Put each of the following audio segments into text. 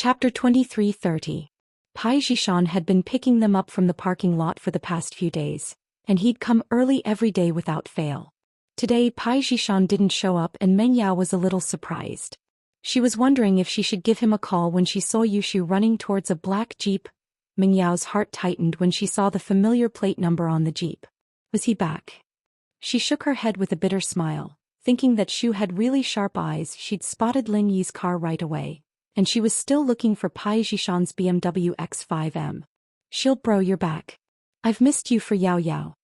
Chapter 23:30. Pai Jishan had been picking them up from the parking lot for the past few days, and he'd come early every day without fail. Today Pai Jishan didn't show up and Meng Yao was a little surprised. She was wondering if she should give him a call when she saw Yushu running towards a black Jeep. Meng Yao's heart tightened when she saw the familiar plate number on the Jeep. Was he back? She shook her head with a bitter smile, thinking that Shu had really sharp eyes. She'd spotted Lin Yi's car right away, and she was still looking for Pai Jishan's BMW X5M. "Shield bro, you're back. I've missed you for Yao Yao."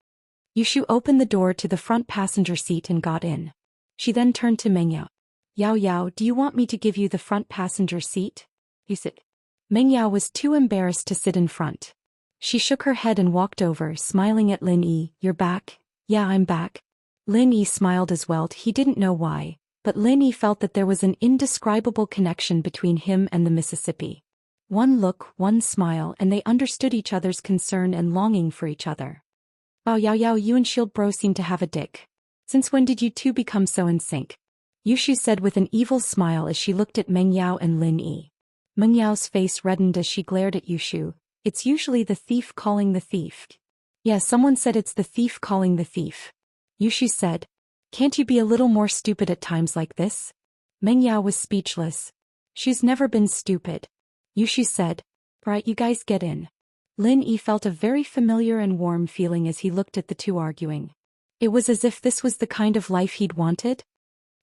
Yushu opened the door to the front passenger seat and got in. She then turned to Meng Yao. "Yao Yao, do you want me to give you the front passenger seat?" He said. Meng Yao was too embarrassed to sit in front. She shook her head and walked over, smiling at Lin Yi. "You're back?" "Yeah, I'm back." Lin Yi smiled as well. He didn't know why, but Lin Yi felt that there was an indescribable connection between him and the Mississippi. One look, one smile, and they understood each other's concern and longing for each other. "Wow, Yao Yao, you and Shield bro seem to have a dick. Since when did you two become so in sync?" Yushu said with an evil smile as she looked at Meng Yao and Lin Yi. Meng Yao's face reddened as she glared at Yushu. "It's usually the thief calling the thief." "Yeah, someone said it's the thief calling the thief." Yushu said. "Can't you be a little more stupid at times like this?" Meng Yao was speechless. "Shu's never been stupid." Yushu said. "Right, you guys get in." Lin Yi felt a very familiar and warm feeling as he looked at the two arguing. It was as if this was the kind of life he'd wanted.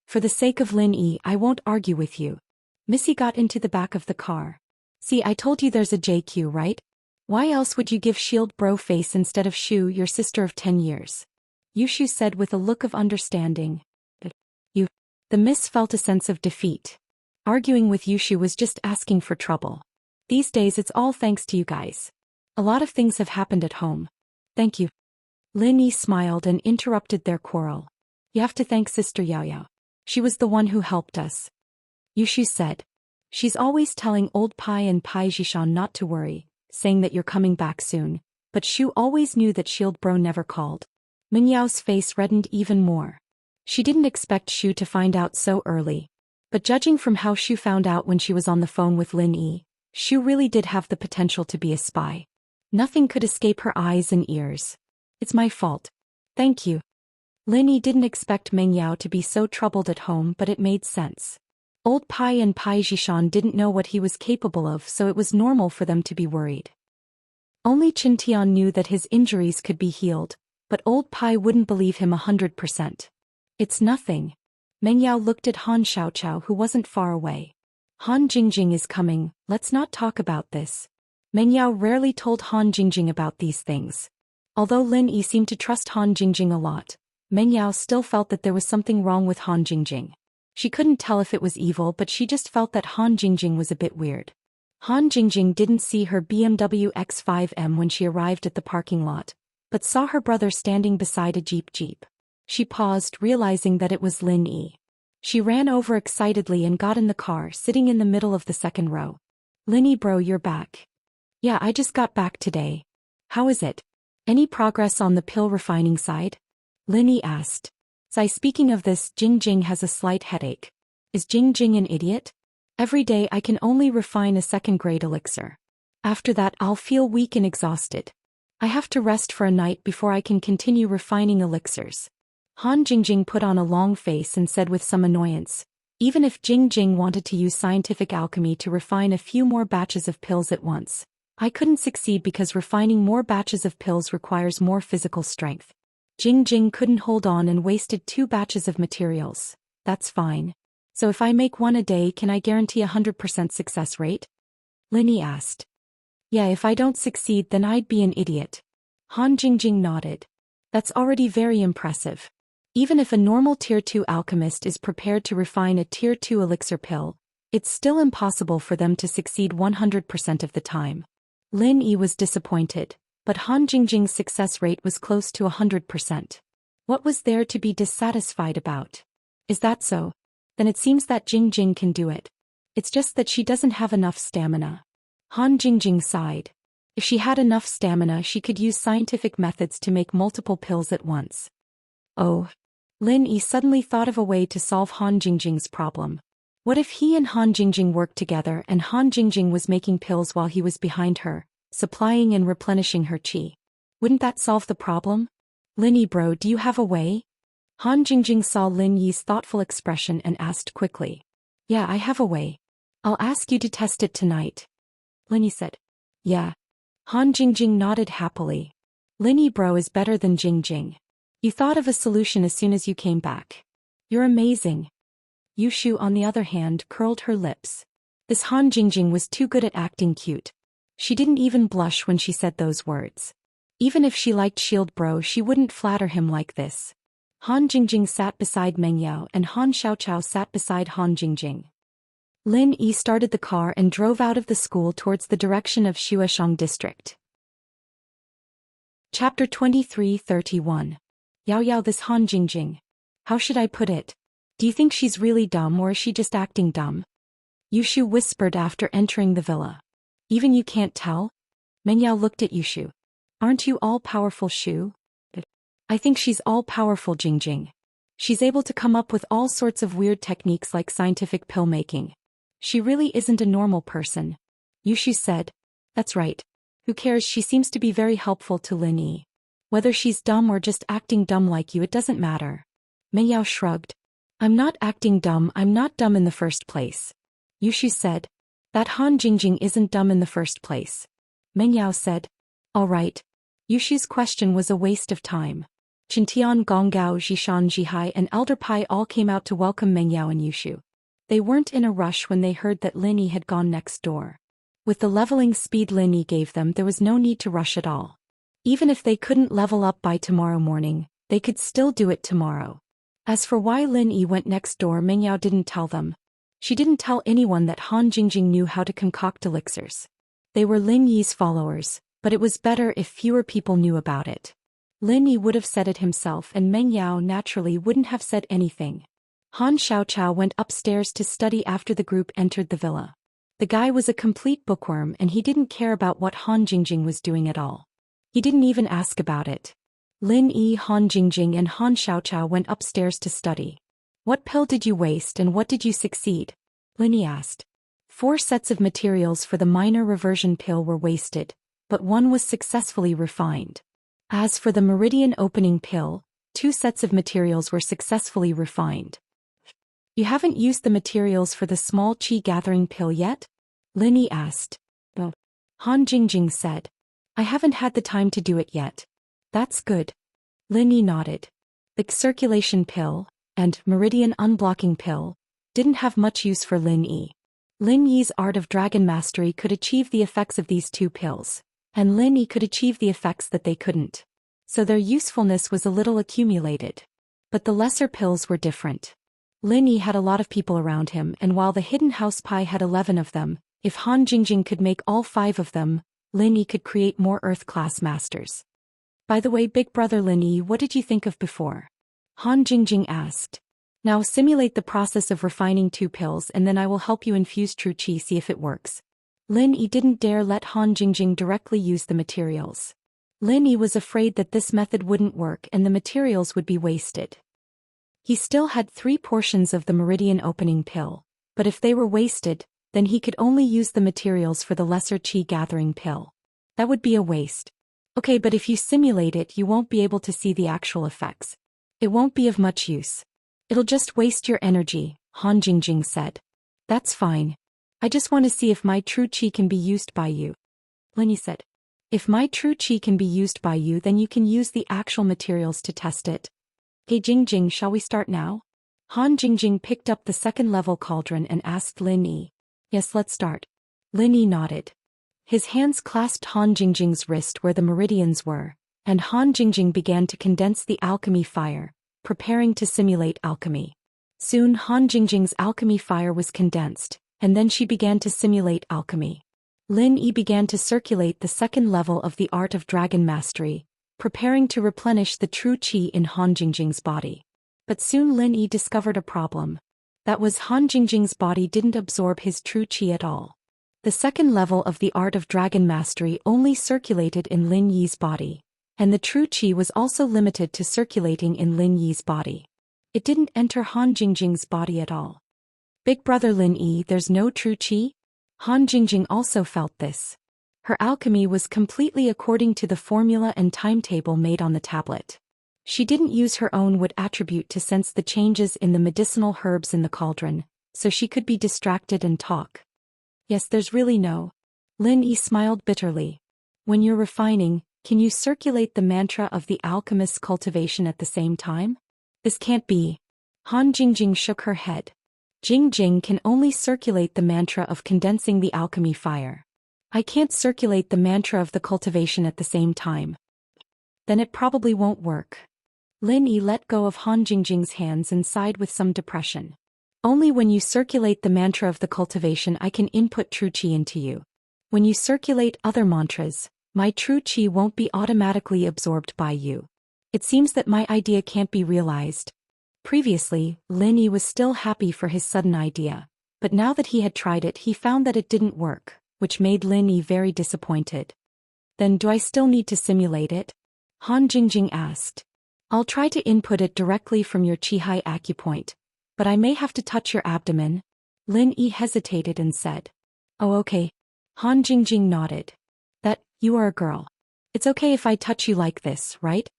"For the sake of Lin Yi, I won't argue with you." Missy got into the back of the car. "See, I told you there's a JQ, right? Why else would you give Shield bro face instead of Shu, your sister of 10 years? Yushu said with a look of understanding. "You." The miss felt a sense of defeat. Arguing with Yushu was just asking for trouble. "These days it's all thanks to you guys. A lot of things have happened at home." "Thank you." Lin Yi smiled and interrupted their quarrel. "You have to thank Sister Yao Yao. She was the one who helped us." Yushu said. "She's always telling old Pai and Pai Jishan not to worry, saying that you're coming back soon, but Shu always knew that Shield bro never called." Meng Yao's face reddened even more. She didn't expect Shu to find out so early. But judging from how Shu found out when she was on the phone with Lin Yi, Shu really did have the potential to be a spy. Nothing could escape her eyes and ears. "It's my fault. Thank you." Lin Yi didn't expect Meng Yao to be so troubled at home, but it made sense. Old Pai and Pai Jishan didn't know what he was capable of, so it was normal for them to be worried. Only Qintian knew that his injuries could be healed, but old Pai wouldn't believe him 100%. "It's nothing." Meng Yao looked at Han Xiaoqiao, who wasn't far away. "Han Jingjing is coming, let's not talk about this." Meng Yao rarely told Han Jingjing about these things. Although Lin Yi seemed to trust Han Jingjing a lot, Meng Yao still felt that there was something wrong with Han Jingjing. She couldn't tell if it was evil, but she just felt that Han Jingjing was a bit weird. Han Jingjing didn't see her BMW X5M when she arrived at the parking lot, but saw her brother standing beside a Jeep. She paused, realizing that it was Lin Yi. She ran over excitedly and got in the car, sitting in the middle of the second row. "Lin Yi bro, you're back." "Yeah, I just got back today." "How is it? Any progress on the pill refining side?" Lin Yi asked. Speaking of this, Jingjing has a slight headache." "Is Jingjing an idiot? Every day I can only refine a second-grade elixir. After that I'll feel weak and exhausted. I have to rest for a night before I can continue refining elixirs." Han Jingjing put on a long face and said with some annoyance, "Even if Jingjing wanted to use scientific alchemy to refine a few more batches of pills at once, I couldn't succeed because refining more batches of pills requires more physical strength. Jingjing couldn't hold on and wasted 2 batches of materials." "That's fine. So if I make 1 a day, can I guarantee 100% success rate?" Lin Yi asked. "Yeah, if I don't succeed then I'd be an idiot." Han Jingjing nodded. "That's already very impressive. Even if a normal Tier 2 alchemist is prepared to refine a Tier 2 elixir pill, it's still impossible for them to succeed 100% of the time." Lin Yi was disappointed, but Han Jingjing's success rate was close to 100%. What was there to be dissatisfied about? "Is that so? Then it seems that Jingjing can do it. It's just that she doesn't have enough stamina." Han Jingjing sighed. If she had enough stamina, she could use scientific methods to make multiple pills at once. Oh. Lin Yi suddenly thought of a way to solve Han Jingjing's problem. What if he and Han Jingjing worked together and Han Jingjing was making pills while he was behind her, supplying and replenishing her qi? Wouldn't that solve the problem? Lin Yi bro, do you have a way? Han Jingjing saw Lin Yi's thoughtful expression and asked quickly. Yeah, I have a way. I'll ask you to test it tonight. Lin Yi said. Yeah. Han Jingjing nodded happily. Lin Yi bro is better than Jingjing. You thought of a solution as soon as you came back. You're amazing. Yushu, on the other hand, curled her lips. This Han Jingjing was too good at acting cute. She didn't even blush when she said those words. Even if she liked Shield Bro, she wouldn't flatter him like this. Han Jingjing sat beside Meng Yao and Han Xiaochao sat beside Han Jingjing. Lin Yi started the car and drove out of the school towards the direction of Shueshang District. Chapter 23:31. Yao Yao, this Han Jingjing. How should I put it? Do you think she's really dumb or is she just acting dumb? Yushu whispered after entering the villa. Even you can't tell? Meng Yao looked at Yushu. Aren't you all-powerful, Shu? I think she's all-powerful, Jingjing. She's able to come up with all sorts of weird techniques like scientific pill making. She really isn't a normal person. Yushu said. That's right. Who cares, she seems to be very helpful to Lin Yi. Whether she's dumb or just acting dumb like you, it doesn't matter. Meng Yao shrugged. I'm not acting dumb, I'm not dumb in the first place. Yushu said. That Han Jingjing isn't dumb in the first place. Meng Yao said. All right. Yushu's question was a waste of time. Chintian, Gonggao, Jishan, Jihai and Elder Pai all came out to welcome Meng Yao and Yushu. They weren't in a rush when they heard that Lin Yi had gone next door. With the leveling speed Lin Yi gave them, there was no need to rush at all. Even if they couldn't level up by tomorrow morning, they could still do it tomorrow. As for why Lin Yi went next door, Meng Yao didn't tell them. She didn't tell anyone that Han Jingjing knew how to concoct elixirs. They were Lin Yi's followers, but it was better if fewer people knew about it. Lin Yi would have said it himself and Meng Yao naturally wouldn't have said anything. Han Xiaochao went upstairs to study after the group entered the villa. The guy was a complete bookworm and he didn't care about what Han Jingjing was doing at all. He didn't even ask about it. Lin Yi, Han Jingjing and Han Xiaochao went upstairs to study. What pill did you waste and what did you succeed? Lin Yi asked. 4 sets of materials for the minor reversion pill were wasted, but 1 was successfully refined. As for the meridian opening pill, 2 sets of materials were successfully refined. You haven't used the materials for the small qi gathering pill yet? Lin Yi asked. No. Han Jingjing said. I haven't had the time to do it yet. That's good. Lin Yi nodded. The circulation pill and meridian unblocking pill didn't have much use for Lin Yi. Lin Yi's art of dragon mastery could achieve the effects of these 2 pills, and Lin Yi could achieve the effects that they couldn't. So their usefulness was a little accumulated. But the lesser pills were different. Lin Yi had a lot of people around him, and while the hidden house Pai had 11 of them, if Han Jingjing could make all 5 of them, Lin Yi could create more Earth-class masters. By the way, big brother Lin Yi, what did you think of before? Han Jingjing asked. Now simulate the process of refining 2 pills and then I will help you infuse true qi, see if it works. Lin Yi didn't dare let Han Jingjing directly use the materials. Lin Yi was afraid that this method wouldn't work and the materials would be wasted. He still had 3 portions of the meridian opening pill, but if they were wasted, then he could only use the materials for the lesser qi gathering pill. That would be a waste. Okay, but if you simulate it, you won't be able to see the actual effects. It won't be of much use. It'll just waste your energy, Han Jingjing said. That's fine. I just want to see if my true qi can be used by you. Lin Yi said. If my true qi can be used by you, then you can use the actual materials to test it. Hey Jingjing, shall we start now? Han Jingjing picked up the 2nd level cauldron and asked Lin Yi. Yes, let's start. Lin Yi nodded. His hands clasped Han Jingjing's wrist where the meridians were, and Han Jingjing began to condense the alchemy fire, preparing to simulate alchemy. Soon Han Jingjing's alchemy fire was condensed, and then she began to simulate alchemy. Lin Yi began to circulate the 2nd level of the art of dragon mastery, preparing to replenish the true qi in Han Jingjing's body. But soon Lin Yi discovered a problem. That was, Han Jingjing's body didn't absorb his true qi at all. The 2nd level of the art of dragon mastery only circulated in Lin Yi's body, and the true qi was also limited to circulating in Lin Yi's body. It didn't enter Han Jingjing's body at all. Big brother Lin Yi, there's no true qi? Han Jingjing also felt this. Her alchemy was completely according to the formula and timetable made on the tablet. She didn't use her own wood attribute to sense the changes in the medicinal herbs in the cauldron, so she could be distracted and talk. Yes, there's really no. Lin Yi smiled bitterly. When you're refining, can you circulate the mantra of the alchemist's cultivation at the same time? This can't be. Han Jingjing shook her head. Jingjing can only circulate the mantra of condensing the alchemy fire. I can't circulate the mantra of the cultivation at the same time. Then it probably won't work. Lin Yi let go of Han Jingjing's hands and sighed with some depression. Only when you circulate the mantra of the cultivation I can input true qi into you. When you circulate other mantras, my true qi won't be automatically absorbed by you. It seems that my idea can't be realized. Previously, Lin Yi was still happy for his sudden idea, but now that he had tried it he found that it didn't work, which made Lin Yi very disappointed. Then do I still need to simulate it? Han Jingjing asked. I'll try to input it directly from your Qihai acupoint, but I may have to touch your abdomen. Lin Yi hesitated and said. Oh okay. Han Jingjing nodded. That, you are a girl. It's okay if I touch you like this, right?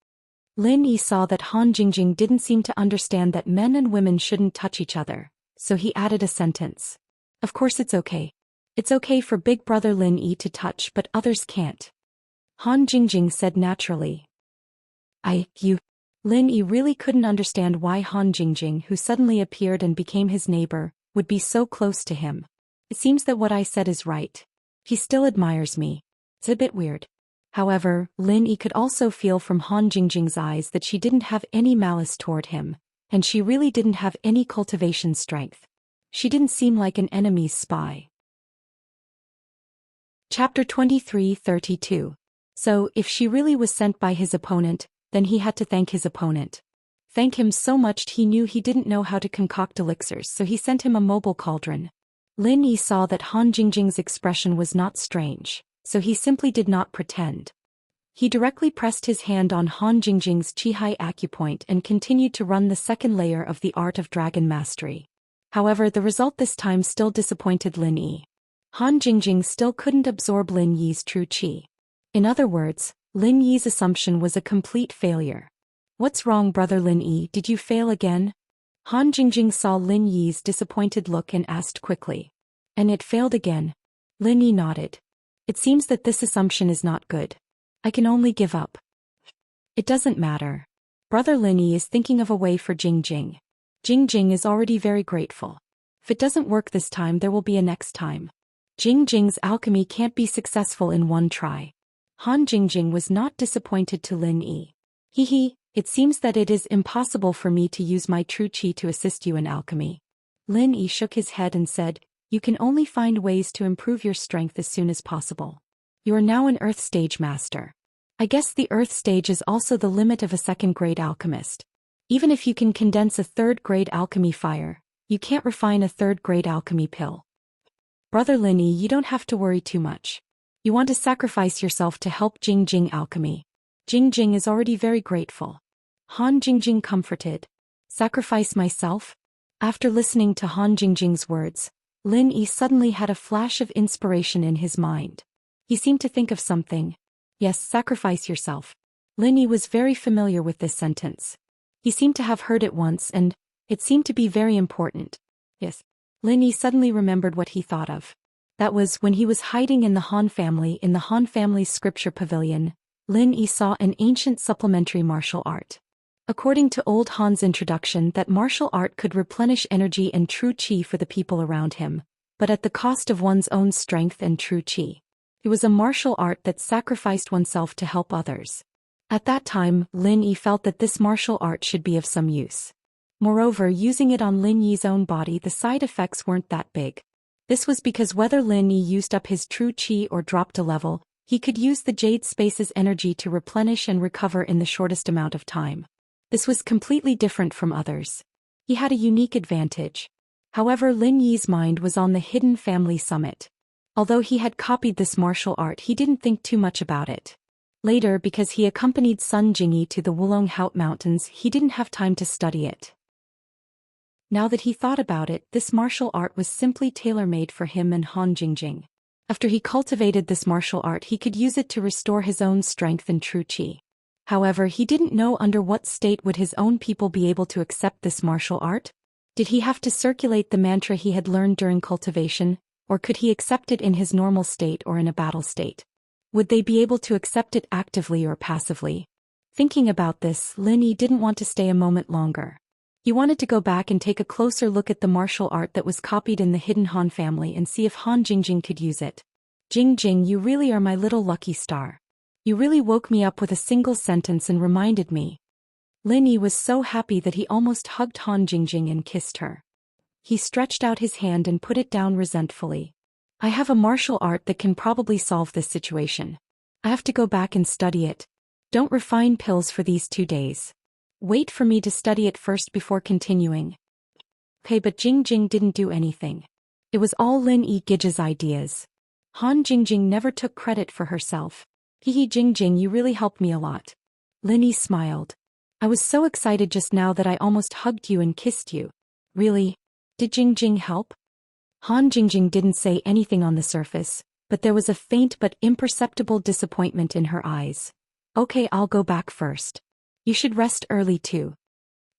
Lin Yi saw that Han Jingjing didn't seem to understand that men and women shouldn't touch each other, so he added a sentence. Of course it's okay. It's okay for big brother Lin Yi to touch but others can't. Han Jingjing said naturally. You. Lin Yi really couldn't understand why Han Jingjing, who suddenly appeared and became his neighbor, would be so close to him. It seems that what I said is right. He still admires me. It's a bit weird. However, Lin Yi could also feel from Han Jingjing's eyes that she didn't have any malice toward him, and she really didn't have any cultivation strength. She didn't seem like an enemy's spy. Chapter 23:32. So, if she really was sent by his opponent, then he had to thank his opponent. Thank him so much he knew he didn't know how to concoct elixirs, so he sent him a mobile cauldron. Lin Yi saw that Han Jingjing's expression was not strange, so he simply did not pretend. He directly pressed his hand on Han Jingjing's Qihai acupoint and continued to run the second layer of the art of dragon mastery. However, the result this time still disappointed Lin Yi. Han Jingjing still couldn't absorb Lin Yi's true qi. In other words, Lin Yi's assumption was a complete failure. What's wrong, brother Lin Yi, did you fail again? Han Jingjing saw Lin Yi's disappointed look and asked quickly. And it failed again. Lin Yi nodded. It seems that this assumption is not good. I can only give up. It doesn't matter. Brother Lin Yi is thinking of a way for Jingjing. Jingjing is already very grateful. If it doesn't work this time there will be a next time. Jingjing's alchemy can't be successful in one try. Han Jingjing was not disappointed to Lin Yi. It seems that it is impossible for me to use my true qi to assist you in alchemy. Lin Yi shook his head and said, you can only find ways to improve your strength as soon as possible. You are now an Earth Stage Master. I guess the Earth Stage is also the limit of a second-grade alchemist. Even if you can condense a third-grade alchemy fire, you can't refine a third-grade alchemy pill. Brother Lin Yi, you don't have to worry too much. You want to sacrifice yourself to help Jingjing alchemy. Jingjing is already very grateful. Han Jingjing comforted. Sacrifice myself? After listening to Han Jingjing's words, Lin Yi suddenly had a flash of inspiration in his mind. He seemed to think of something. Yes, sacrifice yourself. Lin Yi was very familiar with this sentence. He seemed to have heard it once and it seemed to be very important. Yes. Lin Yi suddenly remembered what he thought of. That was when he was hiding in the Han family's scripture pavilion. Lin Yi saw an ancient supplementary martial art. According to old Han's introduction, that martial art could replenish energy and true qi for the people around him, but at the cost of one's own strength and true qi. It was a martial art that sacrificed oneself to help others. At that time, Lin Yi felt that this martial art should be of some use. Moreover, using it on Lin Yi's own body, the side effects weren't that big. This was because whether Lin Yi used up his true qi or dropped a level, he could use the Jade Space's energy to replenish and recover in the shortest amount of time. This was completely different from others. He had a unique advantage. However, Lin Yi's mind was on the hidden family summit. Although he had copied this martial art, he didn't think too much about it. Later, because he accompanied Sun Jingyi to the Wulong Haut Mountains, he didn't have time to study it. Now that he thought about it, this martial art was simply tailor-made for him and Han Jingjing. After he cultivated this martial art, he could use it to restore his own strength and true qi. However, he didn't know under what state would his own people be able to accept this martial art. Did he have to circulate the mantra he had learned during cultivation, or could he accept it in his normal state or in a battle state? Would they be able to accept it actively or passively? Thinking about this, Lin Yi didn't want to stay a moment longer. He wanted to go back and take a closer look at the martial art that was copied in the hidden Han family and see if Han Jingjing could use it. Jingjing, you really are my little lucky star. You really woke me up with a single sentence and reminded me. Lin Yi was so happy that he almost hugged Han Jingjing and kissed her. He stretched out his hand and put it down resentfully. I have a martial art that can probably solve this situation. I have to go back and study it. Don't refine pills for these 2 days. Wait for me to study it first before continuing. Okay, but Jingjing didn't do anything. It was all Lin Yi Gij's ideas. Han Jingjing never took credit for herself. Hehe, Jingjing, you really helped me a lot. Lin Yi smiled. I was so excited just now that I almost hugged you and kissed you. Really? Did Jingjing help? Han Jingjing didn't say anything on the surface, but there was a faint but imperceptible disappointment in her eyes. Okay, I'll go back first. You should rest early too.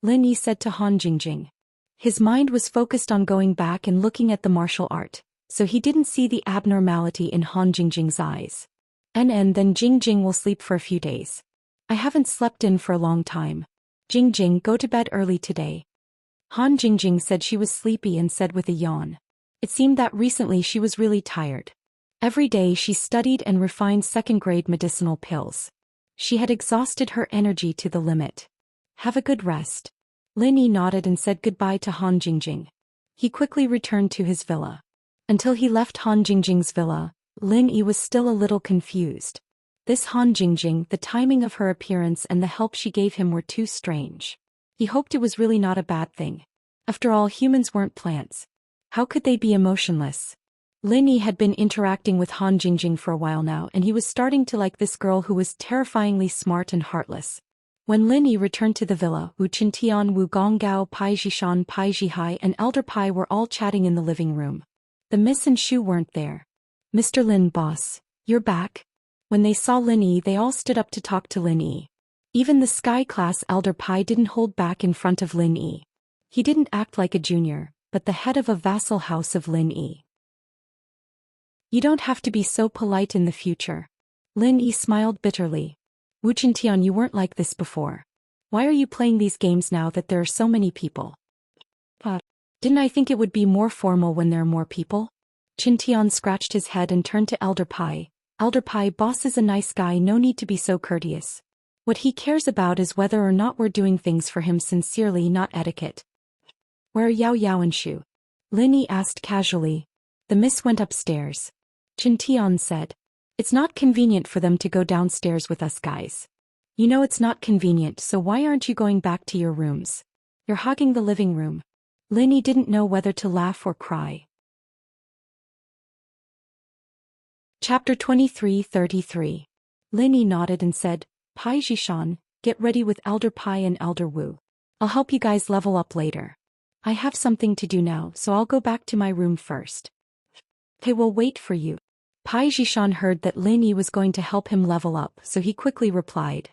Lin Yi said to Han Jingjing. His mind was focused on going back and looking at the martial art, so he didn't see the abnormality in Han Jingjing's eyes. And then Jingjing will sleep for a few days. I haven't slept in for a long time. Jingjing, go to bed early today. Han Jingjing said she was sleepy and said with a yawn. It seemed that recently she was really tired. Every day she studied and refined second-grade medicinal pills. She had exhausted her energy to the limit. Have a good rest. Lin Yi nodded and said goodbye to Han Jingjing. He quickly returned to his villa. Until he left Han Jingjing's villa, Lin Yi was still a little confused. This Han Jingjing, the timing of her appearance and the help she gave him were too strange. He hoped it was really not a bad thing. After all, humans weren't plants. How could they be emotionless? Lin Yi had been interacting with Han Jingjing for a while now, and he was starting to like this girl who was terrifyingly smart and heartless. When Lin Yi returned to the villa, Wu Qintian, Wu Gonggao, Pai Jishan, Pai Jihai, and Elder Pai were all chatting in the living room. The Miss and Shu weren't there. Mr. Lin, boss, you're back? When they saw Lin Yi, they all stood up to talk to Lin Yi. Even the Sky Class Elder Pai didn't hold back in front of Lin Yi. He didn't act like a junior, but the head of a vassal house of Lin Yi. You don't have to be so polite in the future. Lin Yi smiled bitterly. Wu Qintian, you weren't like this before. Why are you playing these games now that there are so many people? Didn't I think it would be more formal when there are more people? Qintian scratched his head and turned to Elder Pai. Elder Pai, boss is a nice guy, no need to be so courteous. What he cares about is whether or not we're doing things for him sincerely, not etiquette. Where are Yao Yao and Shu? Lin Yi asked casually. The miss went upstairs. Qintian said. It's not convenient for them to go downstairs with us guys. You know it's not convenient, so why aren't you going back to your rooms? You're hogging the living room. Lin Yi didn't know whether to laugh or cry. Chapter 23:33. Lin Yi nodded and said, Pai Jishan, get ready with Elder Pai and Elder Wu. I'll help you guys level up later. I have something to do now, so I'll go back to my room first. They will wait for you. Pai Jishan heard that Lin Yi was going to help him level up, so he quickly replied.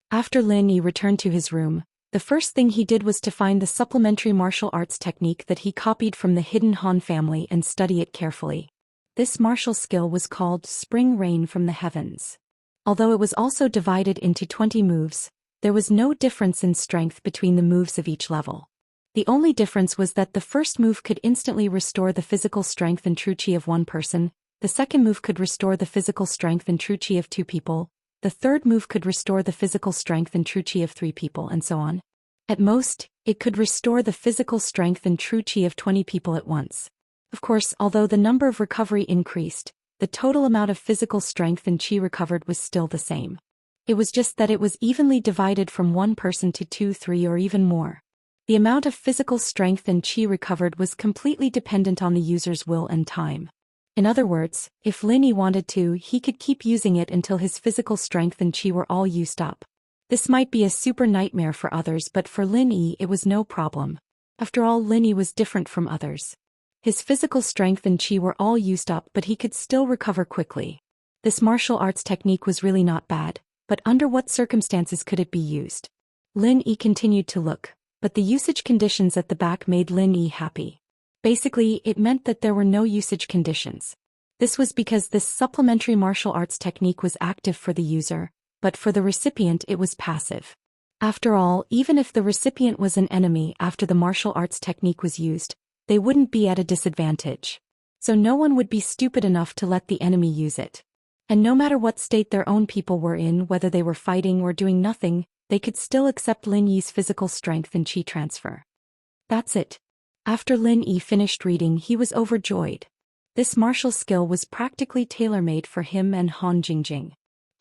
After Lin Yi returned to his room, the first thing he did was to find the supplementary martial arts technique that he copied from the hidden Han family and study it carefully. This martial skill was called Spring Rain from the Heavens. Although it was also divided into 20 moves, there was no difference in strength between the moves of each level. The only difference was that the first move could instantly restore the physical strength and true qi of one person, the second move could restore the physical strength and true qi of 2 people, the third move could restore the physical strength and true qi of 3 people, and so on. At most, it could restore the physical strength and true qi of 20 people at once. Of course, although the number of recovery increased, the total amount of physical strength and qi recovered was still the same. It was just that it was evenly divided from one person to 2, 3, or even more. The amount of physical strength and qi recovered was completely dependent on the user's will and time. In other words, if Lin Yi wanted to, he could keep using it until his physical strength and qi were all used up. This might be a super nightmare for others, but for Lin Yi it was no problem. After all, Lin Yi was different from others. His physical strength and chi were all used up, but he could still recover quickly. This martial arts technique was really not bad, but under what circumstances could it be used? Lin Yi continued to look, but the usage conditions at the back made Lin Yi happy. Basically, it meant that there were no usage conditions. This was because this supplementary martial arts technique was active for the user, but for the recipient it was passive. After all, even if the recipient was an enemy after the martial arts technique was used, they wouldn't be at a disadvantage. So no one would be stupid enough to let the enemy use it. And no matter what state their own people were in, whether they were fighting or doing nothing, they could still accept Lin Yi's physical strength and chi transfer. That's it. After Lin Yi finished reading, he was overjoyed. This martial skill was practically tailor-made for him and Han Jingjing.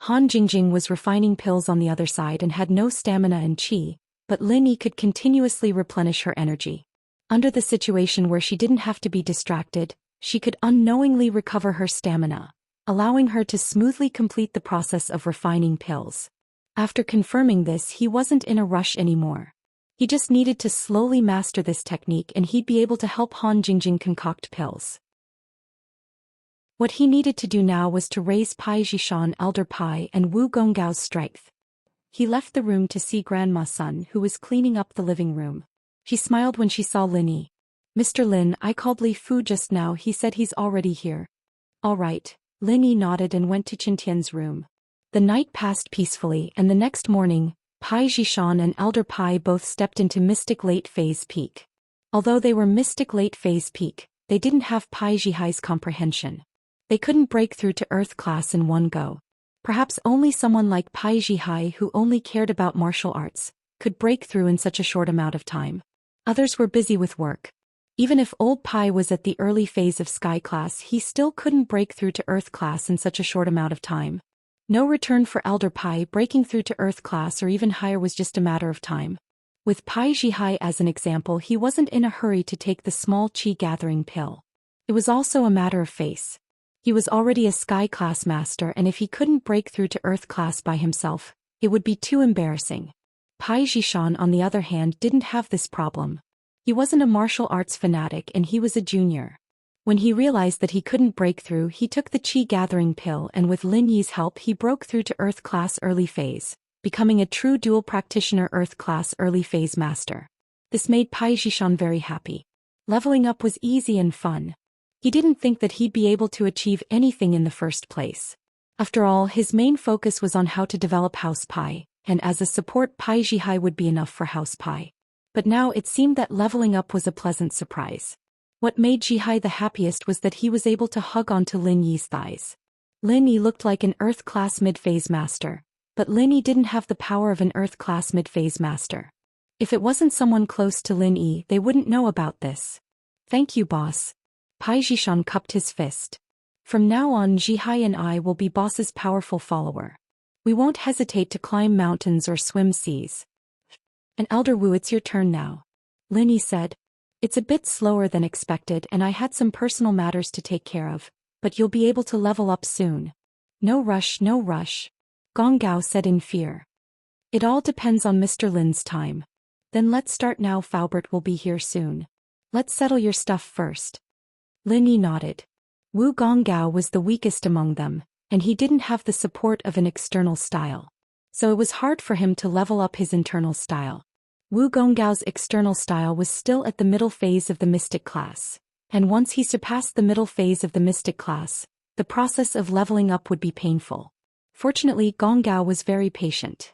Han Jingjing was refining pills on the other side and had no stamina and chi, but Lin Yi could continuously replenish her energy. Under the situation where she didn't have to be distracted, she could unknowingly recover her stamina, allowing her to smoothly complete the process of refining pills. After confirming this, he wasn't in a rush anymore. He just needed to slowly master this technique and he'd be able to help Han Jingjing concoct pills. What he needed to do now was to raise Pai Jishan, Elder Pai, and Wu Gonggao's strength. He left the room to see Grandma Sun, who was cleaning up the living room. She smiled when she saw Lin Yi. "Mr. Lin, I called Li Fu just now, he said he's already here." "All right." Lin Yi nodded and went to Qintian's room. The night passed peacefully, and the next morning, Pai Jishan and Elder Pai both stepped into Mystic Late Phase Peak. Although they were Mystic Late Phase Peak, they didn't have Pai Jihai's comprehension. They couldn't break through to Earth class in one go. Perhaps only someone like Pai Jihai, who only cared about martial arts, could break through in such a short amount of time. Others were busy with work. Even if old Pai was at the early phase of Sky class, he still couldn't break through to Earth class in such a short amount of time. No return for Elder Pai. Breaking through to Earth class or even higher was just a matter of time. With Pai Jihai as an example, he wasn't in a hurry to take the small chi gathering pill. It was also a matter of face. He was already a Sky class master, and if he couldn't break through to Earth class by himself, it would be too embarrassing. Pai Jishan, on the other hand, didn't have this problem. He wasn't a martial arts fanatic and he was a junior. When he realized that he couldn't break through, he took the chi gathering pill, and with Lin Yi's help he broke through to Earth class early phase, becoming a true dual practitioner Earth class early phase master. This made Pai Jishan very happy. Leveling up was easy and fun. He didn't think that he'd be able to achieve anything in the first place. After all, his main focus was on how to develop House Pai, and as a support Pai Jihai would be enough for House Pai. But now it seemed that leveling up was a pleasant surprise. What made Jihai the happiest was that he was able to hug onto Lin Yi's thighs. Lin Yi looked like an Earth class mid-phase master, but Lin Yi didn't have the power of an Earth class mid-phase master. If it wasn't someone close to Lin Yi, they wouldn't know about this. "Thank you, boss." Pai Jishan cupped his fist. "From now on, Jihai and I will be boss's powerful follower. We won't hesitate to climb mountains or swim seas." "And Elder Wu, it's your turn now," Lin Yi said. "It's a bit slower than expected and I had some personal matters to take care of, but you'll be able to level up soon." "No rush, no rush," Gong Gao said in fear. "It all depends on Mr. Lin's time." "Then let's start now. Faubert will be here soon. Let's settle your stuff first." Lin Yi nodded. Wu Gongao was the weakest among them, and he didn't have the support of an external style. So it was hard for him to level up his internal style. Wu Gonggao's external style was still at the middle phase of the mystic class, and once he surpassed the middle phase of the mystic class, the process of leveling up would be painful. Fortunately, Gonggao was very patient.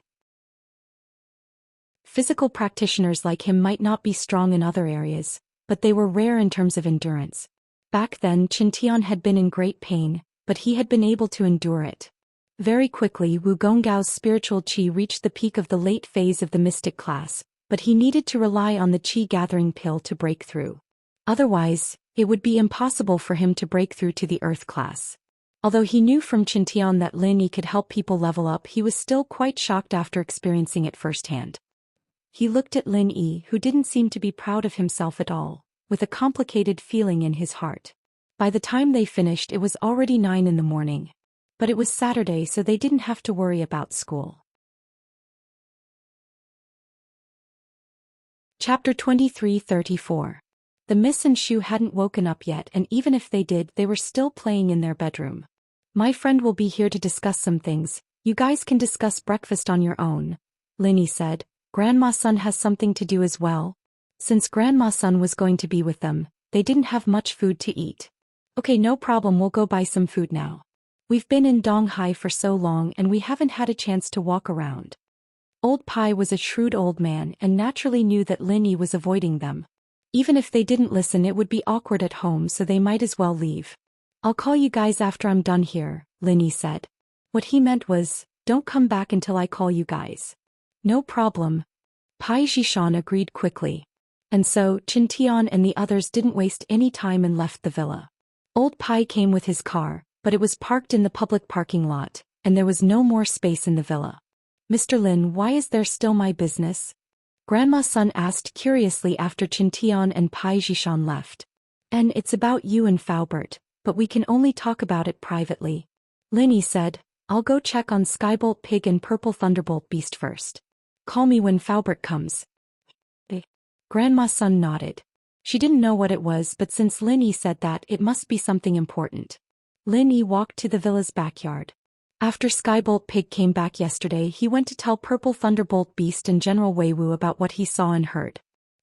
Physical practitioners like him might not be strong in other areas, but they were rare in terms of endurance. Back then, Qintian had been in great pain, but he had been able to endure it. Very quickly, Wu Gonggao's spiritual qi reached the peak of the late phase of the mystic class, but he needed to rely on the qi-gathering pill to break through. Otherwise, it would be impossible for him to break through to the earth class. Although he knew from Qintian that Lin Yi could help people level up, he was still quite shocked after experiencing it firsthand. He looked at Lin Yi, who didn't seem to be proud of himself at all, with a complicated feeling in his heart. By the time they finished, it was already 9 in the morning. But it was Saturday, so they didn't have to worry about school. Chapter 23:34. The Miss and Shu hadn't woken up yet, and even if they did, they were still playing in their bedroom. My friend will be here to discuss some things. You guys can discuss breakfast on your own, Linny said. Grandma Sun has something to do as well. Since Grandma Sun was going to be with them, they didn't have much food to eat. Okay, no problem, we'll go buy some food now. We've been in Donghai for so long and we haven't had a chance to walk around. Old Pai was a shrewd old man and naturally knew that Linny was avoiding them. Even if they didn't listen, it would be awkward at home, so they might as well leave. I'll call you guys after I'm done here, Linny said. What he meant was, don't come back until I call you guys. No problem. Pai Jishan agreed quickly. And so, Qintian and the others didn't waste any time and left the villa. Old Pai came with his car, but it was parked in the public parking lot, and there was no more space in the villa. Mr. Lin, why is there still my business? Grandma Sun asked curiously after Qintian and Pai Jishan left. And it's about you and Faubert, but we can only talk about it privately. Linny said, I'll go check on Skybolt Pig and Purple Thunderbolt Beast first. Call me when Faubert comes. Grandma Sun nodded. She didn't know what it was, but since Linny said that, it must be something important. Linny walked to the villa's backyard. After Skybolt Pig came back yesterday, he went to tell Purple Thunderbolt Beast and General Weiwu about what he saw and heard.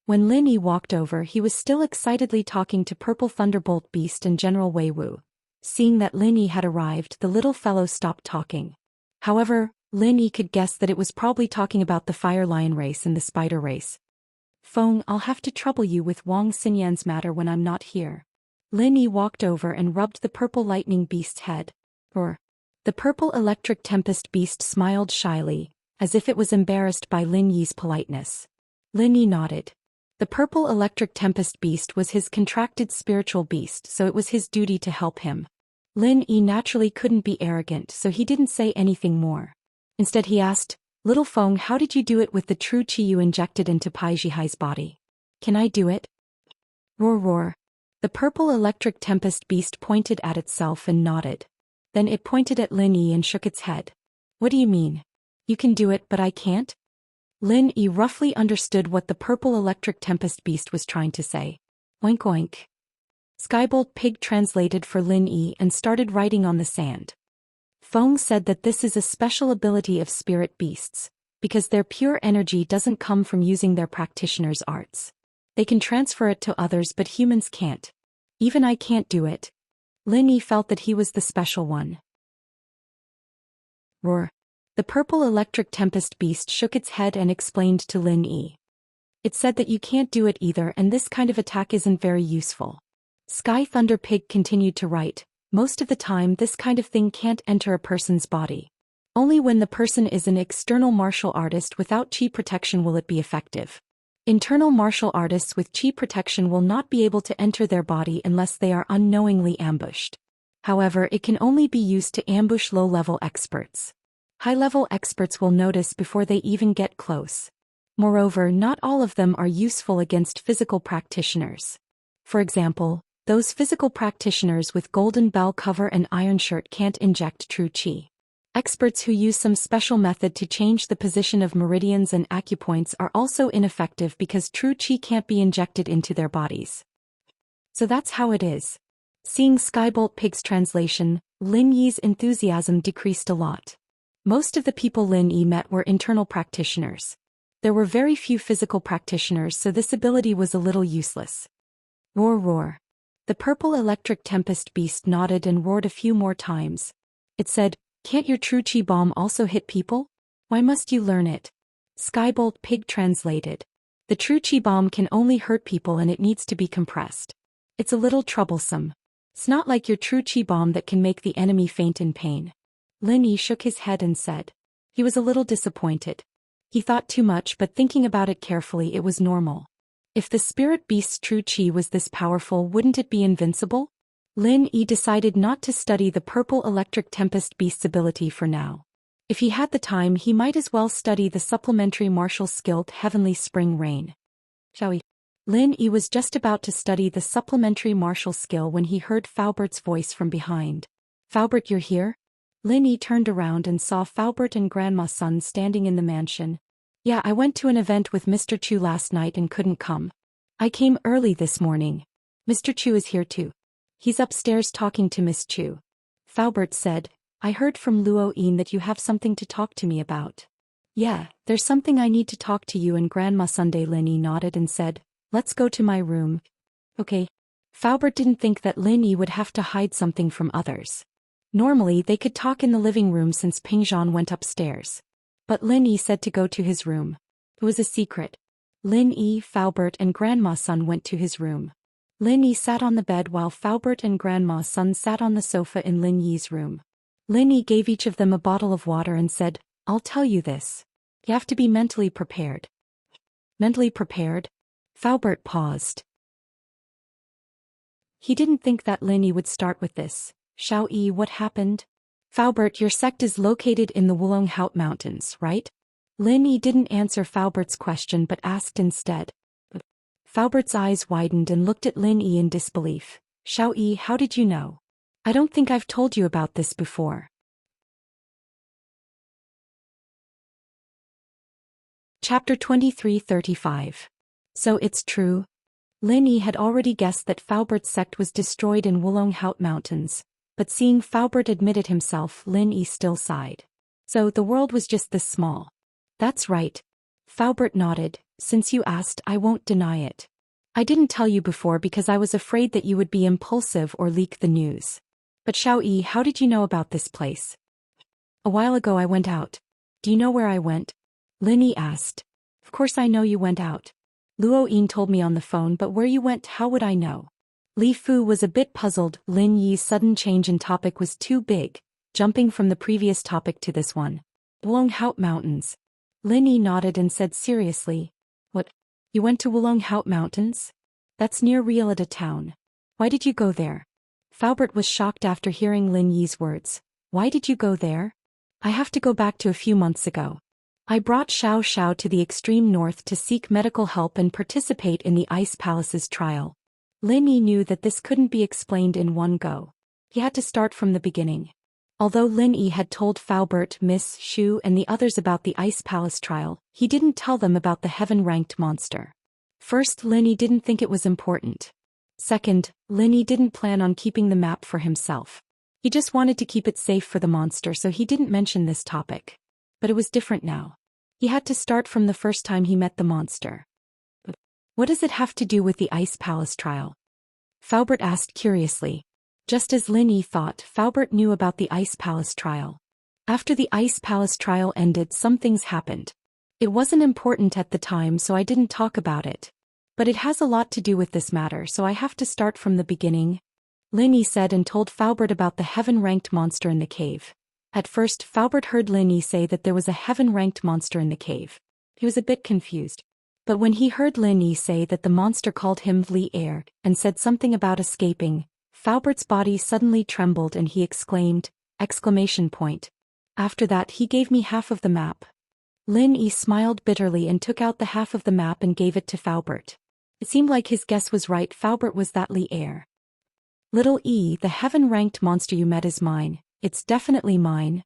When Linny walked over, he was still excitedly talking to Purple Thunderbolt Beast and General Weiwu. Seeing that Linny had arrived, the little fellow stopped talking. However, Linny could guess that it was probably talking about the Fire Lion race and the Spider race. Feng, I'll have to trouble you with Wang Xinyan's matter when I'm not here. Linny walked over and rubbed the Purple Lightning Beast's head. The Purple Electric Tempest Beast smiled shyly, as if it was embarrassed by Lin Yi's politeness. Linny nodded. The Purple Electric Tempest Beast was his contracted spiritual beast, so it was his duty to help him. Lin Yi naturally couldn't be arrogant, so he didn't say anything more. Instead he asked, Little Feng, how did you do it with the true qi you injected into Pai Jihai's body? Can I do it? Roar roar. The Purple Electric Tempest Beast pointed at itself and nodded. Then it pointed at Lin Yi and shook its head. What do you mean? You can do it, but I can't? Lin Yi roughly understood what the Purple Electric Tempest Beast was trying to say. Oink oink. Skybolt Pig translated for Lin Yi and started writing on the sand. Feng said that this is a special ability of spirit beasts, because their pure energy doesn't come from using their practitioner's arts. They can transfer it to others, but humans can't. Even I can't do it. Lin Yi felt that he was the special one. Roar. The Purple Electric Tempest Beast shook its head and explained to Lin Yi. It said that you can't do it either, and this kind of attack isn't very useful. Sky Thunder Pig continued to write. Most of the time this kind of thing can't enter a person's body. Only when the person is an external martial artist without chi protection will it be effective. Internal martial artists with chi protection will not be able to enter their body unless they are unknowingly ambushed. However, it can only be used to ambush low-level experts. High-level experts will notice before they even get close. Moreover, not all of them are useful against physical practitioners. For example, those physical practitioners with golden bell cover and iron shirt can't inject true qi. Experts who use some special method to change the position of meridians and acupoints are also ineffective because true qi can't be injected into their bodies. So that's how it is. Seeing Skybolt Pig's translation, Lin Yi's enthusiasm decreased a lot. Most of the people Lin Yi met were internal practitioners. There were very few physical practitioners, so this ability was a little useless. Roar roar. The Purple Electric Tempest Beast nodded and roared a few more times. It said, Can't your true qi bomb also hit people? Why must you learn it? Skybolt Pig translated. The true qi bomb can only hurt people and it needs to be compressed. It's a little troublesome. It's not like your true qi bomb that can make the enemy faint in pain. Lin Yi shook his head and said. He was a little disappointed. He thought too much, but thinking about it carefully, it was normal. If the spirit beast's true qi was this powerful, wouldn't it be invincible? Lin Yi decided not to study the Purple Electric Tempest Beast's ability for now. If he had the time, he might as well study the supplementary martial skill Heavenly Spring Rain. Shall we? Lin Yi was just about to study the supplementary martial skill when he heard Faubert's voice from behind. Faubert, you're here? Lin Yi turned around and saw Faubert and Grandma Sun standing in the mansion. Yeah, I went to an event with Mr. Chu last night and couldn't come. I came early this morning. Mr. Chu is here too. He's upstairs talking to Miss Chu. Faubert said, I heard from Luo Yin that you have something to talk to me about. Yeah, there's something I need to talk to you and Grandma Sunday. Lin Yi nodded and said, let's go to my room. Okay. Faubert didn't think that Lin Yi would have to hide something from others. Normally they could talk in the living room since Ping Zhan went upstairs. But Lin Yi said to go to his room. It was a secret. Lin Yi, Faubert and Grandma Sun went to his room. Lin Yi sat on the bed while Faubert and Grandma Sun sat on the sofa in Lin Yi's room. Lin Yi gave each of them a bottle of water and said, I'll tell you this. You have to be mentally prepared. Mentally prepared? Faubert paused. He didn't think that Lin Yi would start with this. Xiao Yi, what happened? Faubert, your sect is located in the Wulonghout Mountains, right? Lin Yi didn't answer Faubert's question but asked instead. Faubert's eyes widened and looked at Lin Yi in disbelief. Xiao Yi, how did you know? I don't think I've told you about this before. Chapter 23:35. So it's true? Lin Yi had already guessed that Faubert's sect was destroyed in Wulonghout Mountains, but seeing Faubert admit it himself, Lin Yi still sighed. So the world was just this small. That's right. Faubert nodded. Since you asked, I won't deny it. I didn't tell you before because I was afraid that you would be impulsive or leak the news. But Xiao Yi, how did you know about this place? A while ago I went out. Do you know where I went? Lin Yi asked. Of course I know you went out. Luo Yin told me on the phone, but where you went, how would I know? Li Fu was a bit puzzled. Lin Yi's sudden change in topic was too big, jumping from the previous topic to this one. Wulonghout Mountains. Lin Yi nodded and said seriously. What? You went to Wulonghout Mountains? That's near Rielada town. Why did you go there? Faubert was shocked after hearing Lin Yi's words. Why did you go there? I have to go back to a few months ago. I brought Xiao Xiao to the extreme north to seek medical help and participate in the Ice Palace's trial. Lin Yi knew that this couldn't be explained in one go. He had to start from the beginning. Although Lin Yi had told Faubert, Miss Xu and the others about the Ice Palace trial, he didn't tell them about the heaven-ranked monster. First, Lin Yi didn't think it was important. Second, Lin Yi didn't plan on keeping the map for himself. He just wanted to keep it safe for the monster, so he didn't mention this topic. But it was different now. He had to start from the first time he met the monster. What does it have to do with the Ice Palace trial? Faubert asked curiously. Just as Lin Yi thought, Faubert knew about the Ice Palace trial. After the Ice Palace trial ended, some things happened. It wasn't important at the time, so I didn't talk about it. But it has a lot to do with this matter, so I have to start from the beginning. Lin Yi said and told Faubert about the heaven-ranked monster in the cave. At first, Faubert heard Lin Yi say that there was a heaven-ranked monster in the cave. He was a bit confused. But when he heard Lin Yi say that the monster called him Li Er and said something about escaping, Faubert's body suddenly trembled and he exclaimed, exclamation point. After that he gave me half of the map. Lin Yi smiled bitterly and took out the half of the map and gave it to Faubert. It seemed like his guess was right. Faubert was that Li Er. Little E, the heaven-ranked monster you met is mine. It's definitely mine.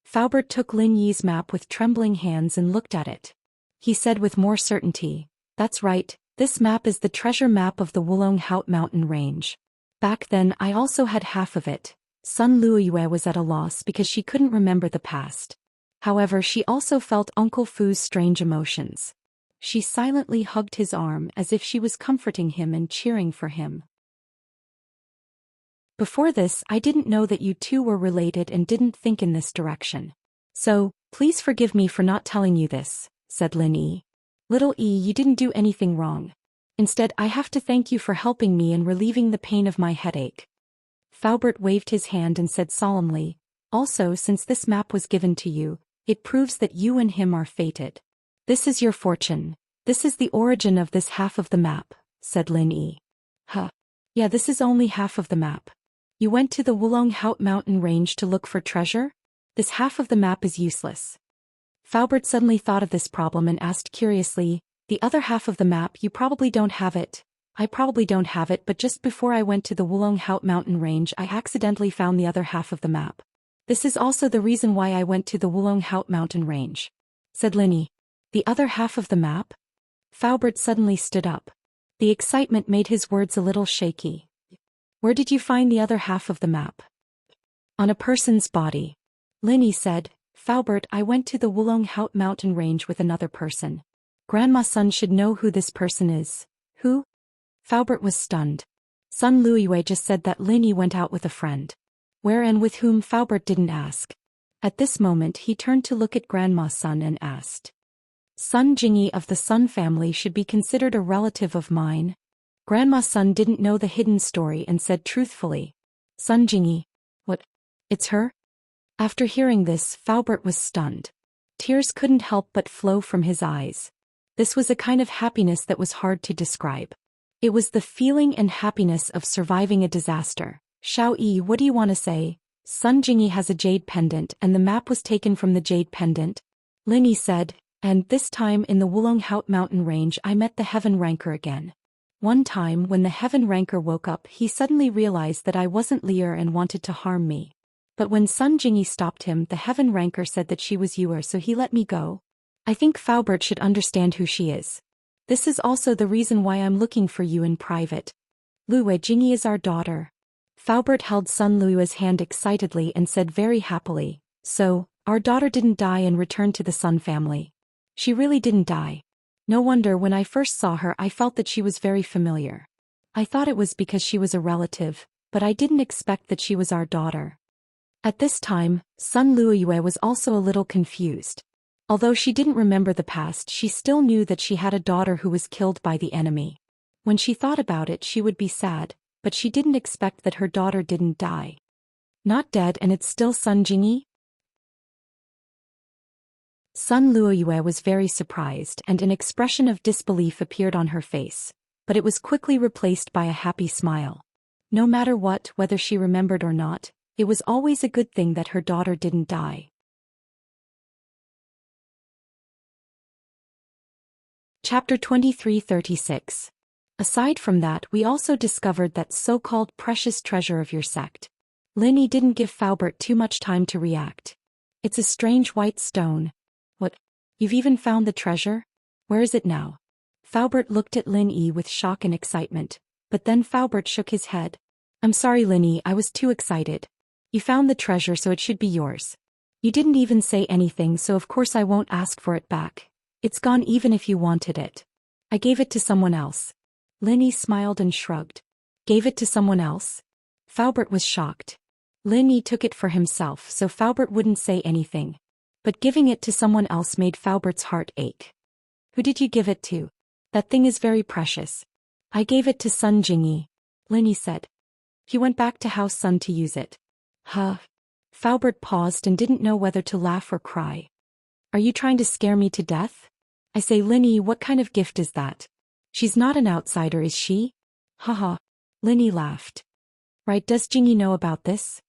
Faubert took Lin Yi's map with trembling hands and looked at it. He said with more certainty, that's right, this map is the treasure map of the Wulonghout mountain range. Back then I also had half of it. Sun Luoyue was at a loss because she couldn't remember the past. However, she also felt Uncle Fu's strange emotions. She silently hugged his arm as if she was comforting him and cheering for him. Before this, I didn't know that you two were related and didn't think in this direction. So, please forgive me for not telling you this, said Lin Yi. Little E, you didn't do anything wrong. Instead, I have to thank you for helping me and relieving the pain of my headache. Faubert waved his hand and said solemnly, also, since this map was given to you, it proves that you and him are fated. This is your fortune. This is the origin of this half of the map, said Lin Yi. Huh. Yeah, this is only half of the map. You went to the Wulonghout mountain range to look for treasure? This half of the map is useless. Faubert suddenly thought of this problem and asked curiously, the other half of the map, you probably don't have it. I probably don't have it, but just before I went to the Wulonghout mountain range I accidentally found the other half of the map. This is also the reason why I went to the Wulonghout mountain range, said Lin Yi. The other half of the map? Faubert suddenly stood up. The excitement made his words a little shaky. Where did you find the other half of the map? On a person's body. Linny said, Faubert, I went to the Wulong Hout mountain range with another person. Grandma's son should know who this person is. Who? Faubert was stunned. Sun Luiyue just said that Linny went out with a friend. Where and with whom Faubert didn't ask. At this moment he turned to look at Grandma's son and asked. Sun Jingyi of the Sun family should be considered a relative of mine. Grandma's son didn't know the hidden story and said truthfully. Sun Jingyi. What? It's her? After hearing this, Faubert was stunned. Tears couldn't help but flow from his eyes. This was a kind of happiness that was hard to describe. It was the feeling and happiness of surviving a disaster. Xiao Yi, what do you want to say? Sun Jingyi has a jade pendant and the map was taken from the jade pendant. Linny said, and this time in the Wulong Hout mountain range I met the Heaven Ranker again. One time when the Heaven Ranker woke up he suddenly realized that I wasn't Lear and wanted to harm me. But when Sun Jingyi stopped him the Heaven Ranker said that she was Yuer so he let me go. I think Faubert should understand who she is. This is also the reason why I'm looking for you in private. Luiyue Jingyi is our daughter. Faubert held Sun Luiyue's hand excitedly and said very happily, so, our daughter didn't die and returned to the Sun family. She really didn't die. No wonder when I first saw her I felt that she was very familiar. I thought it was because she was a relative, but I didn't expect that she was our daughter. At this time, Sun Luiyue was also a little confused. Although she didn't remember the past she still knew that she had a daughter who was killed by the enemy. When she thought about it she would be sad, but she didn't expect that her daughter didn't die. Not dead and it's still Sun Jingyi? Sun Luiyue was very surprised and an expression of disbelief appeared on her face, but it was quickly replaced by a happy smile. No matter what, whether she remembered or not, it was always a good thing that her daughter didn't die. Chapter 2336. Aside from that we also discovered that so-called precious treasure of your sect. Linny didn't give Faubert too much time to react. It's a strange white stone. What? You've even found the treasure? Where is it now? Faubert looked at Lin Yi with shock and excitement, but then Faubert shook his head. I'm sorry Linny, I was too excited. You found the treasure so it should be yours. You didn't even say anything so of course I won't ask for it back. It's gone even if you wanted it. I gave it to someone else. Linny smiled and shrugged. Gave it to someone else? Faubert was shocked. Linny took it for himself so Faubert wouldn't say anything. But giving it to someone else made Faubert's heart ache. Who did you give it to? That thing is very precious. I gave it to Sun Jingyi. Linny said. He went back to House Sun to use it. Huh? Faubert paused and didn't know whether to laugh or cry. Are you trying to scare me to death? I say Linny, what kind of gift is that? She's not an outsider, is she? Haha. Linny laughed. Right, does Jingyi know about this?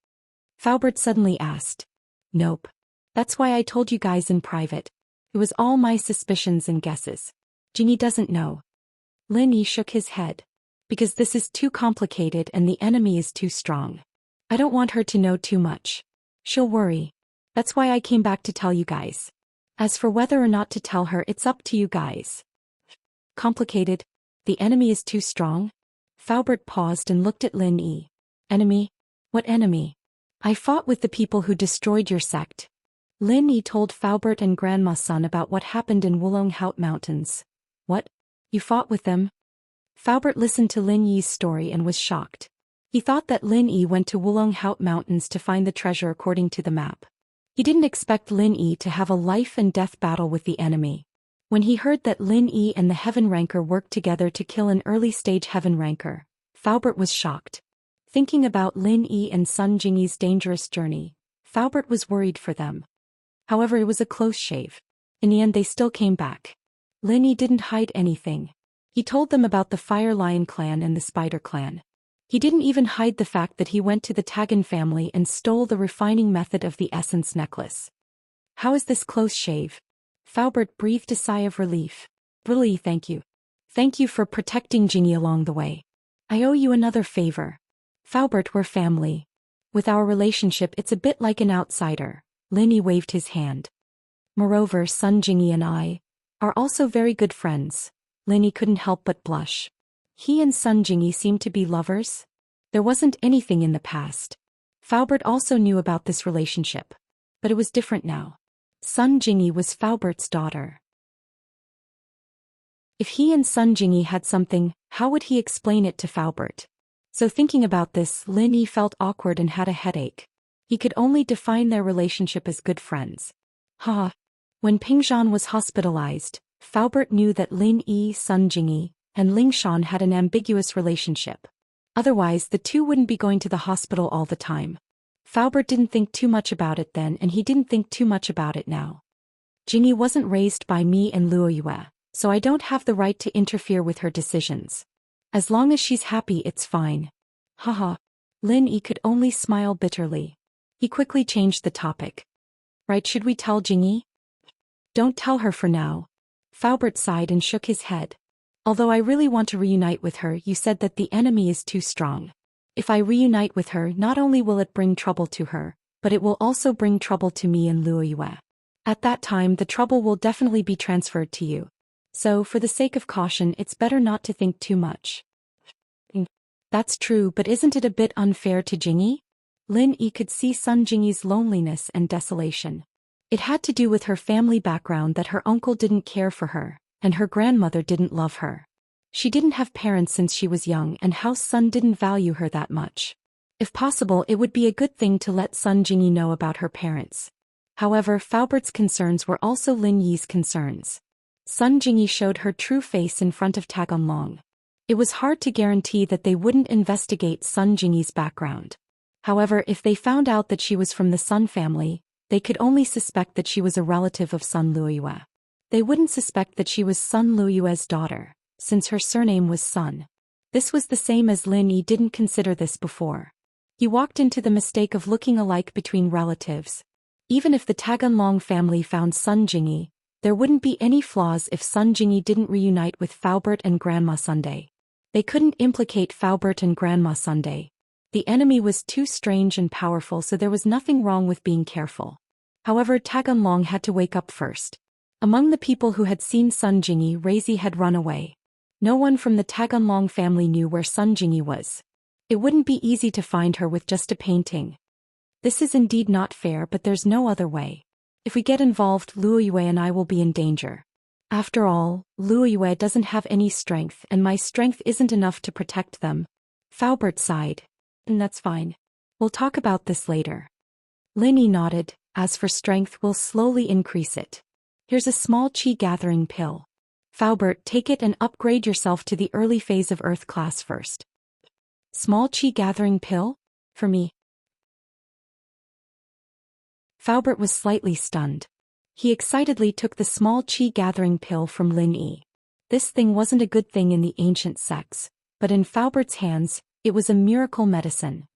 Faubert suddenly asked. Nope. That's why I told you guys in private. It was all my suspicions and guesses. Jingyi doesn't know. Linny shook his head. Because this is too complicated and the enemy is too strong. I don't want her to know too much. She'll worry. That's why I came back to tell you guys. As for whether or not to tell her, it's up to you guys. Complicated? The enemy is too strong? Faubert paused and looked at Lin Yi. Enemy? What enemy? I fought with the people who destroyed your sect. Lin Yi told Faubert and Grandma's son about what happened in Wulong Hout Mountains. What? You fought with them? Faubert listened to Lin Yi's story and was shocked. He thought that Lin Yi went to Wulong Hout Mountains to find the treasure according to the map. He didn't expect Lin Yi to have a life and death battle with the enemy. When he heard that Lin Yi and the Heaven Ranker worked together to kill an early-stage Heaven Ranker, Faubert was shocked. Thinking about Lin Yi and Sun Jingyi's dangerous journey, Faubert was worried for them. However, it was a close shave. In the end they still came back. Lin Yi didn't hide anything. He told them about the Fire Lion clan and the Spider clan. He didn't even hide the fact that he went to the Tagan family and stole the refining method of the essence necklace. How is this close shave? Faubert breathed a sigh of relief. Really, thank you. Thank you for protecting Jingyi along the way. I owe you another favor. Faubert, we're family. With our relationship it's a bit like an outsider. Lin Yi waved his hand. Moreover, Sun Jingyi and I, are also very good friends. Lin couldn't help but blush. He and Sun Jingyi seemed to be lovers? There wasn't anything in the past. Faubert also knew about this relationship. But it was different now. Sun Jingyi was Faubert's daughter. If he and Sun Jingyi had something, how would he explain it to Faubert? So thinking about this, Lin felt awkward and had a headache. He could only define their relationship as good friends. Ha! When Pingzhan was hospitalized, Faubert knew that Lin, Sun Jingyi, and Ling Shan had an ambiguous relationship. Otherwise, the two wouldn't be going to the hospital all the time. Faubert didn't think too much about it then, and he didn't think too much about it now. Jingyi wasn't raised by me and Luo Yue, so I don't have the right to interfere with her decisions. As long as she's happy, it's fine. Haha. Lin could only smile bitterly. He quickly changed the topic. Right, should we tell Jingyi? Don't tell her for now. Faubert sighed and shook his head. Although I really want to reunite with her, you said that the enemy is too strong. If I reunite with her, not only will it bring trouble to her, but it will also bring trouble to me and Luo Yue. At that time, the trouble will definitely be transferred to you. So, for the sake of caution, it's better not to think too much. That's true, but isn't it a bit unfair to Jingyi? Lin could see Sun Jingyi's loneliness and desolation. It had to do with her family background that her uncle didn't care for her, and her grandmother didn't love her. She didn't have parents since she was young, and House Sun didn't value her that much. If possible, it would be a good thing to let Sun Jingyi know about her parents. However, Faubert's concerns were also Lin Yi's concerns. Sun Jingyi showed her true face in front of Taganlong. It was hard to guarantee that they wouldn't investigate Sun Jingyi's background. However, if they found out that she was from the Sun family, they could only suspect that she was a relative of Sun Luoyue. They wouldn't suspect that she was Sun Luoyue's daughter, since her surname was Sun. This was the same as Lin Yi didn't consider this before. He walked into the mistake of looking alike between relatives. Even if the Taganlong family found Sun Jingyi, there wouldn't be any flaws if Sun Jingyi didn't reunite with Faubert and Grandma Sunday. They couldn't implicate Faubert and Grandma Sunday. The enemy was too strange and powerful, so there was nothing wrong with being careful. However, Taganlong had to wake up first. Among the people who had seen Sun Jingyi, Razi had run away. No one from the Taganlong family knew where Sun Jingyi was. It wouldn't be easy to find her with just a painting. This is indeed not fair, but there's no other way. If we get involved, Luo Yue and I will be in danger. After all, Luo Yue doesn't have any strength, and my strength isn't enough to protect them. Faubert sighed. And that's fine. We'll talk about this later. Lin Yi nodded. As for strength, we'll slowly increase it. Here's a small chi gathering pill. Faubert, take it and upgrade yourself to the early phase of Earth class first. Small chi gathering pill? For me. Faubert was slightly stunned. He excitedly took the small chi gathering pill from Lin Yi. This thing wasn't a good thing in the ancient sects, but in Faubert's hands, it was a miracle medicine.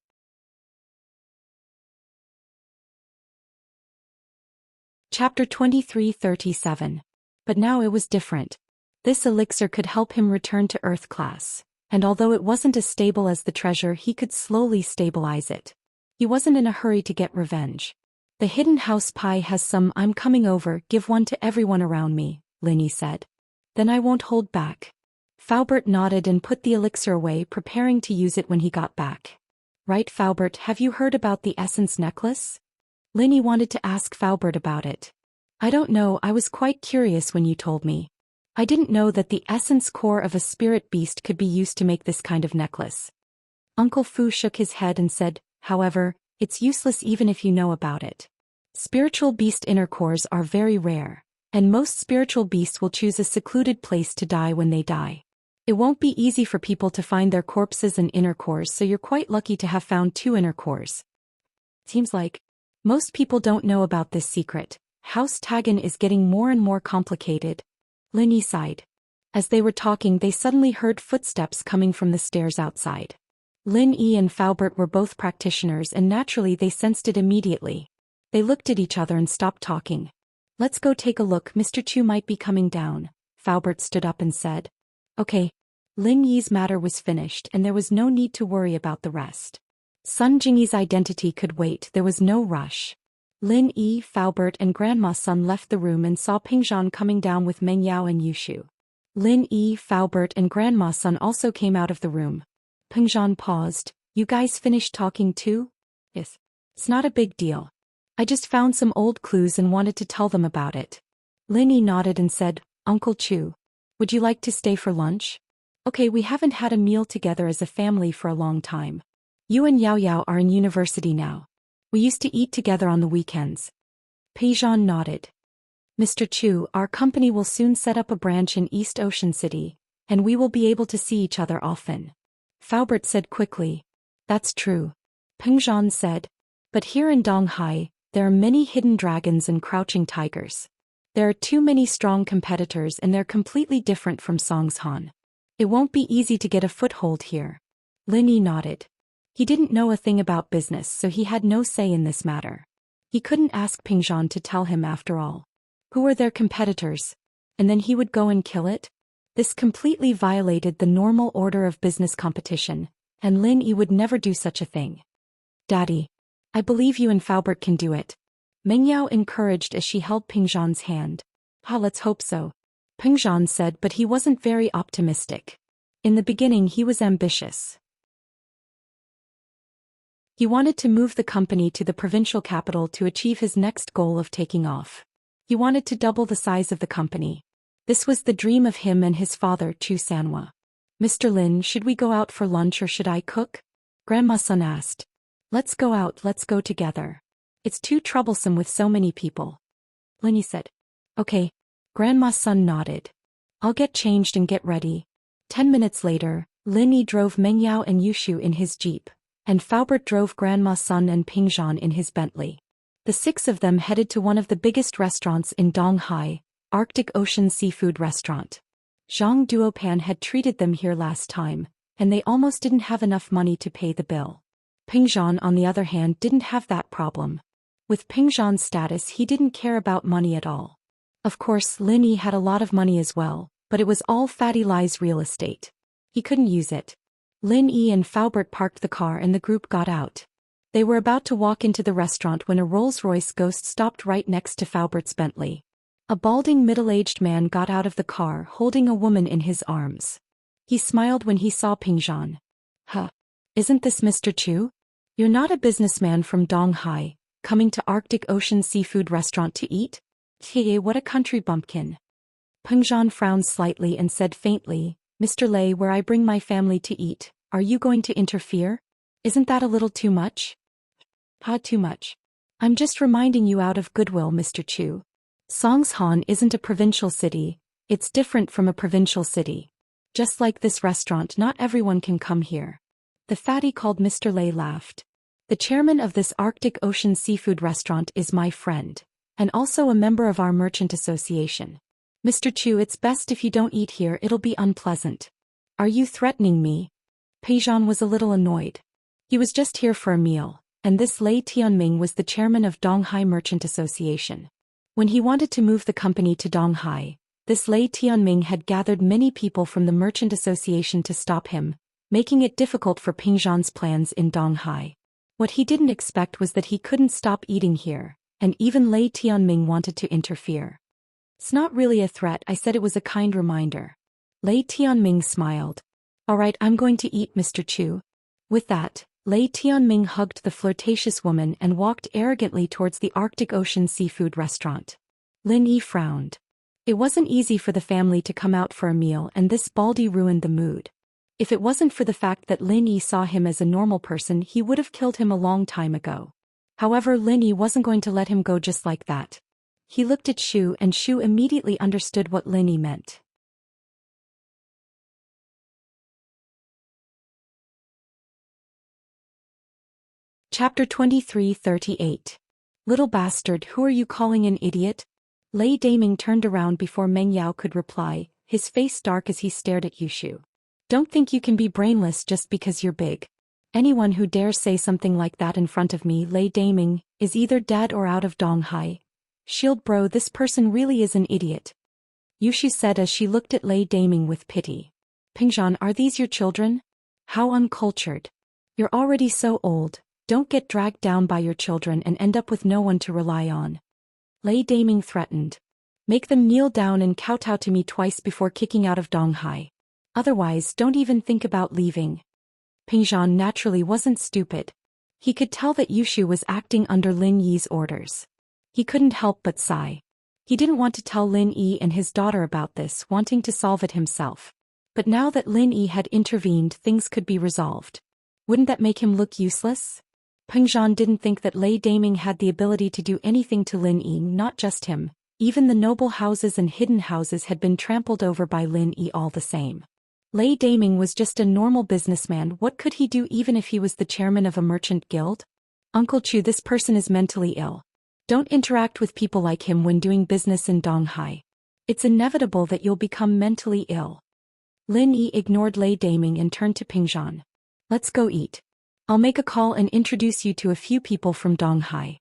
Chapter 2337. But now it was different. This elixir could help him return to Earth class, and although it wasn't as stable as the treasure, he could slowly stabilize it. He wasn't in a hurry to get revenge. The hidden house pie has some. I'm coming over, give one to everyone around me, Lin Yi said. Then I won't hold back. Faubert nodded and put the elixir away, preparing to use it when he got back. Right, Faubert, have you heard about the essence necklace? Lin Yi wanted to ask Faubert about it. I don't know, I was quite curious when you told me. I didn't know that the essence core of a spirit beast could be used to make this kind of necklace. Uncle Fu shook his head and said, however, it's useless even if you know about it. Spiritual beast inner cores are very rare, and most spiritual beasts will choose a secluded place to die when they die. It won't be easy for people to find their corpses and inner cores, so you're quite lucky to have found 2 inner cores. Seems like most people don't know about this secret. House Tagan is getting more and more complicated. Lin Yi sighed. As they were talking, they suddenly heard footsteps coming from the stairs outside. Lin Yi and Faubert were both practitioners, and naturally they sensed it immediately. They looked at each other and stopped talking. Let's go take a look, Mr. Chu might be coming down. Faubert stood up and said. Okay. Lin Yi's matter was finished, and there was no need to worry about the rest. Sun Jingyi's identity could wait, there was no rush. Lin Yi, Faubert and Grandma's son left the room and saw Pingzhan coming down with Meng Yao and Yushu. Lin Yi, Faubert and Grandma's son also came out of the room. Pingzhan paused. You guys finished talking too? Yes. It's not a big deal. I just found some old clues and wanted to tell them about it. Lin Yi nodded and said, Uncle Chu, would you like to stay for lunch? Okay, we haven't had a meal together as a family for a long time. You and Yao Yao are in university now. We used to eat together on the weekends. Pingzhan nodded. Mr. Chu, our company will soon set up a branch in East Ocean City, and we will be able to see each other often. Faubert said quickly. That's true. Pingzhan said. But here in Donghai, there are many hidden dragons and crouching tigers. There are too many strong competitors and they're completely different from Songshan. It won't be easy to get a foothold here. Lin Yi nodded. He didn't know a thing about business, so he had no say in this matter. He couldn't ask Pingzhan to tell him after all. Who were their competitors? And then he would go and kill it? This completely violated the normal order of business competition, and Lin Yi would never do such a thing. Daddy, I believe you and Faubert can do it. Meng Yao encouraged as she held Pingzhan's hand. Let's hope so. Pingzhan said, but he wasn't very optimistic. In the beginning he was ambitious. He wanted to move the company to the provincial capital to achieve his next goal of taking off. He wanted to double the size of the company. This was the dream of him and his father, Chu Sanhua. Mr. Lin, should we go out for lunch or should I cook? Grandma's son asked. Let's go out, let's go together. It's too troublesome with so many people. Lin Yi said. Okay. Grandma's son nodded. I'll get changed and get ready. 10 minutes later, Lin Yi drove Meng Yao and Yushu in his jeep, and Faubert drove Grandma's son and Pingzhan in his Bentley. The 6 of them headed to one of the biggest restaurants in Donghai, Arctic Ocean Seafood Restaurant. Zhang Duopan had treated them here last time, and they almost didn't have enough money to pay the bill. Pingzhan, on the other hand, didn't have that problem. With Pingzhan's status, he didn't care about money at all. Of course, Lin Yi had a lot of money as well, but it was all Fatty Lai's real estate. He couldn't use it. Lin Yi and Faubert parked the car and the group got out. They were about to walk into the restaurant when a Rolls-Royce Ghost stopped right next to Faubert's Bentley. A balding middle-aged man got out of the car holding a woman in his arms. He smiled when he saw Pingzhan. Huh. Isn't this Mr. Chu? You're not a businessman from Donghai, coming to Arctic Ocean Seafood Restaurant to eat? Hey, what a country bumpkin. Pingzhan frowned slightly and said faintly, Mr. Lei, where I bring my family to eat, are you going to interfere? Isn't that a little too much? Too much. I'm just reminding you out of goodwill, Mr. Chu. Songshan isn't a provincial city, it's different from a provincial city. Just like this restaurant, not everyone can come here. The fatty called Mr. Lei laughed. The chairman of this Arctic Ocean Seafood Restaurant is my friend, and also a member of our merchant association. Mr. Chu, it's best if you don't eat here, it'll be unpleasant. Are you threatening me? Pingzhan was a little annoyed. He was just here for a meal, and this Lei Tianming was the chairman of Donghai Merchant Association. When he wanted to move the company to Donghai, this Lei Tianming had gathered many people from the Merchant Association to stop him, making it difficult for Pingzhan's plans in Donghai. What he didn't expect was that he couldn't stop eating here, and even Lei Tianming wanted to interfere. It's not really a threat, I said it was a kind reminder. Lei Tianming smiled. Alright, I'm going to eat, Mr. Chu. With that, Lei Tianming hugged the flirtatious woman and walked arrogantly towards the Arctic Ocean Seafood Restaurant. Lin Yi frowned. It wasn't easy for the family to come out for a meal, and this baldy ruined the mood. If it wasn't for the fact that Lin Yi saw him as a normal person, he would have killed him a long time ago. However, Lin Yi wasn't going to let him go just like that. He looked at Shu, and Shu immediately understood what Lin Yi meant. Chapter 23:38. Little bastard, who are you calling an idiot? Lei Daming turned around before Meng Yao could reply, his face dark as he stared at Yushu. Don't think you can be brainless just because you're big. Anyone who dares say something like that in front of me, Lei Daming, is either dead or out of Donghai. Shield bro, this person really is an idiot. Yushu said as she looked at Lei Daming with pity. Pingzhan, are these your children? How uncultured. You're already so old, Don't get dragged down by your children and end up with no one to rely on. Lei Daming threatened. Make them kneel down and kowtow to me twice before kicking out of Donghai. Otherwise, don't even think about leaving. Pingzhan naturally wasn't stupid. He could tell that Yushu was acting under Lin Yi's orders. He couldn't help but sigh. He didn't want to tell Lin Yi and his daughter about this, wanting to solve it himself. But now that Lin Yi had intervened, things could be resolved. Wouldn't that make him look useless? Pingzhan didn't think that Lei Daming had the ability to do anything to Lin Yi, not just him. Even the noble houses and hidden houses had been trampled over by Lin Yi all the same. Lei Daming was just a normal businessman. What could he do even if he was the chairman of a merchant guild? Uncle Chu, this person is mentally ill. Don't interact with people like him when doing business in Donghai. It's inevitable that you'll become mentally ill. Lin Yi ignored Lei Daming and turned to Pingzhan. Let's go eat. I'll make a call and introduce you to a few people from Donghai.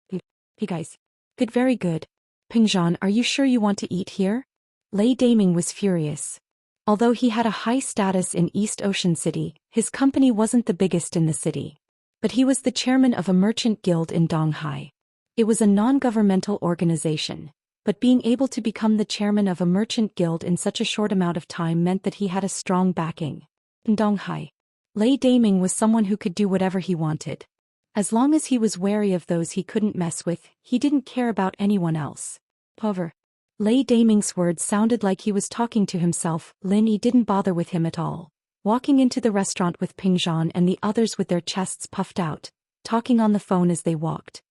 Hey guys. Good, very good. Pingzhan, are you sure you want to eat here? Lei Daming was furious. Although he had a high status in East Ocean City, his company wasn't the biggest in the city. But he was the chairman of a merchant guild in Donghai. It was a non-governmental organization, but being able to become the chairman of a merchant guild in such a short amount of time meant that he had a strong backing. In Donghai, Lei Daming was someone who could do whatever he wanted. As long as he was wary of those he couldn't mess with, he didn't care about anyone else. However, Lei Daming's words sounded like he was talking to himself. Lin Yi didn't bother with him at all. Walking into the restaurant with Pingzhan and the others with their chests puffed out, talking on the phone as they walked.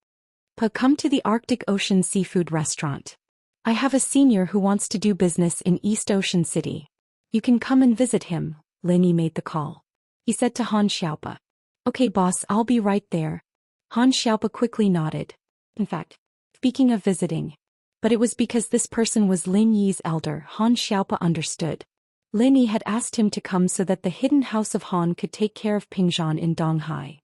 Come to the Arctic Ocean Seafood Restaurant. I have a senior who wants to do business in East Ocean City. You can come and visit him. Lin Yi made the call. He said to Han Xiaopa. Okay boss, I'll be right there. Han Xiaopa quickly nodded. In fact, speaking of visiting. But it was because this person was Lin Yi's elder. Han Xiaopa understood. Lin Yi had asked him to come so that the hidden house of Han could take care of Pingzhan in Donghai.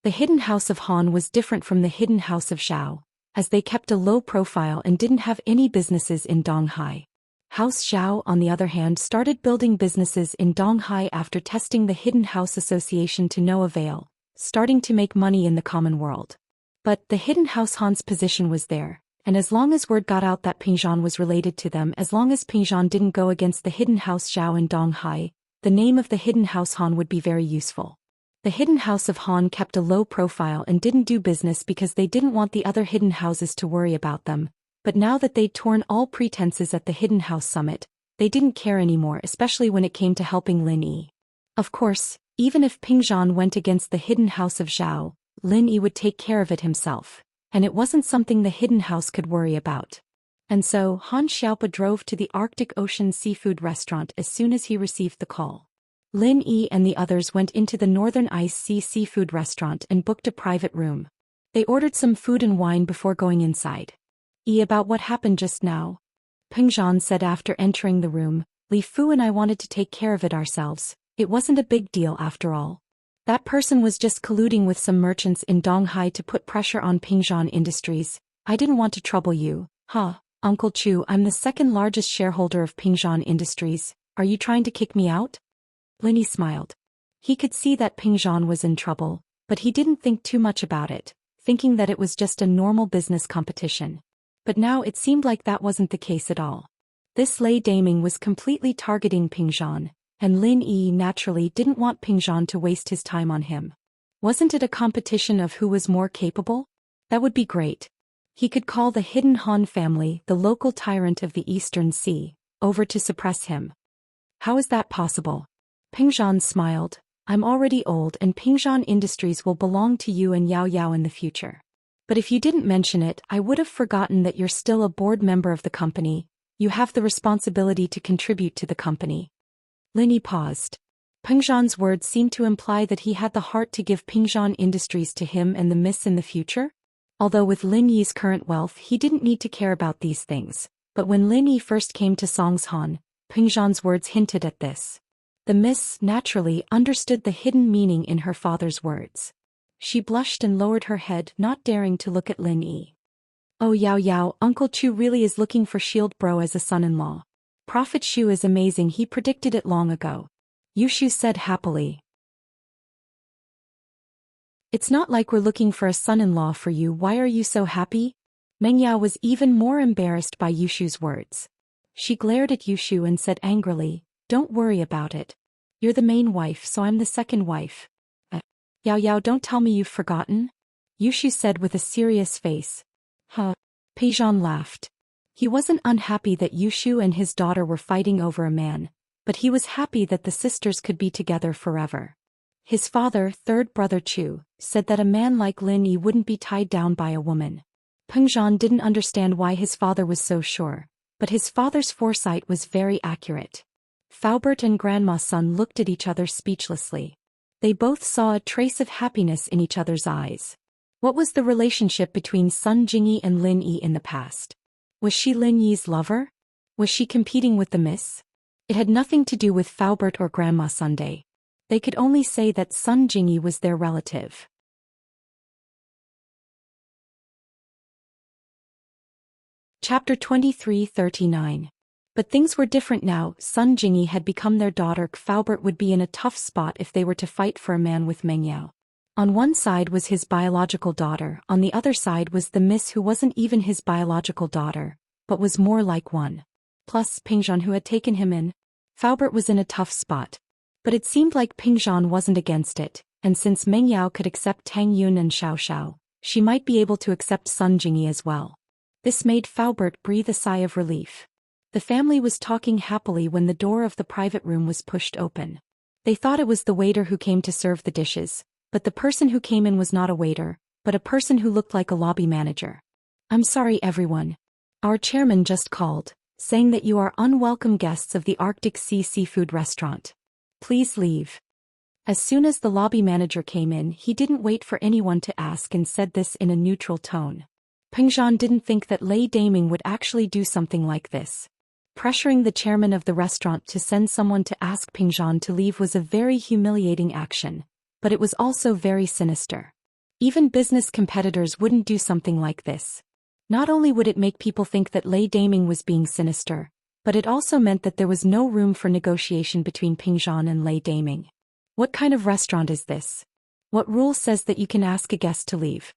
The hidden house of Han was different from the hidden house of Zhao, as they kept a low profile and didn't have any businesses in Donghai. House Zhao, on the other hand, started building businesses in Donghai after testing the Hidden House Association to no avail, starting to make money in the common world. But the Hidden House Han's position was there, and as long as word got out that Pingzhan was related to them, as long as Pingzhan didn't go against the Hidden House Zhao in Donghai, the name of the Hidden House Han would be very useful. The Hidden House of Han kept a low profile and didn't do business because they didn't want the other hidden houses to worry about them. But now that they'd torn all pretenses at the Hidden House Summit, they didn't care anymore, especially when it came to helping Lin Yi. Of course, even if Pingzhan went against the Hidden House of Zhao, Lin Yi would take care of it himself, and it wasn't something the Hidden House could worry about. And so, Han Xiaopa drove to the Arctic Ocean Seafood Restaurant as soon as he received the call. Lin Yi and the others went into the Northern Ice Sea Seafood Restaurant and booked a private room. They ordered some food and wine before going inside. About what happened just now? Pingzhan said after entering the room. Li Fu and I wanted to take care of it ourselves. It wasn't a big deal after all. That person was just colluding with some merchants in Donghai to put pressure on Pingzhan Industries. I didn't want to trouble you. Uncle Chu, I'm the second largest shareholder of Pingzhan Industries. Are you trying to kick me out? Lin Yi smiled. He could see that Pingzhan was in trouble, but he didn't think too much about it, thinking that it was just a normal business competition. But now it seemed like that wasn't the case at all. This Lei Daming was completely targeting Pingzhan, and Lin Yi naturally didn't want Pingzhan to waste his time on him. Wasn't it a competition of who was more capable? That would be great. He could call the Hidden Han family, the local tyrant of the Eastern Sea, over to suppress him. How is that possible? Pingzhan smiled. I'm already old and Pingzhan Industries will belong to you and Yao Yao in the future. But if you didn't mention it, I would have forgotten that you're still a board member of the company. You have the responsibility to contribute to the company. Lin Yi paused. Pingzhan's words seemed to imply that he had the heart to give Pingzhan Industries to him and the miss in the future. Although with Lin Yi's current wealth he didn't need to care about these things, but when Lin Yi first came to Songshan, Pingzhan's words hinted at this. The miss, naturally, understood the hidden meaning in her father's words. She blushed and lowered her head, not daring to look at Lin Yi. Oh Yao Yao, Uncle Chu really is looking for Shield Bro as a son-in-law. Prophet Shu is amazing, he predicted it long ago. Yushu said happily. It's not like we're looking for a son-in-law for you. Why are you so happy? Meng Yao was even more embarrassed by Yushu's words. She glared at Yushu and said angrily, "Don't worry about it. You're the main wife, so I'm the second wife." Yao Yao, don't tell me you've forgotten? Yushu said with a serious face. Huh. Peijan laughed. He wasn't unhappy that Yushu and his daughter were fighting over a man, but he was happy that the sisters could be together forever. His father, third brother Chu, said that a man like Lin Yi wouldn't be tied down by a woman. Pengzhan didn't understand why his father was so sure, but his father's foresight was very accurate. Faubert and Grandma Sun looked at each other speechlessly. They both saw a trace of happiness in each other's eyes. What was the relationship between Sun Jingyi and Lin Yi in the past? Was she Lin Yi's lover? Was she competing with the miss? It had nothing to do with Faubert or Grandma Sunday. They could only say that Sun Jingyi was their relative. Chapter 23:39. But things were different now. Sun Jingyi had become their daughter. Faubert would be in a tough spot if they were to fight for a man with Meng Yao. On one side was his biological daughter, on the other side was the miss who wasn't even his biological daughter, but was more like one. Plus Pengzhan who had taken him in. Faubert was in a tough spot. But it seemed like Pengzhan wasn't against it, and since Meng Yao could accept Tang Yun and Xiao Xiao, she might be able to accept Sun Jingyi as well. This made Faubert breathe a sigh of relief. The family was talking happily when the door of the private room was pushed open. They thought it was the waiter who came to serve the dishes, but the person who came in was not a waiter, but a person who looked like a lobby manager. "I'm sorry everyone. Our chairman just called, saying that you are unwelcome guests of the Arctic Sea Seafood Restaurant. Please leave." As soon as the lobby manager came in, he didn't wait for anyone to ask and said this in a neutral tone. Pengzhan didn't think that Lei Daming would actually do something like this. Pressuring the chairman of the restaurant to send someone to ask Pengzhan to leave was a very humiliating action, but it was also very sinister. Even business competitors wouldn't do something like this. Not only would it make people think that Lei Daming was being sinister, but it also meant that there was no room for negotiation between Pengzhan and Lei Daming. What kind of restaurant is this? What rule says that you can ask a guest to leave?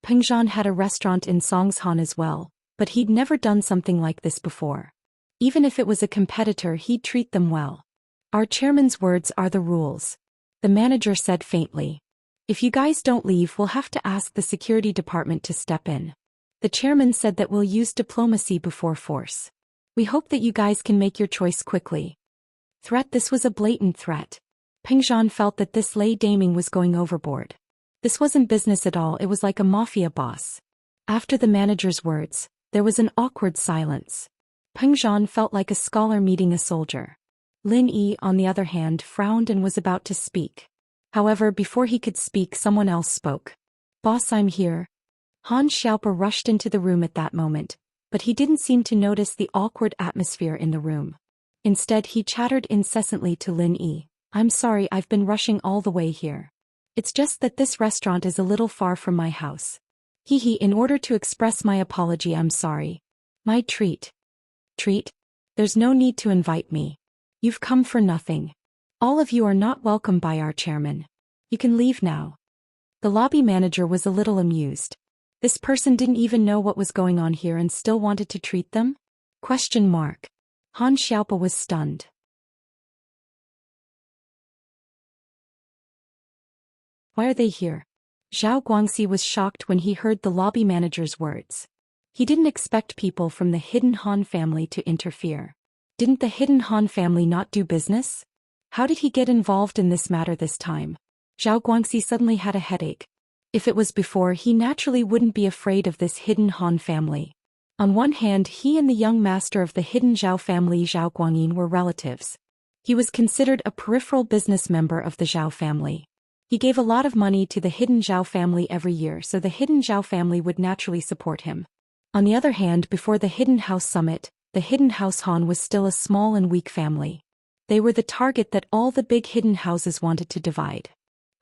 Pengzhan had a restaurant in Songshan as well, but he'd never done something like this before. Even if it was a competitor, he'd treat them well. "Our chairman's words are the rules," the manager said faintly. "If you guys don't leave, we'll have to ask the security department to step in." The chairman said that we'll use diplomacy before force. "We hope that you guys can make your choice quickly." Threat. This was a blatant threat. Pengzhan felt that this Lei Daming was going overboard. This wasn't business at all, it was like a mafia boss. After the manager's words, there was an awkward silence. Pengzhan felt like a scholar meeting a soldier. Lin Yi, on the other hand, frowned and was about to speak. However, before he could speak, someone else spoke. "Boss, I'm here." Han Xiaopa rushed into the room at that moment, but he didn't seem to notice the awkward atmosphere in the room. Instead, he chattered incessantly to Lin Yi. "I'm sorry, I've been rushing all the way here. It's just that this restaurant is a little far from my house. In order to express my apology, I'm sorry. My treat." "Treat? There's no need to invite me. You've come for nothing. All of you are not welcome by our chairman. You can leave now." The lobby manager was a little amused. This person didn't even know what was going on here and still wanted to treat them? Han Xiaopa was stunned. "Why are they here?" Zhao Guangxi was shocked when he heard the lobby manager's words. He didn't expect people from the hidden Han family to interfere. Didn't the hidden Han family not do business? How did he get involved in this matter this time? Zhao Guangxi suddenly had a headache. If it was before, he naturally wouldn't be afraid of this hidden Han family. On one hand, he and the young master of the hidden Zhao family, Zhao Guangyin, were relatives. He was considered a peripheral business member of the Zhao family. He gave a lot of money to the hidden Zhao family every year, so the hidden Zhao family would naturally support him. On the other hand, before the Hidden House Summit, the Hidden House Han was still a small and weak family. They were the target that all the big hidden houses wanted to divide.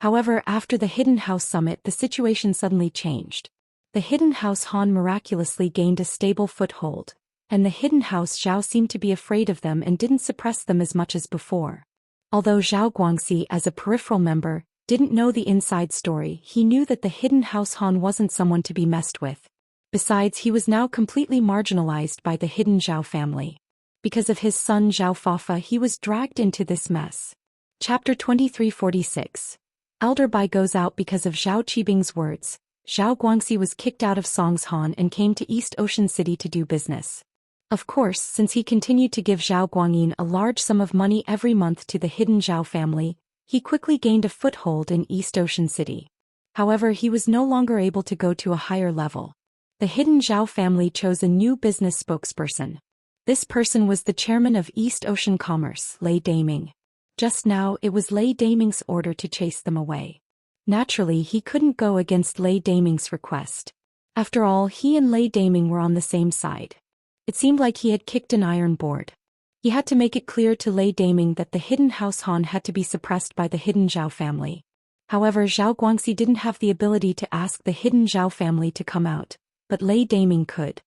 However, after the Hidden House Summit, the situation suddenly changed. The Hidden House Han miraculously gained a stable foothold, and the Hidden House Zhao seemed to be afraid of them and didn't suppress them as much as before. Although Zhao Guangxi, as a peripheral member, didn't know the inside story. He knew that the hidden house Han wasn't someone to be messed with. Besides, he was now completely marginalized by the hidden Zhao family. Because of his son Zhao Fafa, he was dragged into this mess. Chapter 2346. Elder Bai goes out because of Zhao Qibing's words. Zhao Guangxi was kicked out of Songshan and came to East Ocean City to do business. Of course, since he continued to give Zhao Guangyin a large sum of money every month to the hidden Zhao family, he quickly gained a foothold in East Ocean City. However, he was no longer able to go to a higher level. The hidden Zhao family chose a new business spokesperson. This person was the chairman of East Ocean Commerce, Lei Daming. Just now, it was Lei Daming's order to chase them away. Naturally, he couldn't go against Lei Daming's request. After all, he and Lei Daming were on the same side. It seemed like he had kicked an iron board. He had to make it clear to Lei Daming that the hidden house Han had to be suppressed by the hidden Zhao family. However, Zhao Guangxi didn't have the ability to ask the hidden Zhao family to come out, but Lei Daming could.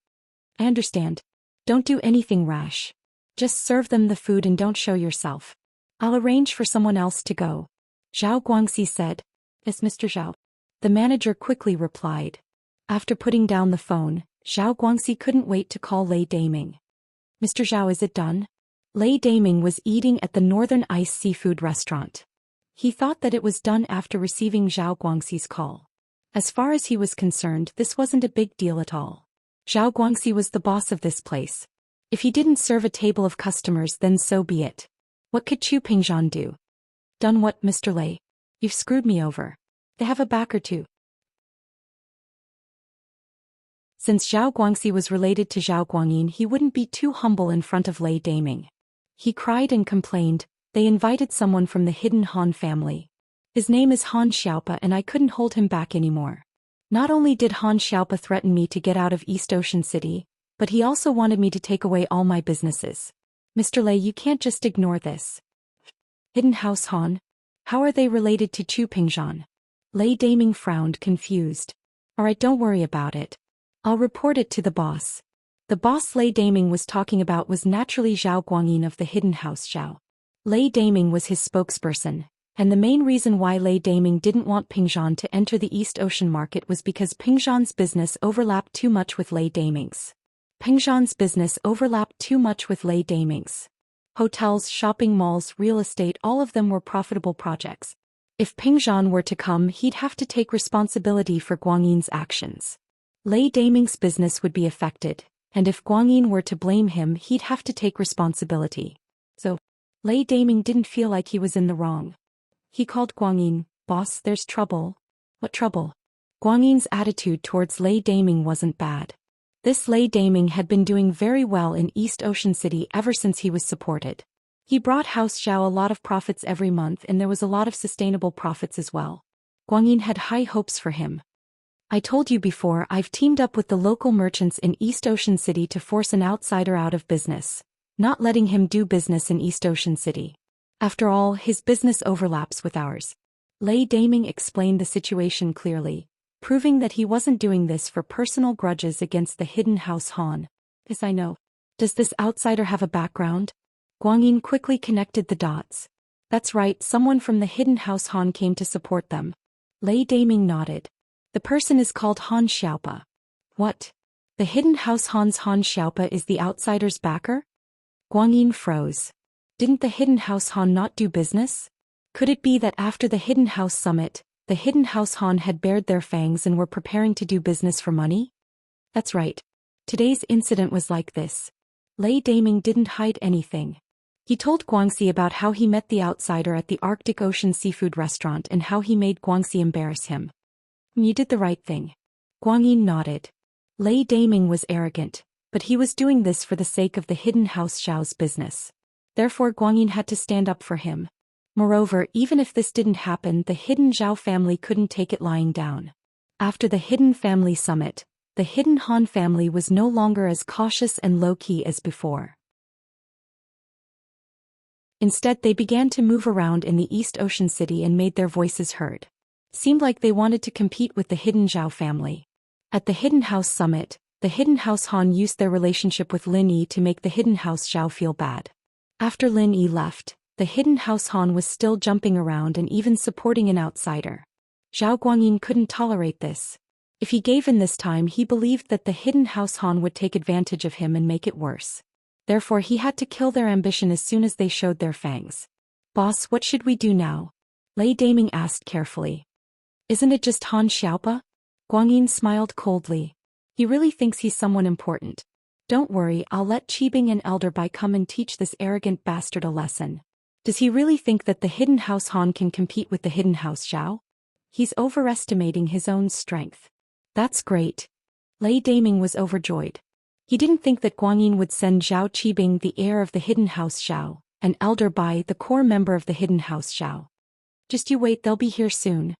I understand. Don't do anything rash. Just serve them the food and don't show yourself. I'll arrange for someone else to go. Zhao Guangxi said. Yes, Mr. Zhao. The manager quickly replied. After putting down the phone, Zhao Guangxi couldn't wait to call Lei Daming. Mr. Zhao, is it done? Lei Daming was eating at the Northern Ice Seafood Restaurant. He thought that it was done after receiving Zhao Guangxi's call. As far as he was concerned, this wasn't a big deal at all. Zhao Guangxi was the boss of this place. If he didn't serve a table of customers, then so be it. What could Chu Pingzhan do? Done what, Mr. Lei? You've screwed me over. They have a backer too. Since Zhao Guangxi was related to Zhao Guangyin, he wouldn't be too humble in front of Lei Daming. He cried and complained. They invited someone from the hidden Han family. His name is Han Xiaopa and I couldn't hold him back anymore. Not only did Han Xiaopa threaten me to get out of East Ocean City, but he also wanted me to take away all my businesses. Mr. Lei, you can't just ignore this. Hidden House Han? How are they related to Chu Pingzhan? Lei Daming frowned, confused. Alright, don't worry about it. I'll report it to the boss. The boss Lei Daming was talking about was naturally Zhao Guangyin of the hidden house Zhao. Lei Daming was his spokesperson, and the main reason why Lei Daming didn't want Pingzhan to enter the East Ocean market was because Pingzhan's business overlapped too much with Lei Daming's. Hotels, shopping malls, real estate, all of them were profitable projects. If Pingzhan were to come, he'd have to take responsibility for Guangyin's actions. Lei Daming's business would be affected, and if Guangyin were to blame him, he'd have to take responsibility. So, Lei Daming didn't feel like he was in the wrong. He called Guangyin. Boss, there's trouble. What trouble? Guangyin's attitude towards Lei Daming wasn't bad. This Lei Daming had been doing very well in East Ocean City ever since he was supported. He brought House Zhao a lot of profits every month and there was a lot of sustainable profits as well. Guangyin had high hopes for him. I told you before, I've teamed up with the local merchants in East Ocean City to force an outsider out of business, not letting him do business in East Ocean City. After all, his business overlaps with ours. Lei Daming explained the situation clearly, proving that he wasn't doing this for personal grudges against the hidden house Han. Yes, I know. Does this outsider have a background? Guangyin quickly connected the dots. That's right, someone from the hidden house Han came to support them. Lei Daming nodded. The person is called Han Xiaopa. What? The hidden house Han's Han Xiaopa is the outsider's backer? Guangyin froze. Didn't the hidden house Han not do business? Could it be that after the hidden house summit, the hidden house Han had bared their fangs and were preparing to do business for money? That's right. Today's incident was like this. Lei Daming didn't hide anything. He told Guangxi about how he met the outsider at the Arctic Ocean Seafood Restaurant and how he made Guangxi embarrass him. You did the right thing. Guangyin nodded. Lei Daming was arrogant, but he was doing this for the sake of the hidden house Zhao's business. Therefore Guangyin had to stand up for him. Moreover, even if this didn't happen, the hidden Zhao family couldn't take it lying down. After the hidden family summit, the hidden Han family was no longer as cautious and low-key as before. Instead, they began to move around in the East Ocean City and made their voices heard. Seemed like they wanted to compete with the hidden Zhao family. At the hidden house summit, the hidden house Han used their relationship with Lin Yi to make the hidden house Zhao feel bad. After Lin Yi left, The hidden house Han was still jumping around and even supporting an outsider. Zhao Guangyin couldn't tolerate this. If he gave in this time, he believed that the hidden house Han would take advantage of him and make it worse. Therefore he had to kill their ambition as soon as they showed their fangs. Boss, what should we do now? Lei Daming asked carefully. Isn't it just Han Xiaopa? Guangyin smiled coldly. He really thinks he's someone important. Don't worry, I'll let Qibing and Elder Bai come and teach this arrogant bastard a lesson. Does he really think that the hidden house Han can compete with the hidden house Zhao? He's overestimating his own strength. That's great. Lei Daming was overjoyed. He didn't think that Guangyin would send Zhao Qibing, the heir of the hidden house Zhao, and Elder Bai, the core member of the hidden house Zhao. Just you wait, they'll be here soon.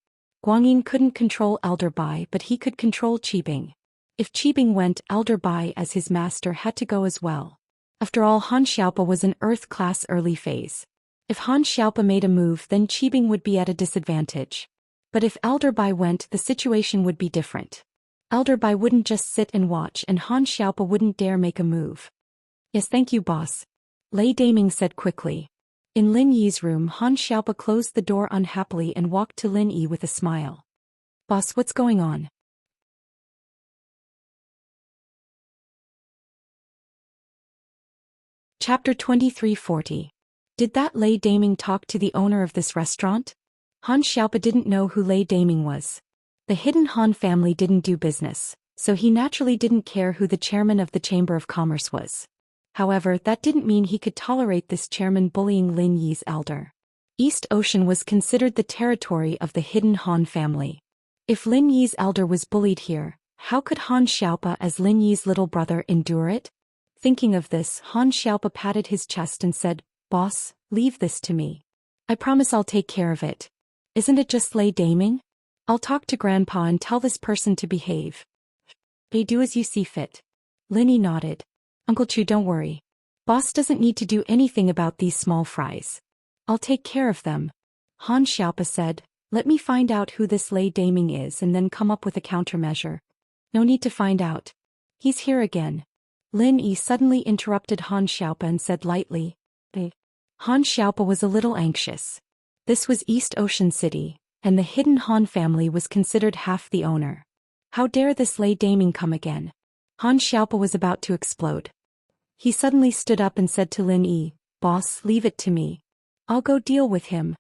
Guangyin couldn't control Elder Bai, but he could control Qibing. If Qibing went, Elder Bai as his master had to go as well. After all, Han Xiaopa was an Earth-class early phase. If Han Xiaopa made a move, then Qibing would be at a disadvantage. But if Elder Bai went, the situation would be different. Elder Bai wouldn't just sit and watch, and Han Xiaopa wouldn't dare make a move. Yes, thank you, boss. Lei Daming said quickly. In Lin Yi's room, Han Xiaopa closed the door unhappily and walked to Lin Yi with a smile. Boss, what's going on? Chapter 2340. Did that Lei Daming talk to the owner of this restaurant? Han Xiaopa didn't know who Lei Daming was. The hidden Han family didn't do business, so he naturally didn't care who the chairman of the Chamber of Commerce was. However, that didn't mean he could tolerate this chairman bullying Lin Yi's elder. East Ocean was considered the territory of the hidden Han family. If Lin Yi's elder was bullied here, how could Han Xiaopa as Lin Yi's little brother endure it? Thinking of this, Han Xiaopa patted his chest and said, Boss, leave this to me. I promise I'll take care of it. Isn't it just Lei Daming? I'll talk to Grandpa and tell this person to behave. They do as you see fit. Lin Yi nodded. Uncle Chu, don't worry. Boss doesn't need to do anything about these small fries. I'll take care of them. Han Xiaopa said, let me find out who this Lei Daming is and then come up with a countermeasure. No need to find out. He's here again. Lin Yi suddenly interrupted Han Xiaopa and said lightly, Han Xiaopa was a little anxious. This was East Ocean City, and the hidden Han family was considered half the owner. How dare this Lei Daming come again? Han Xiaopa was about to explode. He suddenly stood up and said to Lin Yi, Boss, leave it to me. I'll go deal with him.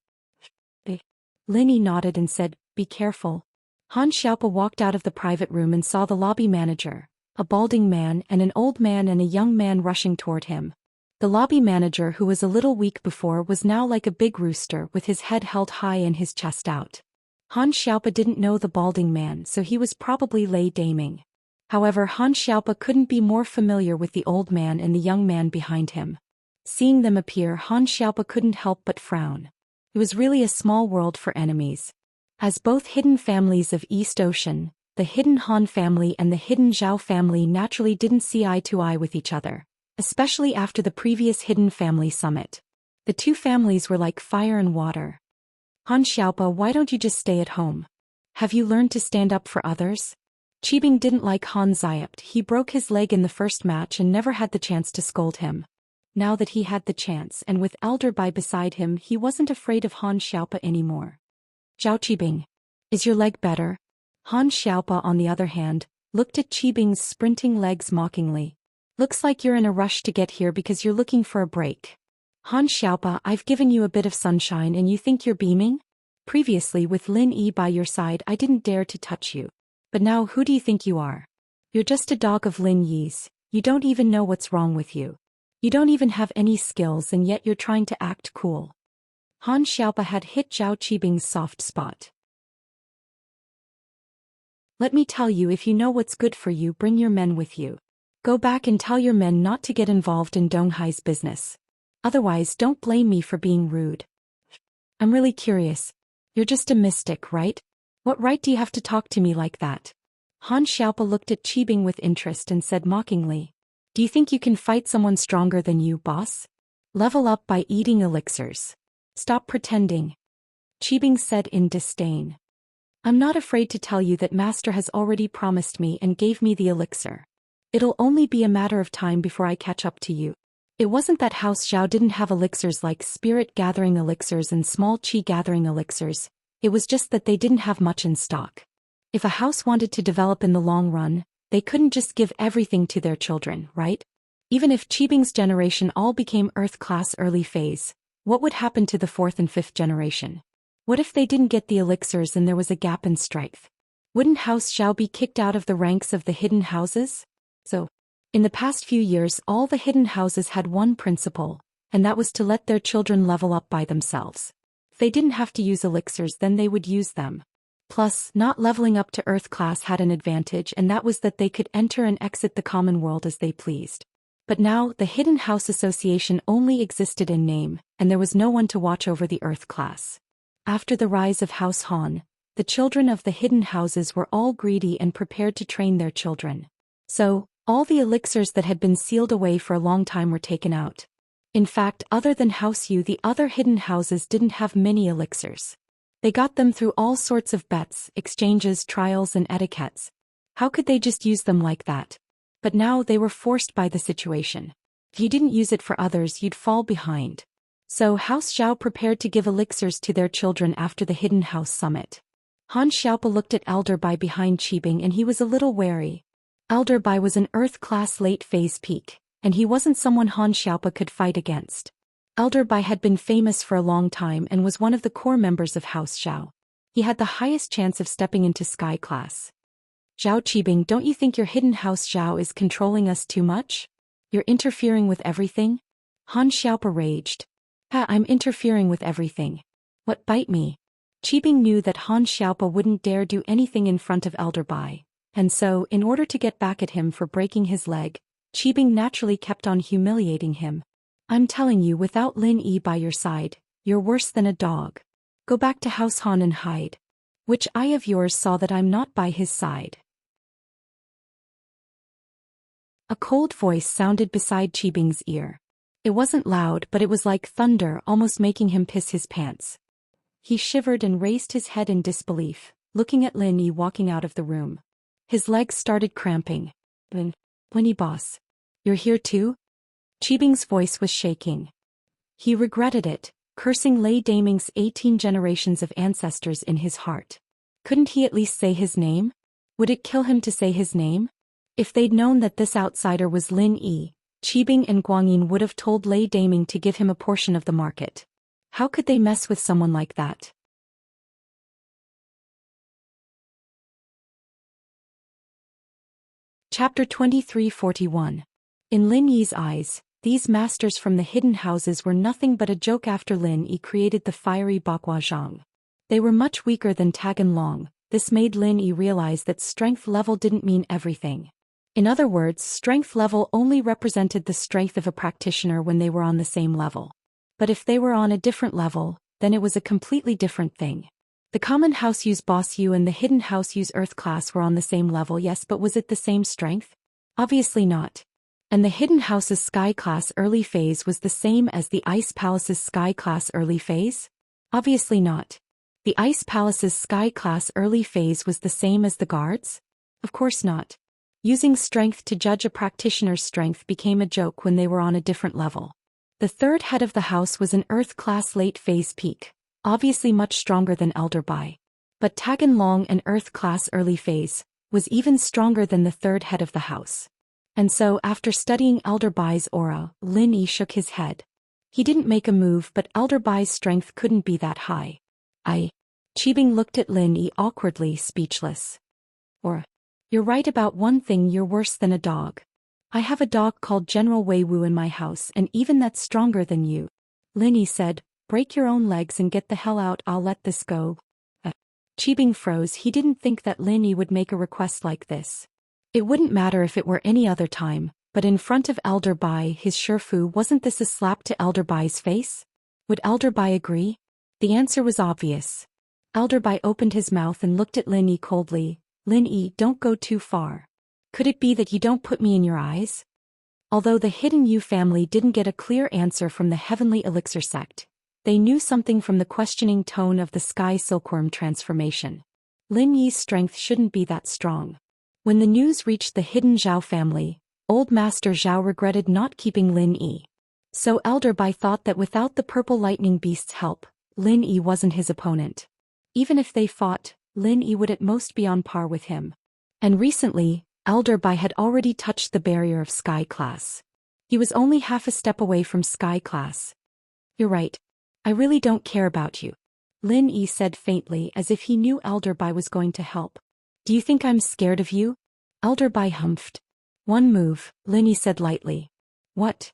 Lin Yi nodded and said, be careful. Han Xiaopa walked out of the private room and saw the lobby manager, a balding man and an old man and a young man rushing toward him. The lobby manager, who was a little weak before, was now like a big rooster with his head held high and his chest out. Han Xiaopa didn't know the balding man, so he was probably Lei Daming. However, Han Xiaopa couldn't be more familiar with the old man and the young man behind him. Seeing them appear, Han Xiaopa couldn't help but frown. It was really a small world for enemies. As both hidden families of East Ocean, the hidden Han family and the hidden Zhao family naturally didn't see eye to eye with each other, especially after the previous hidden family summit. The two families were like fire and water. Han Xiaopa, why don't you just stay at home? Have you learned to stand up for others? Qibing didn't like Han Xiaopa. He broke his leg in the first match and never had the chance to scold him. Now that he had the chance, and with Elder Bai beside him, he wasn't afraid of Han Xiaopa anymore. Zhao Qibing, is your leg better? Han Xiaopa, on the other hand, looked at Qibing's sprinting legs mockingly. Looks like you're in a rush to get here because you're looking for a break. Han Xiaopa, I've given you a bit of sunshine and you think you're beaming? Previously, with Lin Yi by your side, I didn't dare to touch you. But now, who do you think you are? You're just a dog of Lin Yi's. You don't even know what's wrong with you. You don't even have any skills, and yet you're trying to act cool. Han Xiaopa had hit Zhao Qibing's soft spot. Let me tell you, if you know what's good for you, bring your men with you. Go back and tell your men not to get involved in Donghai's business. Otherwise, don't blame me for being rude. I'm really curious. You're just a mystic, right? What right do you have to talk to me like that? Han Xiaopa looked at Qibing with interest and said mockingly, do you think you can fight someone stronger than you, boss? Level up by eating elixirs. Stop pretending. Qibing said in disdain. I'm not afraid to tell you that Master has already promised me and gave me the elixir. It'll only be a matter of time before I catch up to you. It wasn't that House Zhao didn't have elixirs like spirit-gathering elixirs and small qi-gathering elixirs, it was just that they didn't have much in stock. If a house wanted to develop in the long run, they couldn't just give everything to their children, right? Even if Qibing's generation all became Earth-class early phase, what would happen to the 4th and 5th generation? What if they didn't get the elixirs and there was a gap in strength? Wouldn't House Zhao be kicked out of the ranks of the hidden houses? So, in the past few years all the hidden houses had one principle, and that was to let their children level up by themselves. If they didn't have to use elixirs, then they would use them. Plus, not leveling up to Earth class had an advantage, and that was that they could enter and exit the common world as they pleased. But now, the Hidden House Association only existed in name, and there was no one to watch over the Earth class. After the rise of House Han, the children of the hidden houses were all greedy and prepared to train their children. So, all the elixirs that had been sealed away for a long time were taken out. In fact, other than House Yu, the other hidden houses didn't have many elixirs. They got them through all sorts of bets, exchanges, trials, and etiquettes. How could they just use them like that? But now they were forced by the situation. If you didn't use it for others, you'd fall behind. So House Zhao prepared to give elixirs to their children after the Hidden House Summit. Han Xiaopa looked at Elder Bai behind Qibing and he was a little wary. Elder Bai was an Earth-class late-phase peak, and he wasn't someone Han Xiaopa could fight against. Elder Bai had been famous for a long time and was one of the core members of House Zhao. He had the highest chance of stepping into Sky Class. Zhao Qibing, don't you think your hidden House Zhao is controlling us too much? You're interfering with everything? Han Xiaopa raged. I'm interfering with everything. What, bite me? Qibing knew that Han Xiaopa wouldn't dare do anything in front of Elder Bai, and so, in order to get back at him for breaking his leg, Qibing naturally kept on humiliating him. I'm telling you, without Lin Yi by your side, you're worse than a dog. Go back to House Han and hide. Which eye of yours saw that I'm not by his side? A cold voice sounded beside Qibing's ear. It wasn't loud, but it was like thunder, almost making him piss his pants. He shivered and raised his head in disbelief, looking at Lin Yi walking out of the room. His legs started cramping. Lin Yi boss. You're here too? Qibing's voice was shaking. He regretted it, cursing Lei Daming's 18 generations of ancestors in his heart. Couldn't he at least say his name? Would it kill him to say his name? If they'd known that this outsider was Lin Yi, Qibing and Guangyin would have told Lei Daming to give him a portion of the market. How could they mess with someone like that? Chapter 2341. In Lin Yi's eyes, these masters from the hidden houses were nothing but a joke after Lin Yi created the fiery Bakwa Zhang. They were much weaker than Tagan Long. This made Lin Yi realize that strength level didn't mean everything. In other words, strength level only represented the strength of a practitioner when they were on the same level. But if they were on a different level, then it was a completely different thing. The common house Yu's boss Yu and the hidden house Yu's earth class were on the same level, yes, but was it the same strength? Obviously not. And the hidden house's sky class early phase was the same as the ice palace's sky class early phase? Obviously not. The ice palace's sky class early phase was the same as the guards? Of course not. Using strength to judge a practitioner's strength became a joke when they were on a different level. The third head of the house was an earth class late phase peak, obviously much stronger than Elder Bai. But Tagan Long, an earth class early phase, was even stronger than the third head of the house. And so, after studying Elder Bai's aura, Lin Yi shook his head. He didn't make a move, but Elder Bai's strength couldn't be that high. Qibing looked at Lin Yi awkwardly, speechless. You're right about one thing, you're worse than a dog. I have a dog called General Wei Wu in my house, and even that's stronger than you. Lin Yi said, break your own legs and get the hell out, I'll let this go. Qibing froze. He didn't think that Lin Yi would make a request like this. It wouldn't matter if it were any other time, but in front of Elder Bai, his Shifu, wasn't this a slap to Elder Bai's face? Would Elder Bai agree? The answer was obvious. Elder Bai opened his mouth and looked at Lin Yi coldly. Lin Yi, don't go too far. Could it be that you don't put me in your eyes? Although the hidden Yu family didn't get a clear answer from the Heavenly Elixir sect, they knew something from the questioning tone of the Sky Silkworm transformation. Lin Yi's strength shouldn't be that strong. When the news reached the hidden Zhao family, Old Master Zhao regretted not keeping Lin Yi. So Elder Bai thought that without the purple lightning beast's help, Lin Yi wasn't his opponent. Even if they fought, Lin Yi would at most be on par with him. And recently, Elder Bai had already touched the barrier of Sky Class. He was only half a step away from Sky Class. You're right. I really don't care about you, Lin Yi said faintly as if he knew Elder Bai was going to help. Do you think I'm scared of you? Elder Bai humphed. One move, Lin Yi said lightly. What?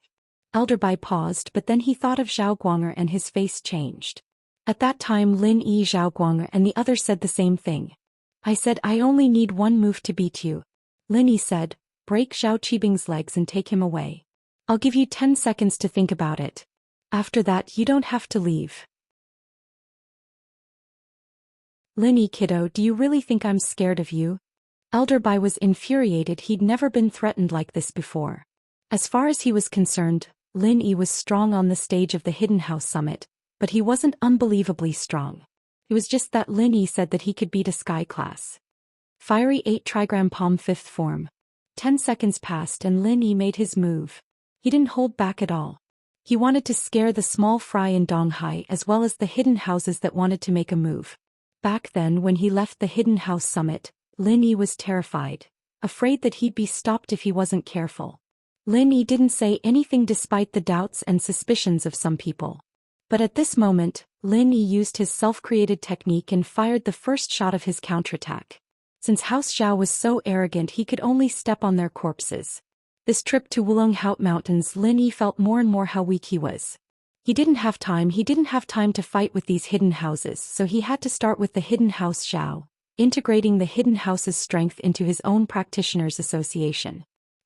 Elder Bai paused, but then he thought of Zhao Guanger and his face changed. At that time Lin Yi, Zhao Guanger and the other said the same thing. I said I only need one move to beat you. Lin Yi said, break Zhao Qibing's legs and take him away. I'll give you 10 seconds to think about it. After that you don't have to leave. Lin Yi, kiddo, do you really think I'm scared of you? Elder Bai was infuriated. He'd never been threatened like this before. As far as he was concerned, Lin Yi was strong on the stage of the Hidden House Summit, but he wasn't unbelievably strong. It was just that Lin Yi said that he could beat a Sky Class. Fiery 8 Trigram Palm 5th form. 10 seconds passed and Lin Yi made his move. He didn't hold back at all. He wanted to scare the small fry in Donghai as well as the hidden houses that wanted to make a move. Back then when he left the Hidden House Summit, Lin Yi was terrified, afraid that he'd be stopped if he wasn't careful. Lin Yi didn't say anything despite the doubts and suspicions of some people. But at this moment, Lin Yi used his self-created technique and fired the first shot of his counterattack. Since House Zhao was so arrogant he could only step on their corpses. This trip to Wulonghout Mountains, Lin Yi felt more and more how weak he was. He didn't have time to fight with these hidden houses, so he had to start with the Hidden House Zhao, integrating the Hidden House's strength into his own practitioners' association.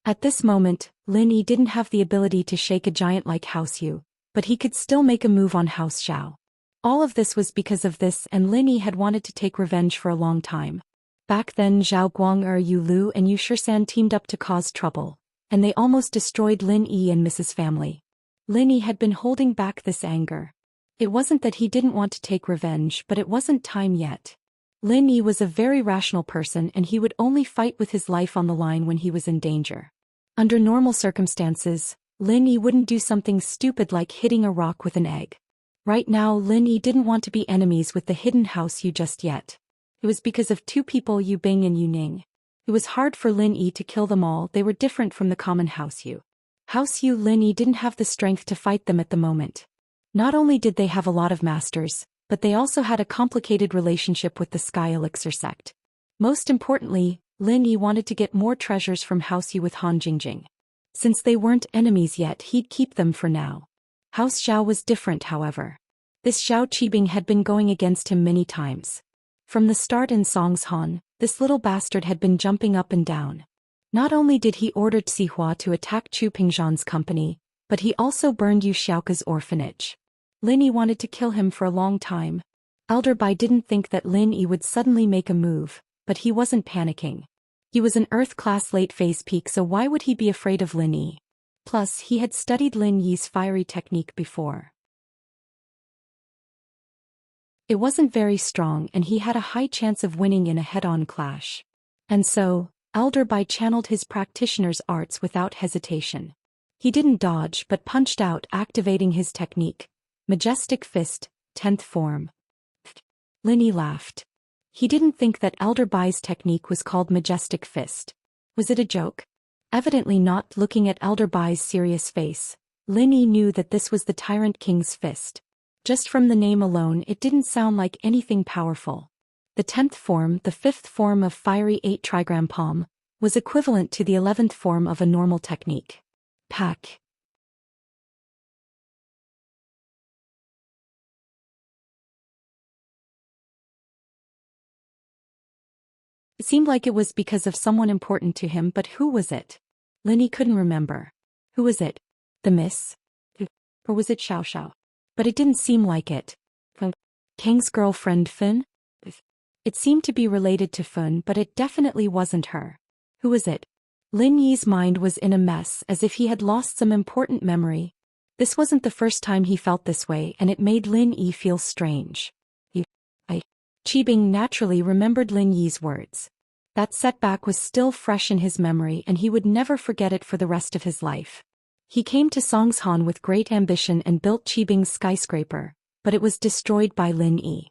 At this moment, Lin Yi didn't have the ability to shake a giant like House Yu, but he could still make a move on House Zhao. All of this was because of this, and Lin Yi had wanted to take revenge for a long time. Back then Zhao Guang'er, Yu Lu and Yu Shisan teamed up to cause trouble, and they almost destroyed Lin Yi and Mrs. Family. Lin Yi had been holding back this anger. It wasn't that he didn't want to take revenge, but it wasn't time yet. Lin Yi was a very rational person and he would only fight with his life on the line when he was in danger. Under normal circumstances, Lin Yi wouldn't do something stupid like hitting a rock with an egg. Right now Lin Yi didn't want to be enemies with the Hidden House Yu just yet. It was because of two people, Yu Bing and Yu Ning. It was hard for Lin Yi to kill them all. They were different from the common House Yu. House Yu Lin Yi didn't have the strength to fight them at the moment. Not only did they have a lot of masters, but they also had a complicated relationship with the Sky Elixir sect. Most importantly, Lin Yi wanted to get more treasures from House Yu with Han Jingjing. Since they weren't enemies yet, he'd keep them for now. House Zhao was different, however. This Zhao Qibing had been going against him many times. From the start in Song's Han, this little bastard had been jumping up and down. Not only did he order Xihua to attack Chu Pingzhan's company, but he also burned Yu Xiaoka's orphanage. Lin Yi wanted to kill him for a long time. Elder Bai didn't think that Lin Yi would suddenly make a move, but he wasn't panicking. He was an Earth-class late-phase peak, so why would he be afraid of Lin Yi? Plus, he had studied Lin Yi's fiery technique before. It wasn't very strong and he had a high chance of winning in a head-on clash. And so, Elder Bai channeled his practitioner's arts without hesitation. He didn't dodge but punched out, activating his technique. Majestic Fist, 10th form. Lin Yi laughed. He didn't think that Elder Bai's technique was called Majestic Fist. Was it a joke? Evidently not. Looking at Elder Bai's serious face, Lin Yi knew that this was the Tyrant King's fist. Just from the name alone it didn't sound like anything powerful. The 10th form, the 5th form of Fiery 8 Trigram Palm, was equivalent to the 11th form of a normal technique. Pack. It seemed like it was because of someone important to him, but who was it? Lin Yi couldn't remember. Who was it? The miss? Or was it Xiao Xiao? But it didn't seem like it. Kang's girlfriend Fun? It seemed to be related to Fun, but it definitely wasn't her. Who was it? Lin Yi's mind was in a mess, as if he had lost some important memory. This wasn't the first time he felt this way, and it made Lin Yi feel strange. Qibing naturally remembered Lin Yi's words. That setback was still fresh in his memory and he would never forget it for the rest of his life. He came to Songshan with great ambition and built Qibing's skyscraper, but it was destroyed by Lin Yi.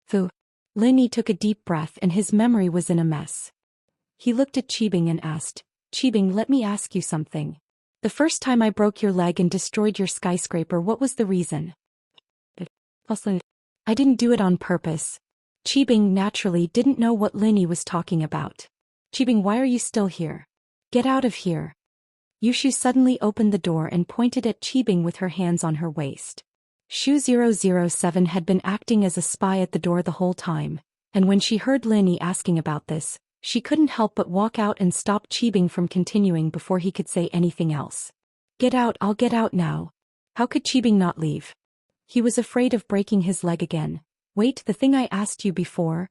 Fu. Lin Yi took a deep breath and his memory was in a mess. He looked at Qibing and asked, "Qibing, let me ask you something. The first time I broke your leg and destroyed your skyscraper, what was the reason?" "I didn't do it on purpose." Qibing naturally didn't know what Lin Yi was talking about. "Qibing, why are you still here? Get out of here." Yushu suddenly opened the door and pointed at Qibing with her hands on her waist. Shu 007 had been acting as a spy at the door the whole time, and when she heard Lin Yi asking about this, she couldn't help but walk out and stop Qibing from continuing before he could say anything else. "Get out, I'll get out now." How could Qibing not leave? He was afraid of breaking his leg again. "Wait, the thing I asked you before?"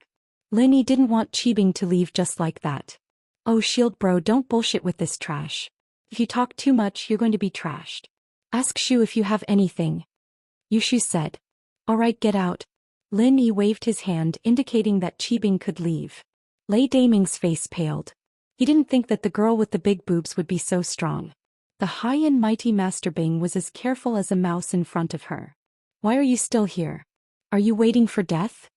Lin Yi didn't want Qibing to leave just like that. "Oh shield bro, don't bullshit with this trash. If you talk too much, you're going to be trashed. Ask Shu if you have anything." Yushu said. "Alright, get out." Lin Yi waved his hand indicating that Qibing could leave. Lei Daming's face paled. He didn't think that the girl with the big boobs would be so strong. The high and mighty Master Bing was as careful as a mouse in front of her. "Why are you still here? Are you waiting for death?"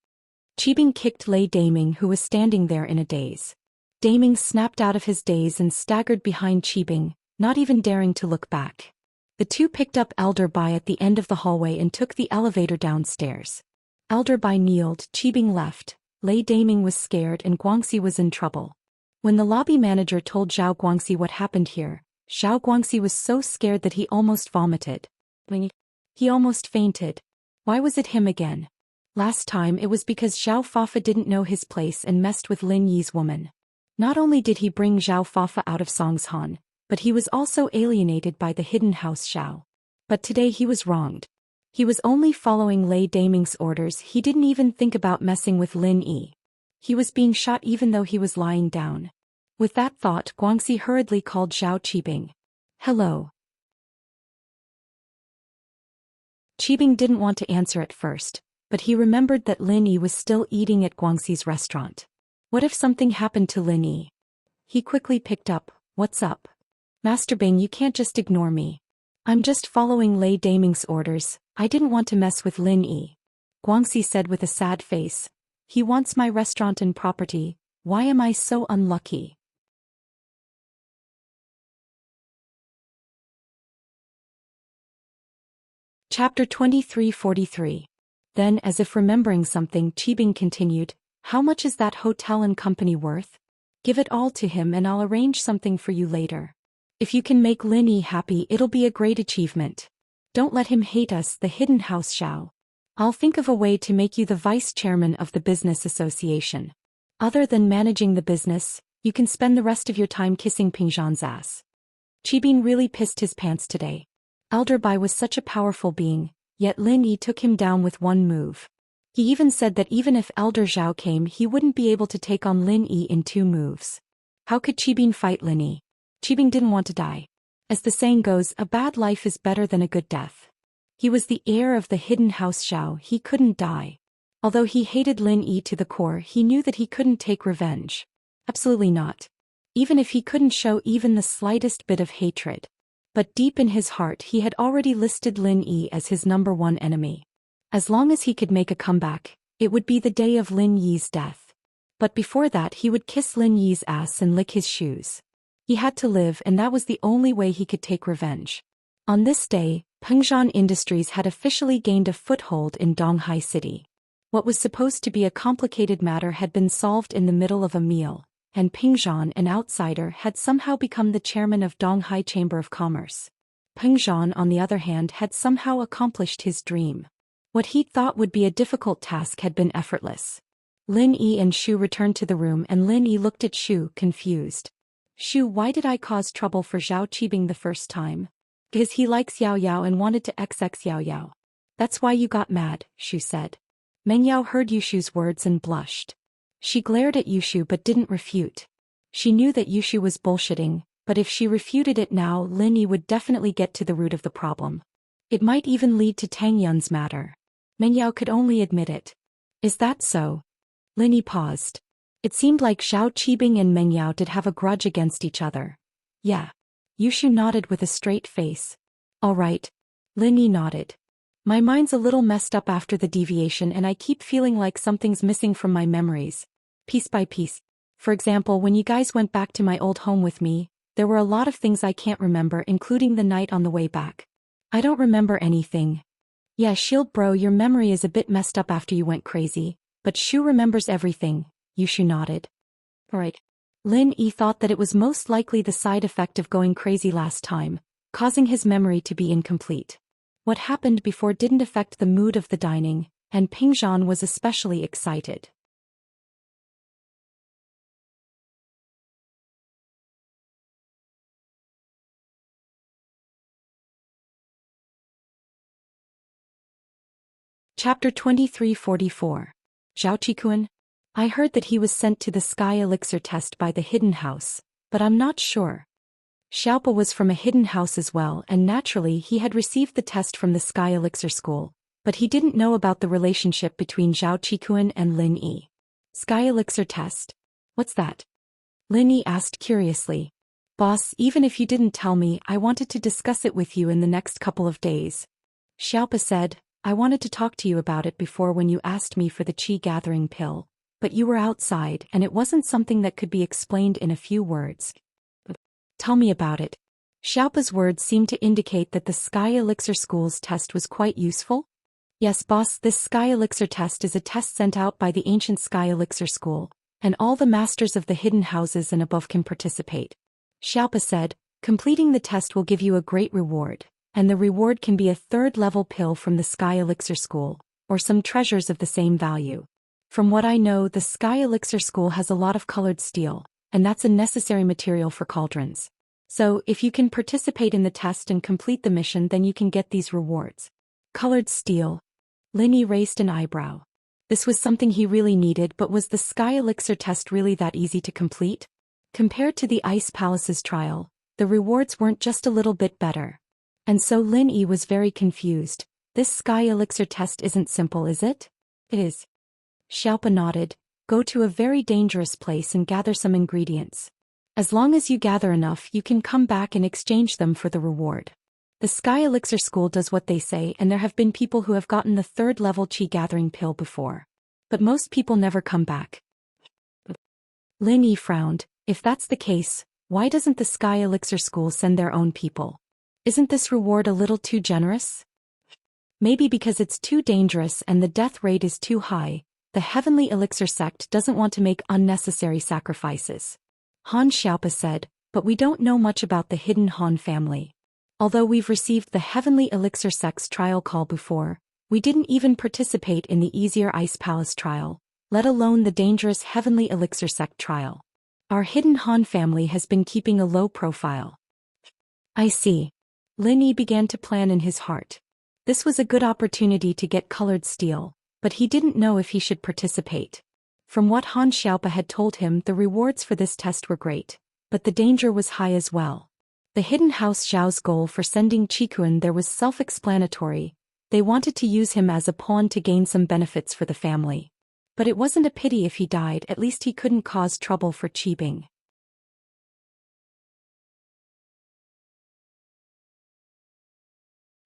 Qibing kicked Lei Daming, who was standing there in a daze. Daming snapped out of his daze and staggered behind Qibing, not even daring to look back. The two picked up Elder Bai at the end of the hallway and took the elevator downstairs. Elder Bai kneeled, Qibing left, Lei Daming was scared and Guangxi was in trouble. When the lobby manager told Zhao Guangxi what happened here, Zhao Guangxi was so scared that he almost vomited. He almost fainted. Why was it him again? Last time it was because Zhao Fafa didn't know his place and messed with Lin Yi's woman. Not only did he bring Zhao Fafa out of Songshan, but he was also alienated by the hidden house Zhao. But today he was wronged. He was only following Lei Daming's orders. He didn't even think about messing with Lin Yi. He was being shot even though he was lying down. With that thought, Guangxi hurriedly called Zhao Qibing. "Hello." Qibing didn't want to answer at first, but he remembered that Lin Yi was still eating at Guangxi's restaurant. What if something happened to Lin Yi? He quickly picked up, "What's up?" "Master Bing, you can't just ignore me. I'm just following Lei Daming's orders. I didn't want to mess with Lin Yi." Guangxi said with a sad face. "He wants my restaurant and property. Why am I so unlucky?" Chapter 2343. Then, as if remembering something, Qibing continued, "How much is that hotel and company worth? Give it all to him and I'll arrange something for you later. If you can make Lin Yi happy, it'll be a great achievement. Don't let him hate us, the hidden house Zhao. I'll think of a way to make you the vice chairman of the business association. Other than managing the business, you can spend the rest of your time kissing Pingzhan's ass." Qibing really pissed his pants today. Elder Bai was such a powerful being, yet Lin Yi took him down with one move. He even said that even if Elder Zhao came, he wouldn't be able to take on Lin Yi in 2 moves. How could Qibing fight Lin Yi? Qibing didn't want to die. As the saying goes, a bad life is better than a good death. He was the heir of the hidden house Zhao, he couldn't die. Although he hated Lin Yi to the core, he knew that he couldn't take revenge. Absolutely not. Even if he couldn't show even the slightest bit of hatred. But deep in his heart he had already listed Lin Yi as his #1 enemy. As long as he could make a comeback, it would be the day of Lin Yi's death. But before that he would kiss Lin Yi's ass and lick his shoes. He had to live, and that was the only way he could take revenge. On this day, Pengzhan Industries had officially gained a foothold in Donghai City. What was supposed to be a complicated matter had been solved in the middle of a meal, and Pengzhan, an outsider, had somehow become the chairman of Donghai Chamber of Commerce. Pengzhan, on the other hand, had somehow accomplished his dream. What he thought would be a difficult task had been effortless. Lin Yi and Shu returned to the room and Lin Yi looked at Shu, confused. "Shu, why did I cause trouble for Zhao Qibing the first time?" "Because he likes Yao Yao and wanted to XX Yao Yao. That's why you got mad," Shu said. Meng Yao heard Yushu's words and blushed. She glared at Yushu but didn't refute. She knew that Yushu was bullshitting, but if she refuted it now, Lin Yi would definitely get to the root of the problem. It might even lead to Tang Yun's matter. Meng Yao could only admit it. "Is that so?" Lin Yi paused. It seemed like Zhao Qibing and Meng Yao did have a grudge against each other. "Yeah. Yushu nodded with a straight face. All right. Lin Yi nodded. My mind's a little messed up after the deviation and I keep feeling like something's missing from my memories. Piece by piece. For example, when you guys went back to my old home with me, there were a lot of things I can't remember, including the night on the way back. I don't remember anything. Yeah, Shield bro, your memory is a bit messed up after you went crazy, but Shu remembers everything, Yushu nodded. Alright. Lin Yi thought that it was most likely the side effect of going crazy last time, causing his memory to be incomplete. What happened before didn't affect the mood of the dining, and Pingzhan was especially excited. Chapter 2344. Zhao Qikun? I heard that he was sent to the Sky Elixir test by the Hidden House, but I'm not sure. Xiaopa was from a hidden house as well, and naturally he had received the test from the Sky Elixir school, but he didn't know about the relationship between Zhao Qikun and Lin Yi. Sky Elixir test? What's that? Lin Yi asked curiously. Boss, even if you didn't tell me, I wanted to discuss it with you in the next couple of days. Xiaopa said, I wanted to talk to you about it before when you asked me for the qi gathering pill, but you were outside and it wasn't something that could be explained in a few words. Tell me about it. Xiaopa's words seemed to indicate that the Sky Elixir School's test was quite useful. Yes, boss, this Sky Elixir test is a test sent out by the ancient Sky Elixir School, and all the masters of the hidden houses and above can participate. Xiaopa said, completing the test will give you a great reward, and the reward can be a third-level pill from the Sky Elixir School, or some treasures of the same value. From what I know, the Sky Elixir School has a lot of colored steel, and that's a necessary material for cauldrons. So, if you can participate in the test and complete the mission, then you can get these rewards. Colored steel. Lin Yi raised an eyebrow. This was something he really needed, but was the Sky Elixir test really that easy to complete? Compared to the Ice Palace's trial, the rewards weren't just a little bit better. And so Lin Yi was very confused. This Sky Elixir test isn't simple, is it? It is. Xiaopa nodded. Go to a very dangerous place and gather some ingredients. As long as you gather enough, you can come back and exchange them for the reward. The Sky Elixir School does what they say, and there have been people who have gotten the third-level qi gathering pill before. But most people never come back. Lin Yi frowned. If that's the case, why doesn't the Sky Elixir School send their own people? Isn't this reward a little too generous? Maybe because it's too dangerous and the death rate is too high, the Heavenly Elixir sect doesn't want to make unnecessary sacrifices. Han Xiaopa said, but we don't know much about the hidden Han family. Although we've received the Heavenly Elixir sect's trial call before, we didn't even participate in the easier Ice Palace trial, let alone the dangerous Heavenly Elixir sect trial. Our hidden Han family has been keeping a low profile. I see. Lin Yi began to plan in his heart. This was a good opportunity to get colored steel, but he didn't know if he should participate. From what Han Xiaopa had told him, the rewards for this test were great, but the danger was high as well. The Hidden House Zhao's goal for sending Qikun there was self-explanatory. They wanted to use him as a pawn to gain some benefits for the family. But it wasn't a pity if he died, at least he couldn't cause trouble for Qibing.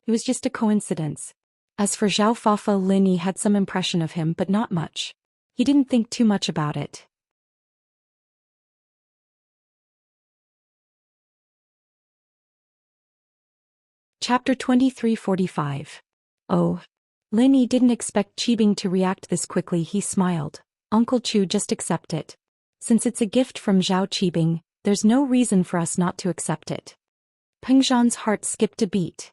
It was just a coincidence. As for Zhao Fafa, Lin Yi had some impression of him, but not much. He didn't think too much about it. Chapter 2345. Oh. Lin Yi didn't expect Qibing to react this quickly. He smiled. Uncle Chu, just accept it. Since it's a gift from Zhao Qibing, there's no reason for us not to accept it. Pengzhan's heart skipped a beat.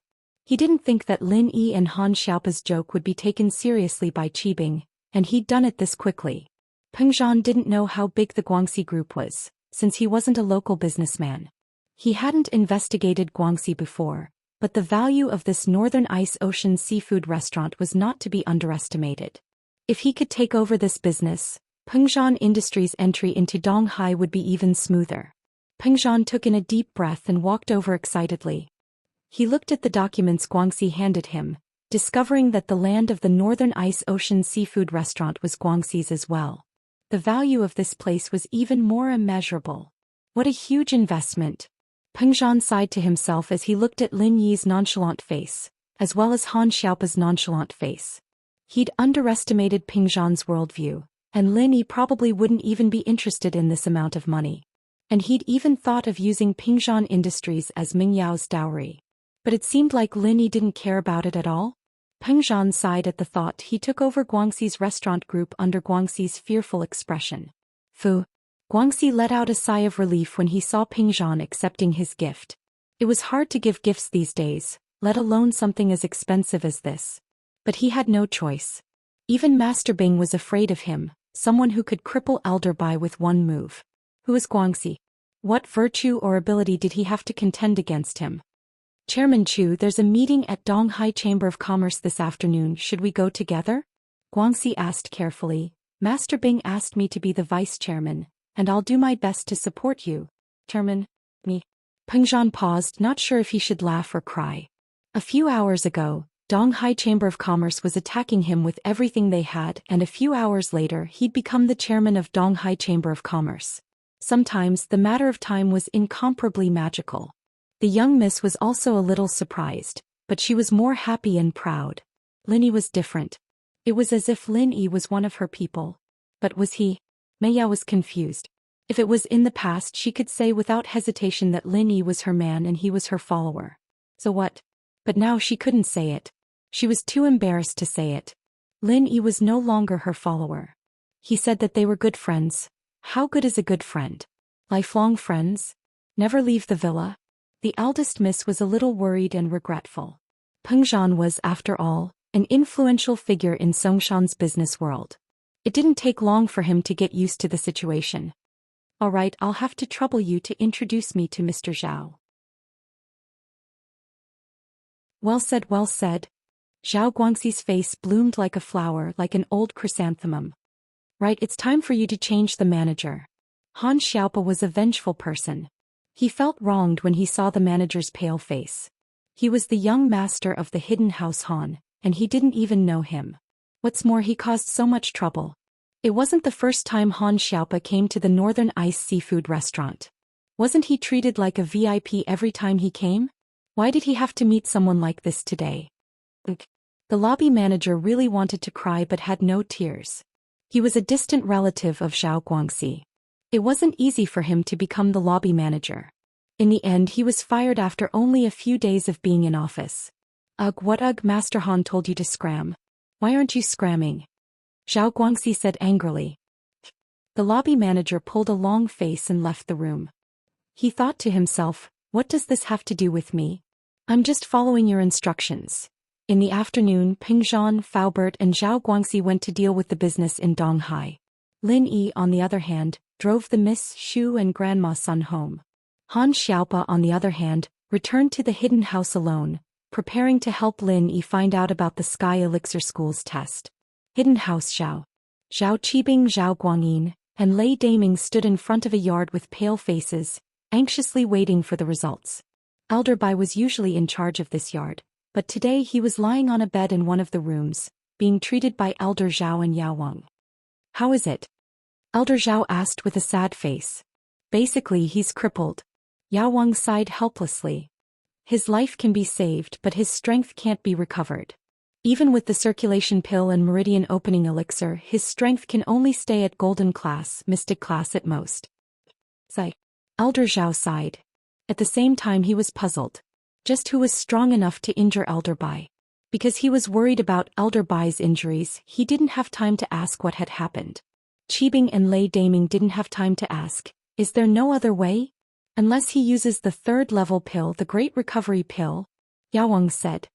He didn't think that Lin Yi and Han Xiaopa's joke would be taken seriously by Qibing, and he'd done it this quickly. Pengzhan didn't know how big the Guangxi group was, since he wasn't a local businessman. He hadn't investigated Guangxi before, but the value of this Northern Ice Ocean seafood restaurant was not to be underestimated. If he could take over this business, Pengzhan Industries' entry into Donghai would be even smoother. Pengzhan took in a deep breath and walked over excitedly. He looked at the documents Guangxi handed him, discovering that the land of the Northern Ice Ocean seafood restaurant was Guangxi's as well. The value of this place was even more immeasurable. What a huge investment. Peng Zhan sighed to himself as he looked at Lin Yi's nonchalant face, as well as Han Xiaopa's nonchalant face. He'd underestimated Peng Zhan's worldview, and Lin Yi probably wouldn't even be interested in this amount of money. And he'd even thought of using Peng Zhan Industries as Ming Yao's dowry. But it seemed like Lin Yi didn't care about it at all. Peng Zhan sighed at the thought he took over Guangxi's restaurant group under Guangxi's fearful expression. Fu. Guangxi let out a sigh of relief when he saw Peng Zhan accepting his gift. It was hard to give gifts these days, let alone something as expensive as this. But he had no choice. Even Master Bing was afraid of him, someone who could cripple Elder Bai with one move. Who is Guangxi? What virtue or ability did he have to contend against him? Chairman Chu, there's a meeting at Donghai Chamber of Commerce this afternoon. Should we go together? Guangxi asked carefully. Master Bing asked me to be the vice chairman, and I'll do my best to support you. Chairman? Me? Peng Zhan paused, not sure if he should laugh or cry. A few hours ago, Donghai Chamber of Commerce was attacking him with everything they had, and a few hours later he'd become the chairman of Donghai Chamber of Commerce. Sometimes the matter of time was incomparably magical. The young miss was also a little surprised, but she was more happy and proud. Lin Yi was different. It was as if Lin Yi was one of her people. But was he? Mei Yao was confused. If it was in the past, she could say without hesitation that Lin Yi was her man and he was her follower. So what? But now she couldn't say it. She was too embarrassed to say it. Lin Yi was no longer her follower. He said that they were good friends. How good is a good friend? Lifelong friends? Never leave the villa? The eldest miss was a little worried and regretful. Peng Zhan was, after all, an influential figure in Songshan's business world. It didn't take long for him to get used to the situation. All right, I'll have to trouble you to introduce me to Mr. Zhao. Well said, well said. Zhao Guangxi's face bloomed like a flower, like an old chrysanthemum. Right, it's time for you to change the manager. Han Xiaopa was a vengeful person. He felt wronged when he saw the manager's pale face. He was the young master of the hidden house Han, and he didn't even know him. What's more, he caused so much trouble. It wasn't the first time Han Xiaopa came to the Northern Ice seafood restaurant. Wasn't he treated like a VIP every time he came? Why did he have to meet someone like this today? The lobby manager really wanted to cry but had no tears. He was a distant relative of Zhao Guangxi. It wasn't easy for him to become the lobby manager. In the end, he was fired after only a few days of being in office. Ugh, what ugh, Master Han told you to scram. Why aren't you scramming? Zhao Guangxi said angrily. The lobby manager pulled a long face and left the room. He thought to himself, what does this have to do with me? I'm just following your instructions. In the afternoon, Peng Zhan, Faubert and Zhao Guangxi went to deal with the business in Donghai. Lin Yi, on the other hand, drove the Miss Xu and Grandma Sun home. Han Xiaopa, on the other hand, returned to the hidden house alone, preparing to help Lin Yi find out about the Sky Elixir School's test. Hidden house Zhao Qibing, Zhao Guangyin, and Lei Daming stood in front of a yard with pale faces, anxiously waiting for the results. Elder Bai was usually in charge of this yard, but today he was lying on a bed in one of the rooms, being treated by Elder Zhao and Yao Wang. How is it? Elder Zhao asked with a sad face. Basically, he's crippled. Yao Wang sighed helplessly. His life can be saved, but his strength can't be recovered. Even with the circulation pill and meridian opening elixir, his strength can only stay at golden class, mystic class at most. Sigh. Elder Zhao sighed. At the same time he was puzzled. Just who was strong enough to injure Elder Bai? Because he was worried about Elder Bai's injuries, he didn't have time to ask what had happened. Qibing and Lei Daming didn't have time to ask, is there no other way? Unless he uses the third-level pill, the Great Recovery Pill, Yao Wang said.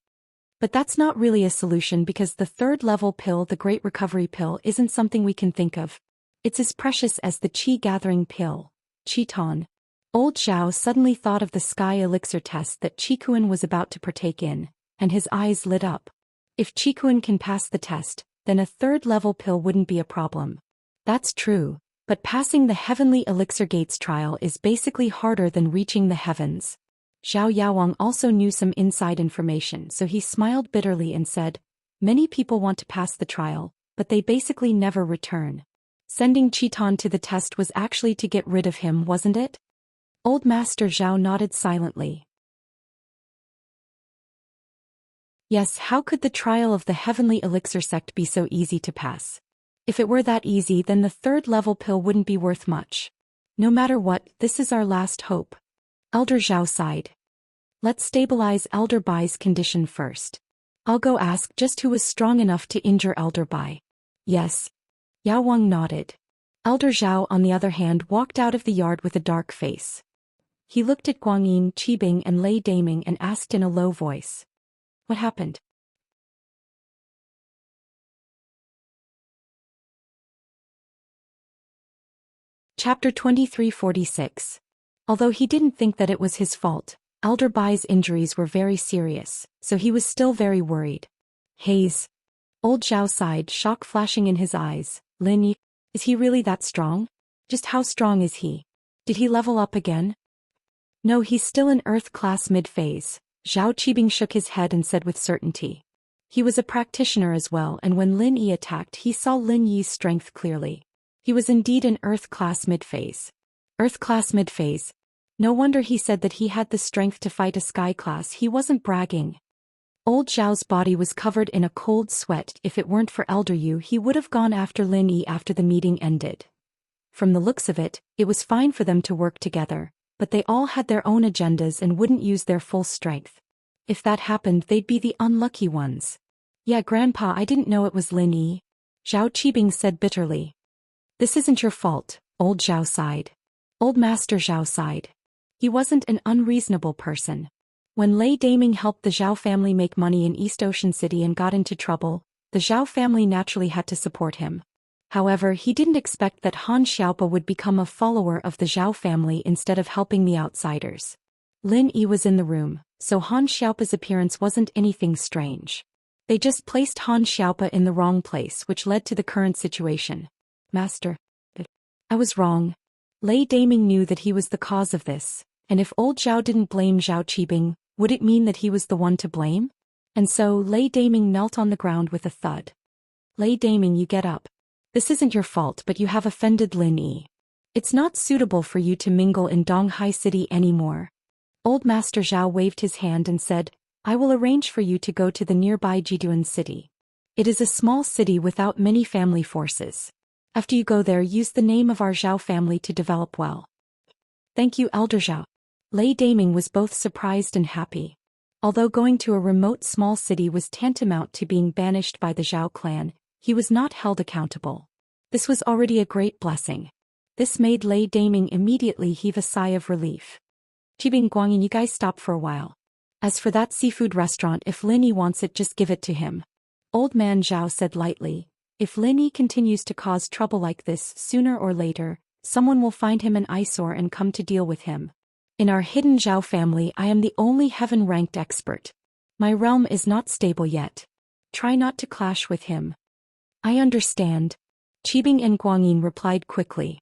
But that's not really a solution because the third-level pill, the Great Recovery Pill, isn't something we can think of. It's as precious as the Qi-gathering pill, Qi-ton. Old Zhao suddenly thought of the Sky Elixir test that Qikuan was about to partake in, and his eyes lit up. If Qikuan can pass the test, then a third-level pill wouldn't be a problem. That's true, but passing the Heavenly Elixir Gates trial is basically harder than reaching the heavens. Zhao Yaowang also knew some inside information, so he smiled bitterly and said, many people want to pass the trial, but they basically never return. Sending Chiton to the test was actually to get rid of him, wasn't it? Old Master Zhao nodded silently. Yes, how could the trial of the heavenly elixir sect be so easy to pass? If it were that easy, then the third-level pill wouldn't be worth much. No matter what, this is our last hope. Elder Zhao sighed. Let's stabilize Elder Bai's condition first. I'll go ask just who was strong enough to injure Elder Bai. Yes. Yao Wang nodded. Elder Zhao, on the other hand, walked out of the yard with a dark face. He looked at Guanyin, Qibing and Lei Daming and asked in a low voice. What happened? Chapter 2346. Although he didn't think that it was his fault, Elder Bai's injuries were very serious, so he was still very worried. Haze. Old Zhao sighed, shock flashing in his eyes. Lin Yi, is he really that strong? Just how strong is he? Did he level up again? No, he's still in Earth class mid-phase. Zhao Qibing shook his head and said with certainty. He was a practitioner as well, and when Lin Yi attacked, he saw Lin Yi's strength clearly. He was indeed in Earth class mid-phase. Earth class mid-phase. No wonder he said that he had the strength to fight a sky class. He wasn't bragging. Old Zhao's body was covered in a cold sweat. If it weren't for Elder Yu, he would have gone after Lin Yi after the meeting ended. From the looks of it, it was fine for them to work together, but they all had their own agendas and wouldn't use their full strength. If that happened, they'd be the unlucky ones. Yeah, Grandpa, I didn't know it was Lin Yi. Zhao Qibing said bitterly. This isn't your fault, Old Zhao sighed. Old Master Zhao sighed. He wasn't an unreasonable person. When Lei Daming helped the Zhao family make money in East Ocean City and got into trouble, the Zhao family naturally had to support him. However, he didn't expect that Han Xiaopa would become a follower of the Zhao family instead of helping the outsiders. Lin Yi was in the room, so Han Xiaopa's appearance wasn't anything strange. They just placed Han Xiaopa in the wrong place, which led to the current situation. Master. I was wrong. Lei Daming knew that he was the cause of this, and if old Zhao didn't blame Zhao Qibing, would it mean that he was the one to blame? And so Lei Daming knelt on the ground with a thud. Lei Daming, you get up. This isn't your fault, but you have offended Lin Yi. It's not suitable for you to mingle in Donghai City anymore. Old Master Zhao waved his hand and said, I will arrange for you to go to the nearby Jiduan city. It is a small city without many family forces. After you go there, use the name of our Zhao family to develop well. Thank you, Elder Zhao. Lei Daming was both surprised and happy. Although going to a remote small city was tantamount to being banished by the Zhao clan, he was not held accountable. This was already a great blessing. This made Lei Daming immediately heave a sigh of relief. Qibing, Guanyin, you guys stop for a while. As for that seafood restaurant, if Lin Yi wants it, just give it to him. Old man Zhao said lightly. If Lin Yi continues to cause trouble like this, sooner or later, someone will find him an eyesore and come to deal with him. In our hidden Zhao family, I am the only heaven-ranked expert. My realm is not stable yet. Try not to clash with him. I understand. Qibing and Guanyin replied quickly.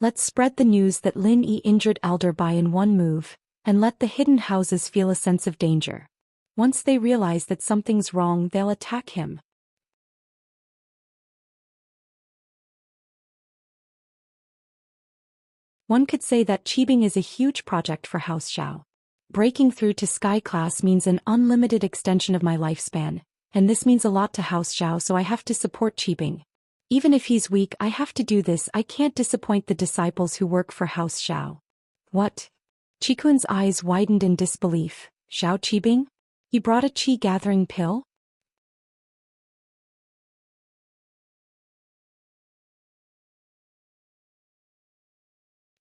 Let's spread the news that Lin Yi injured Elder Bai in one move, and let the hidden houses feel a sense of danger. Once they realize that something's wrong, they'll attack him. One could say that Qibing is a huge project for House Zhao. Breaking through to Sky Class means an unlimited extension of my lifespan, and this means a lot to House Zhao, so I have to support Qibing. Even if he's weak, I have to do this. I can't disappoint the disciples who work for House Zhao. What? Qikuan's eyes widened in disbelief. Zhao Qibing? He brought a qi-gathering pill?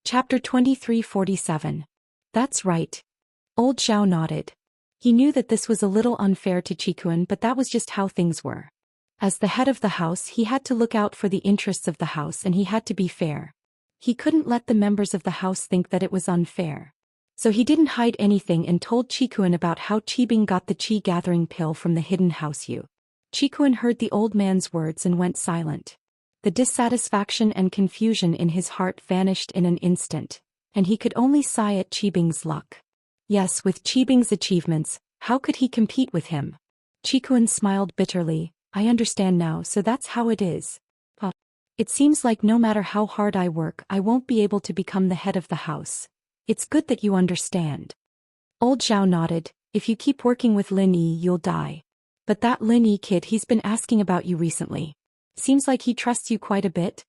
Chapter 2347. That's right. Old Zhao nodded. He knew that this was a little unfair to Qikuan, but that was just how things were. As the head of the house, he had to look out for the interests of the house, and he had to be fair. He couldn't let the members of the house think that it was unfair. So he didn't hide anything and told Qikuan about how Qibing got the qi-gathering pill from the hidden house Yu. Qikuan heard the old man's words and went silent. The dissatisfaction and confusion in his heart vanished in an instant, and he could only sigh at Qibing's luck. Yes, with Qibing's achievements, how could he compete with him? Qikuan smiled bitterly. I understand now, so that's how it is. It seems like no matter how hard I work, I won't be able to become the head of the house. It's good that you understand. Old Zhao nodded. If you keep working with Lin Yi, you'll die. But that Lin Yi kid, he's been asking about you recently. Seems like he trusts you quite a bit.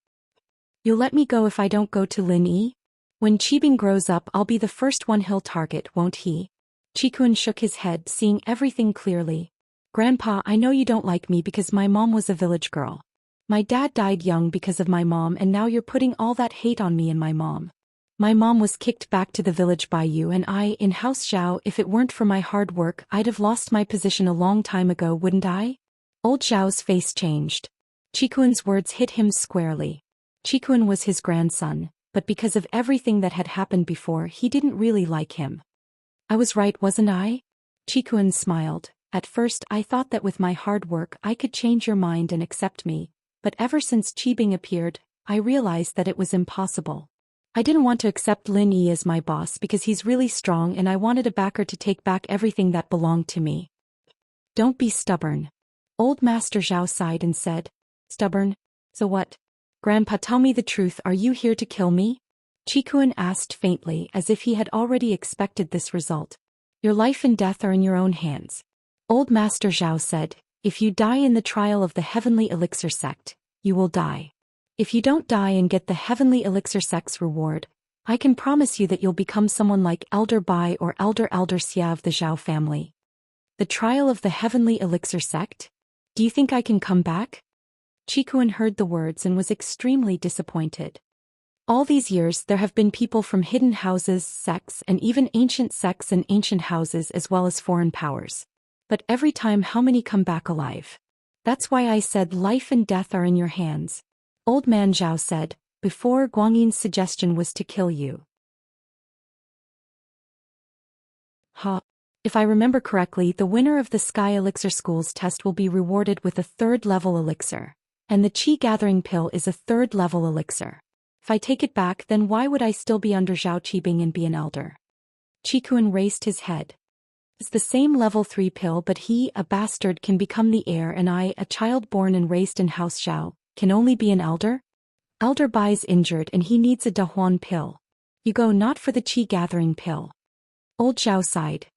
You'll let me go if I don't go to Lin Yi? When Qibing grows up, I'll be the first one he'll target, won't he? Qikun shook his head, seeing everything clearly. Grandpa, I know you don't like me because my mom was a village girl. My dad died young because of my mom, and now you're putting all that hate on me and my mom. My mom was kicked back to the village by you, and I, in House Zhao, if it weren't for my hard work, I'd have lost my position a long time ago, wouldn't I? Old Zhao's face changed. Qikuan's words hit him squarely. Qikuan was his grandson, but because of everything that had happened before, he didn't really like him. I was right, wasn't I? Qikuan smiled. At first I thought that with my hard work I could change your mind and accept me, but ever since Qibing appeared, I realized that it was impossible. I didn't want to accept Lin Yi as my boss because he's really strong, and I wanted a backer to take back everything that belonged to me. Don't be stubborn. Old Master Zhao sighed and said, Stubborn? So what? Grandpa, tell me the truth, are you here to kill me? Qikuan asked faintly, as if he had already expected this result. Your life and death are in your own hands. Old Master Zhao said, if you die in the trial of the Heavenly Elixir Sect, you will die. If you don't die and get the Heavenly Elixir Sect's reward, I can promise you that you'll become someone like Elder Bai or Elder Xia of the Zhao family. The trial of the Heavenly Elixir Sect? Do you think I can come back? Qikuan heard the words and was extremely disappointed. All these years there have been people from hidden houses, sects, and even ancient sects and ancient houses, as well as foreign powers. But every time, how many come back alive? That's why I said life and death are in your hands. Old Man Zhao said, before Guangyin's suggestion was to kill you. If I remember correctly, the winner of the Sky Elixir School's test will be rewarded with a 3rd level elixir. And the Qi Gathering Pill is a 3rd level elixir. If I take it back, then why would I still be under Zhao Qibing and be an elder? Qikuan raised his head. It's the same level 3 pill, but he, a bastard, can become the heir, and I, a child born and raised in House Zhao, can only be an elder? Elder Bai's injured and he needs a Dahuan pill. You go not for the Qi Gathering Pill. Old Zhao sighed.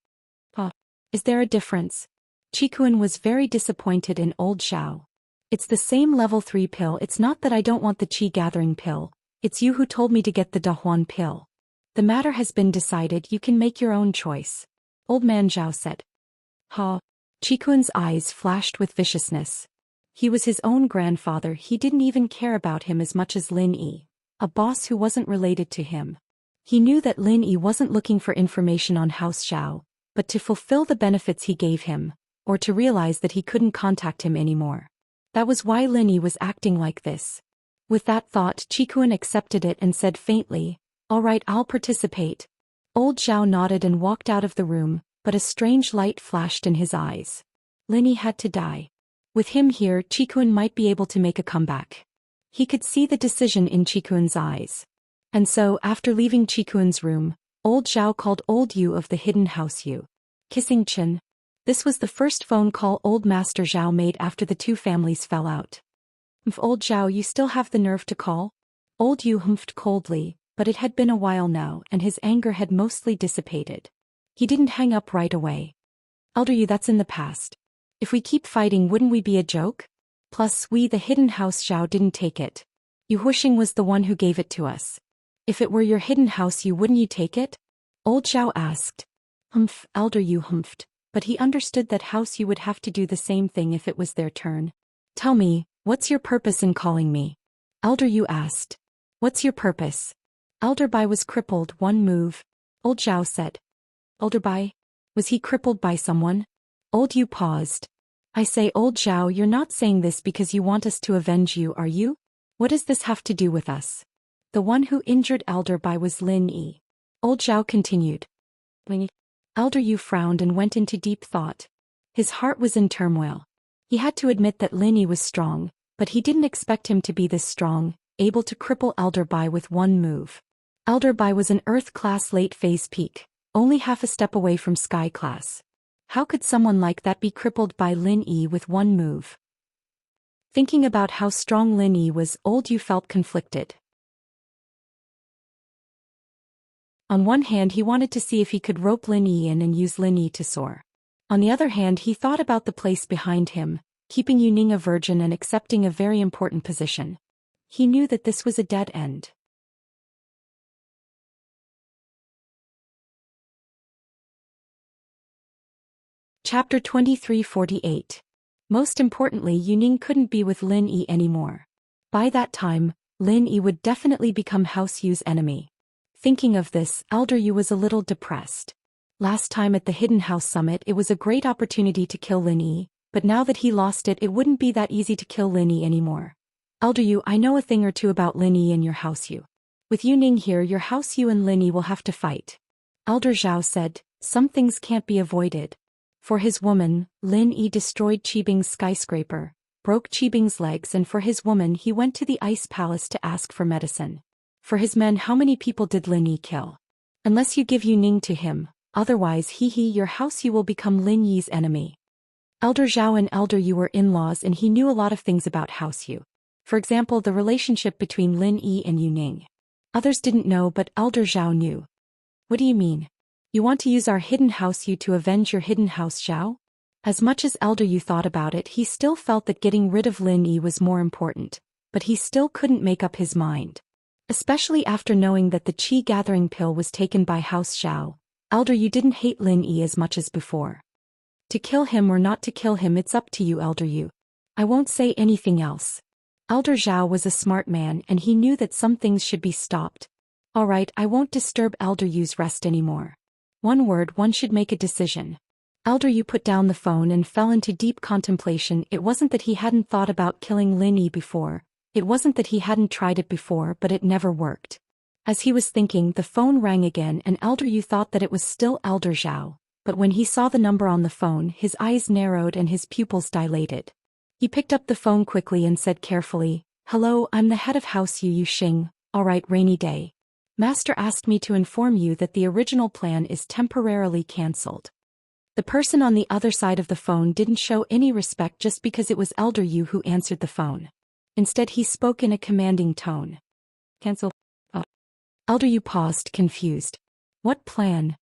Is there a difference? Qikuan was very disappointed in Old Zhao. It's the same level 3 pill, it's not that I don't want the Qi Gathering Pill, it's you who told me to get the Dahuan pill. The matter has been decided, you can make your own choice. Old Man Zhao said. Qikuan's eyes flashed with viciousness. He was his own grandfather, he didn't even care about him as much as Lin Yi, a boss who wasn't related to him. He knew that Lin Yi wasn't looking for information on House Zhao, but to fulfill the benefits he gave him, or to realize that he couldn't contact him anymore. That was why Lin Yi was acting like this. With that thought, Qikuan accepted it and said faintly, all right, I'll participate. Old Zhao nodded and walked out of the room, but a strange light flashed in his eyes. Lin Yi had to die. With him here, Qikuan might be able to make a comeback. He could see the decision in Qikuan's eyes. And so, after leaving Qikuan's room, Old Zhao called Old Yu of the hidden house Yu. Kissing chin. This was the first phone call Old Master Zhao made after the two families fell out. Old Zhao, you still have the nerve to call? Old Yu humphed coldly, but it had been a while now and his anger had mostly dissipated. He didn't hang up right away. Elder Yu, that's in the past. If we keep fighting, wouldn't we be a joke? Plus, we, the hidden house Zhao, didn't take it. Yu Huixing was the one who gave it to us. If it were your hidden house Yu, wouldn't you take it? Old Zhao asked. Elder Yu humphed, but he understood that House Yu would have to do the same thing if it was their turn. Tell me, what's your purpose in calling me? Elder Yu asked. What's your purpose? Elder Bai was crippled, one move. Old Zhao said. Elder Bai? Was he crippled by someone? Old Yu paused. I say, Old Zhao, you're not saying this because you want us to avenge you, are you? What does this have to do with us? The one who injured Elder Bai was Lin Yi. Old Zhao continued. Elder Yu frowned and went into deep thought. His heart was in turmoil. He had to admit that Lin Yi was strong, but he didn't expect him to be this strong, able to cripple Elder Bai with one move. Elder Bai was an Earth-class late-phase peak, only half a step away from Sky-class. How could someone like that be crippled by Lin Yi with one move? Thinking about how strong Lin Yi was, Old Yu felt conflicted. On one hand he wanted to see if he could rope Lin Yi in and use Lin Yi to soar. On the other hand he thought about the place behind him, keeping Yu Ning a virgin and accepting a very important position. He knew that this was a dead end. Chapter 2348. Most importantly, Yu Ning couldn't be with Lin Yi anymore. By that time, Lin Yi would definitely become House Yu's enemy. Thinking of this, Elder Yu was a little depressed. Last time at the Hidden House Summit it was a great opportunity to kill Lin Yi, but now that he lost it, it wouldn't be that easy to kill Lin Yi anymore. Elder Yu, I know a thing or two about Lin Yi and your House Yu. With Yu Ning here, your House Yu and Lin Yi will have to fight. Elder Zhao said, some things can't be avoided. For his woman, Lin Yi destroyed Qibing's skyscraper, broke Qibing's legs, and for his woman he went to the ice palace to ask for medicine. For his men, how many people did Lin Yi kill? Unless you give Yu Ning to him, otherwise your House Yu will become Lin Yi's enemy. Elder Zhao and Elder Yu were in-laws and he knew a lot of things about House Yu. For example, the relationship between Lin Yi and Yu Ning. Others didn't know, but Elder Zhao knew. What do you mean? You want to use our hidden House Yu to avenge your hidden House Zhao? As much as Elder Yu thought about it, he still felt that getting rid of Lin Yi was more important, but he still couldn't make up his mind. Especially after knowing that the Qi gathering pill was taken by House Zhao, Elder Yu didn't hate Lin Yi as much as before. To kill him or not to kill him, it's up to you, Elder Yu. I won't say anything else. Elder Zhao was a smart man and he knew that some things should be stopped. Alright, I won't disturb Elder Yu's rest anymore. One word, one should make a decision. Elder Yu put down the phone and fell into deep contemplation. It wasn't that he hadn't thought about killing Lin Yi before. It wasn't that he hadn't tried it before, but it never worked. As he was thinking, the phone rang again and Elder Yu thought that it was still Elder Zhao, but when he saw the number on the phone, his eyes narrowed and his pupils dilated. He picked up the phone quickly and said carefully, "Hello, I'm the head of House Yu Xing. Alright, rainy day. Master asked me to inform you that the original plan is temporarily cancelled." The person on the other side of the phone didn't show any respect just because it was Elder Yu who answered the phone. Instead he spoke in a commanding tone. Cancel. Elder Yu paused, confused. What plan?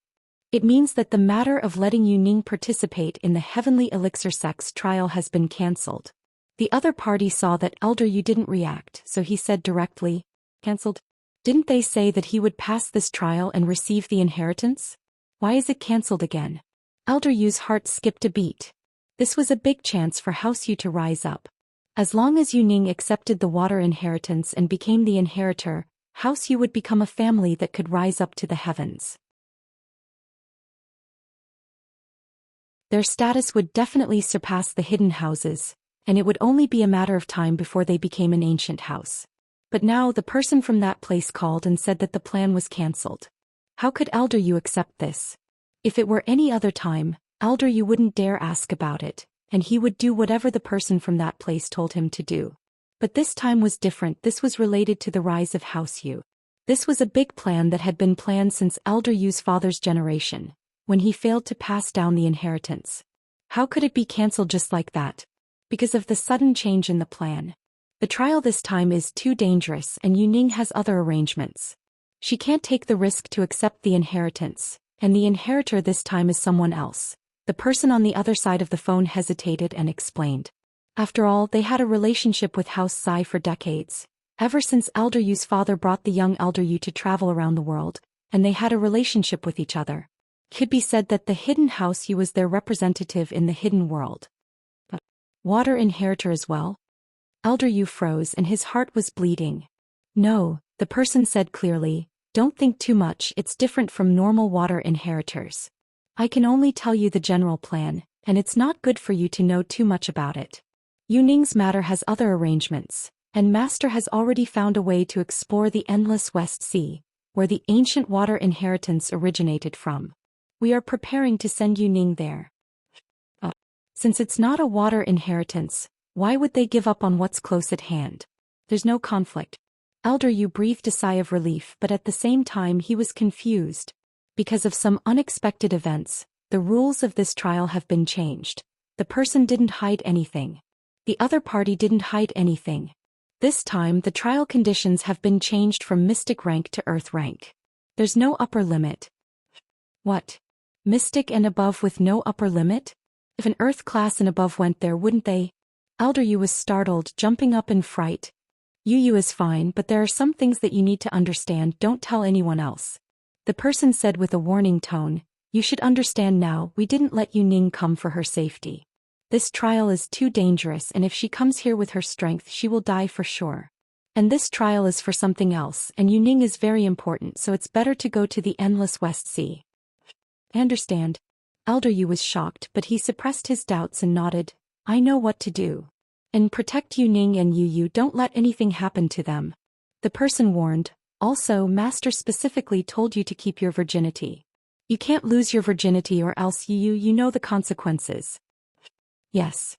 It means that the matter of letting Yu Ning participate in the Heavenly Elixir Sex trial has been cancelled. The other party saw that Elder Yu didn't react, so he said directly, cancelled? Didn't they say that he would pass this trial and receive the inheritance? Why is it cancelled again? Elder Yu's heart skipped a beat. This was a big chance for House Yu to rise up. As long as Yu Ning accepted the water inheritance and became the inheritor, House Yu would become a family that could rise up to the heavens. Their status would definitely surpass the hidden houses, and it would only be a matter of time before they became an ancient house. But now the person from that place called and said that the plan was cancelled. How could Elder Yu accept this? If it were any other time, Elder Yu wouldn't dare ask about it, and he would do whatever the person from that place told him to do. But this time was different. This was related to the rise of House Yu. This was a big plan that had been planned since Elder Yu's father's generation, when he failed to pass down the inheritance. How could it be cancelled just like that? Because of the sudden change in the plan. The trial this time is too dangerous and Yu Ning has other arrangements. She can't take the risk to accept the inheritance, and the inheritor this time is someone else. The person on the other side of the phone hesitated and explained. After all, they had a relationship with House Sai for decades, ever since Elder Yu's father brought the young Elder Yu to travel around the world, and they had a relationship with each other. Could be said that the hidden House Yu was their representative in the hidden world. But water inheritor as well? Elder Yu froze and his heart was bleeding. No, the person said clearly, don't think too much, it's different from normal water inheritors. I can only tell you the general plan, and it's not good for you to know too much about it. Yu Ning's matter has other arrangements, and Master has already found a way to explore the endless West Sea, where the ancient water inheritance originated from. We are preparing to send Yu Ning there. Since it's not a water inheritance, why would they give up on what's close at hand? There's no conflict. Elder Yu breathed a sigh of relief, but at the same time he was confused. Because of some unexpected events, the rules of this trial have been changed. The person didn't hide anything. The other party didn't hide anything. This time the trial conditions have been changed from mystic rank to earth rank. There's no upper limit. What? Mystic and above with no upper limit? If an Earth class and above went there, wouldn't they? Elder Yu was startled, jumping up in fright. Yu is fine, but there are some things that you need to understand. Don't tell anyone else. The person said with a warning tone, you should understand now, we didn't let Yu Ning come for her safety. This trial is too dangerous, and if she comes here with her strength she will die for sure. And this trial is for something else, and Yu Ning is very important, so it's better to go to the endless West Sea. I understand. Elder Yu was shocked, but he suppressed his doubts and nodded. I know what to do. And protect Yu Ning and Yu, don't let anything happen to them. The person warned. Also, Master specifically told you to keep your virginity. You can't lose your virginity or else you know the consequences. Yes.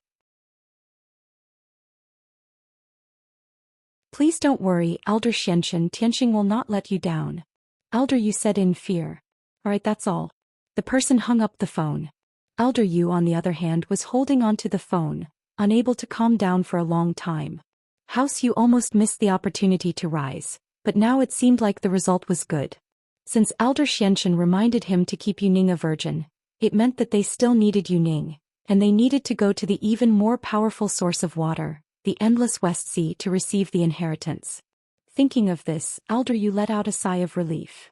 Please don't worry, Elder Tianxing will not let you down. Elder Yu said in fear. Alright, that's all. The person hung up the phone. Elder Yu, on the other hand, was holding onto the phone, unable to calm down for a long time. House Yu almost missed the opportunity to rise, but now it seemed like the result was good. Since Elder Xianxin reminded him to keep Yu Ning a virgin, it meant that they still needed Yu Ning, and they needed to go to the even more powerful source of water, the endless West Sea, to receive the inheritance. Thinking of this, Elder Yu let out a sigh of relief.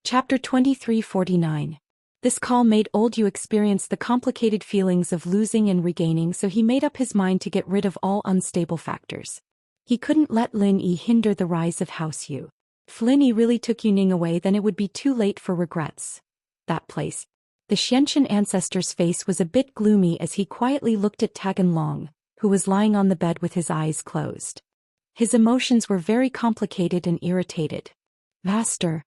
Chapter 2349. This call made old Yu experience the complicated feelings of losing and regaining, so he made up his mind to get rid of all unstable factors. He couldn't let Lin Yi hinder the rise of House Yu. If Lin Yi really took Yu Ning away, then it would be too late for regrets. That place. The Xianxin ancestor's face was a bit gloomy as he quietly looked at Tagan Long, who was lying on the bed with his eyes closed. His emotions were very complicated and irritated. Master.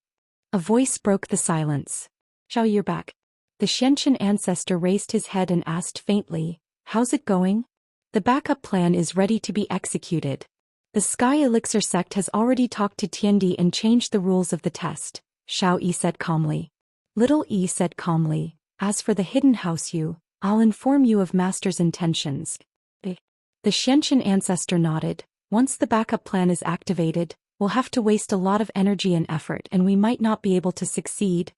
A voice broke the silence. Xiao, you're back. The Xianxin ancestor raised his head and asked faintly, how's it going? The backup plan is ready to be executed. The Sky Elixir sect has already talked to Tiandi and changed the rules of the test, Xiao Yi said calmly. Little Yi said calmly, as for the hidden House Yu, I'll inform you of Master's intentions. The Xianxin ancestor nodded. Once the backup plan is activated, we'll have to waste a lot of energy and effort, and we might not be able to succeed.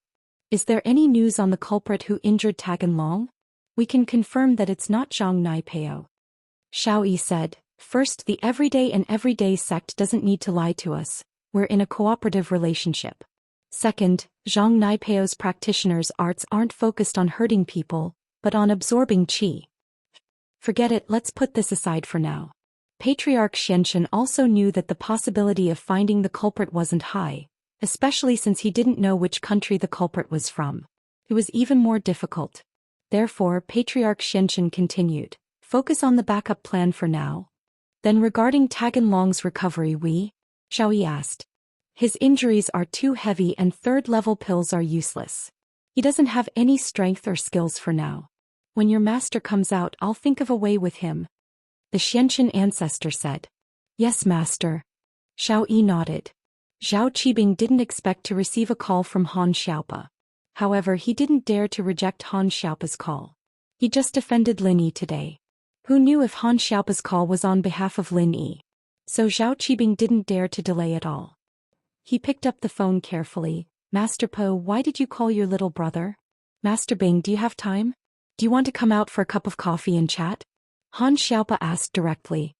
Is there any news on the culprit who injured Tagan Long? We can confirm that it's not Zhang Naipeo. Xiao Yi said, first, the everyday sect doesn't need to lie to us, we're in a cooperative relationship. Second, Zhang Naipeo's practitioners' arts aren't focused on hurting people, but on absorbing qi. Forget it, let's put this aside for now. Patriarch Xianxin also knew that the possibility of finding the culprit wasn't high, especially since he didn't know which country the culprit was from. It was even more difficult. Therefore, Patriarch Xianxin continued, focus on the backup plan for now. Then regarding Tagan Long's recovery, Xiao Yi asked. His injuries are too heavy and third-level pills are useless. He doesn't have any strength or skills for now. When your master comes out, I'll think of a way with him. The Xianxin ancestor said. Yes, master. Xiao Yi nodded. Zhao Qibing didn't expect to receive a call from Han Xiaopa. However, he didn't dare to reject Han Xiaopa's call. He just defended Lin Yi today. Who knew if Han Xiaopa's call was on behalf of Lin Yi? So Zhao Qibing didn't dare to delay at all. He picked up the phone carefully. Master Po, why did you call your little brother? Master Bing, do you have time? Do you want to come out for a cup of coffee and chat? Han Xiaopa asked directly.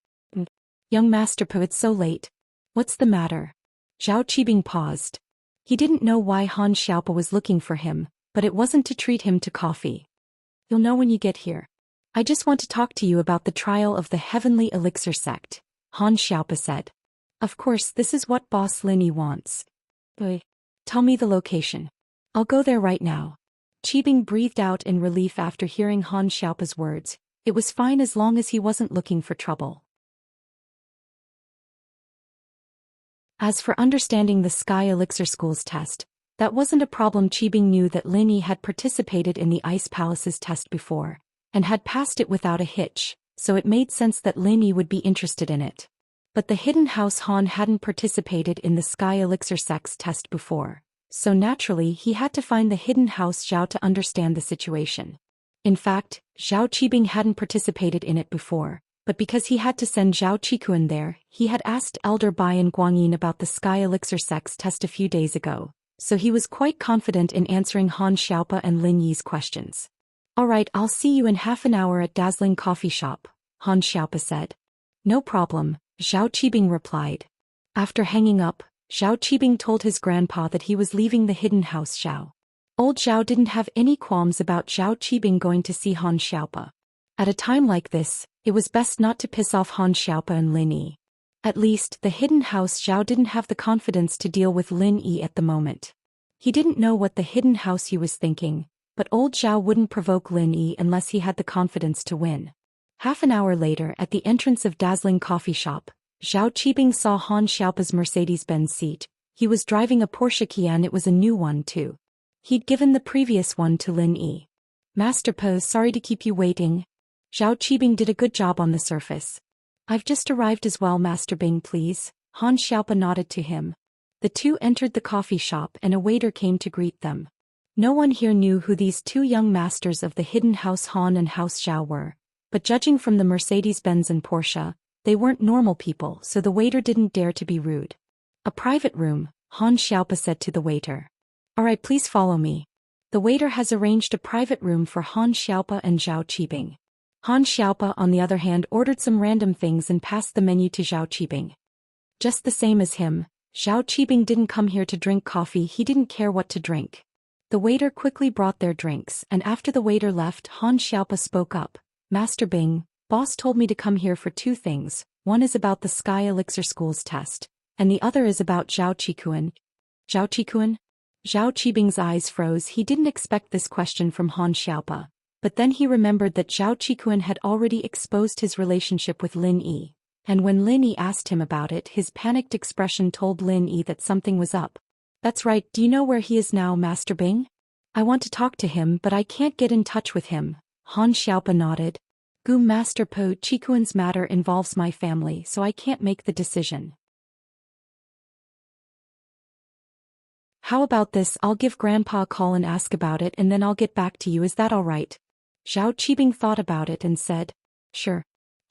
Young Master Po, it's so late. What's the matter? Zhao Qibing paused. He didn't know why Han Xiaopa was looking for him, but it wasn't to treat him to coffee. You'll know when you get here. I just want to talk to you about the trial of the Heavenly Elixir sect, Han Xiaopa said. Of course, this is what Boss Lin Yi wants. Tell me the location. I'll go there right now. Qibing breathed out in relief after hearing Han Xiaopa's words. It was fine as long as he wasn't looking for trouble. As for understanding the Sky Elixir School's test, that wasn't a problem. Qibing knew that Lin Yi had participated in the Ice Palace's test before, and had passed it without a hitch, so it made sense that Lin Yi would be interested in it. But the Hidden House Han hadn't participated in the Sky Elixir sect's test before, so naturally he had to find the Hidden House Zhao to understand the situation. In fact, Zhao Qibing hadn't participated in it before, But because he had to send Zhao Qikuan there, he had asked Elder Bai and Guanyin about the Sky Elixir sex test a few days ago, so he was quite confident in answering Han Xiaopa and Lin Yi's questions. "Alright, I'll see you in half an hour at Dazzling Coffee Shop," Han Xiaopa said. "No problem," Zhao Qibing replied. After hanging up, Zhao Qibing told his grandpa that he was leaving the hidden house Zhao. Old Zhao didn't have any qualms about Zhao Qibing going to see Han Xiaopa. At a time like this, it was best not to piss off Han Xiaopa and Lin Yi. At least, the hidden house Zhao didn't have the confidence to deal with Lin Yi at the moment. He didn't know what the hidden house he was thinking, but old Zhao wouldn't provoke Lin Yi unless he had the confidence to win. Half an hour later, at the entrance of Dazzling Coffee Shop, Zhao Qibing saw Han Xiaopa's Mercedes-Benz seat. He was driving a Porsche Cayenne. It was a new one too. He'd given the previous one to Lin Yi. "Master Po, sorry to keep you waiting." Zhao Qibing did a good job on the surface. "I've just arrived as well, Master Bing, please." Han Xiaopa nodded to him. The two entered the coffee shop and a waiter came to greet them. No one here knew who these two young masters of the hidden house Han and House Zhao were, but judging from the Mercedes-Benz and Porsche, they weren't normal people, so the waiter didn't dare to be rude. "A private room," Han Xiaopa said to the waiter. "Alright, please follow me." The waiter has arranged a private room for Han Xiaopa and Zhao Qibing. Han Xiaopa, on the other hand, ordered some random things and passed the menu to Zhao Qibing. Just the same as him, Zhao Qibing didn't come here to drink coffee. He didn't care what to drink. The waiter quickly brought their drinks, and after the waiter left, Han Xiaopa spoke up. "Master Bing, boss told me to come here for two things. One is about the Sky Elixir School's test, and the other is about Zhao Qikuan." "Zhao Qikuan?" Zhao Qibing's eyes froze. He didn't expect this question from Han Xiaopa, but then he remembered that Zhao Qikuan had already exposed his relationship with Lin Yi, and when Lin Yi asked him about it, his panicked expression told Lin Yi that something was up. "That's right, do you know where he is now, Master Bing?" "I want to talk to him, but I can't get in touch with him." Han Xiaopa nodded. Master Po, Qikuan's matter involves my family, so I can't make the decision." "How about this, I'll give Grandpa a call and ask about it and then I'll get back to you, is that alright?" Zhao Qibing thought about it and said, "Sure."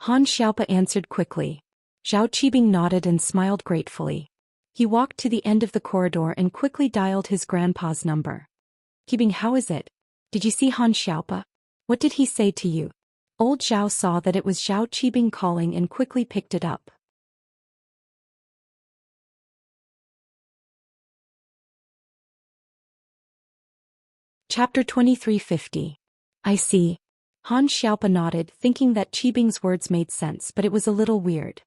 Han Xiaopa answered quickly. Zhao Qibing nodded and smiled gratefully. He walked to the end of the corridor and quickly dialed his grandpa's number. "Qibing, how is it? Did you see Han Xiaopa? What did he say to you?" Old Zhao saw that it was Zhao Qibing calling and quickly picked it up. Chapter 2350. "I see." Han Xiaopa nodded, thinking that Qibing's words made sense, but it was a little weird.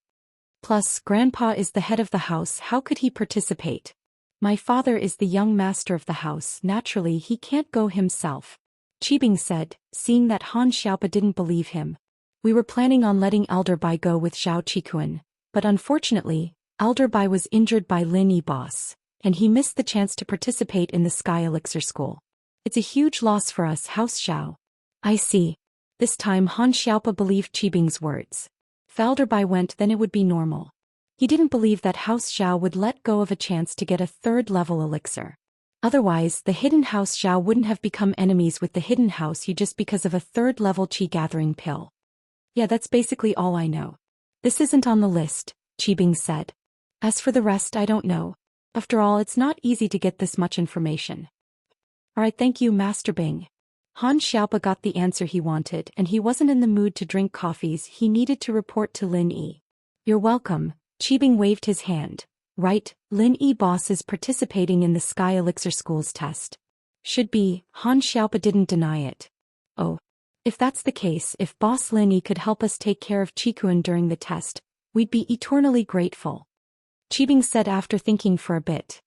Plus, Grandpa is the head of the house, how could he participate? "My father is the young master of the house, naturally he can't go himself," Qibing said, seeing that Han Xiaopa didn't believe him. "We were planning on letting Elder Bai go with Zhao Qikuan, but unfortunately, Elder Bai was injured by Lin Yi boss, and he missed the chance to participate in the Sky Elixir School. It's a huge loss for us, House Zhao." "I see." This time Han Xiaopa believed Qibing's words. If Elder Bai went, then it would be normal. He didn't believe that House Zhao would let go of a chance to get a third-level elixir. Otherwise, the hidden House Zhao wouldn't have become enemies with the hidden House Yu just because of a third-level qi-gathering pill. "Yeah, that's basically all I know. This isn't on the list," Qibing said. "As for the rest, I don't know. After all, it's not easy to get this much information." "Alright, thank you, Master Bing." Han Xiaopa got the answer he wanted, and he wasn't in the mood to drink coffees. He needed to report to Lin Yi. "You're welcome." Qibing waved his hand. "Right, Lin Yi boss is participating in the Sky Elixir School's test." "Should be." Han Xiaopa didn't deny it. "Oh. If that's the case, if boss Lin Yi could help us take care of Qikuan during the test, we'd be eternally grateful," Qibing said after thinking for a bit.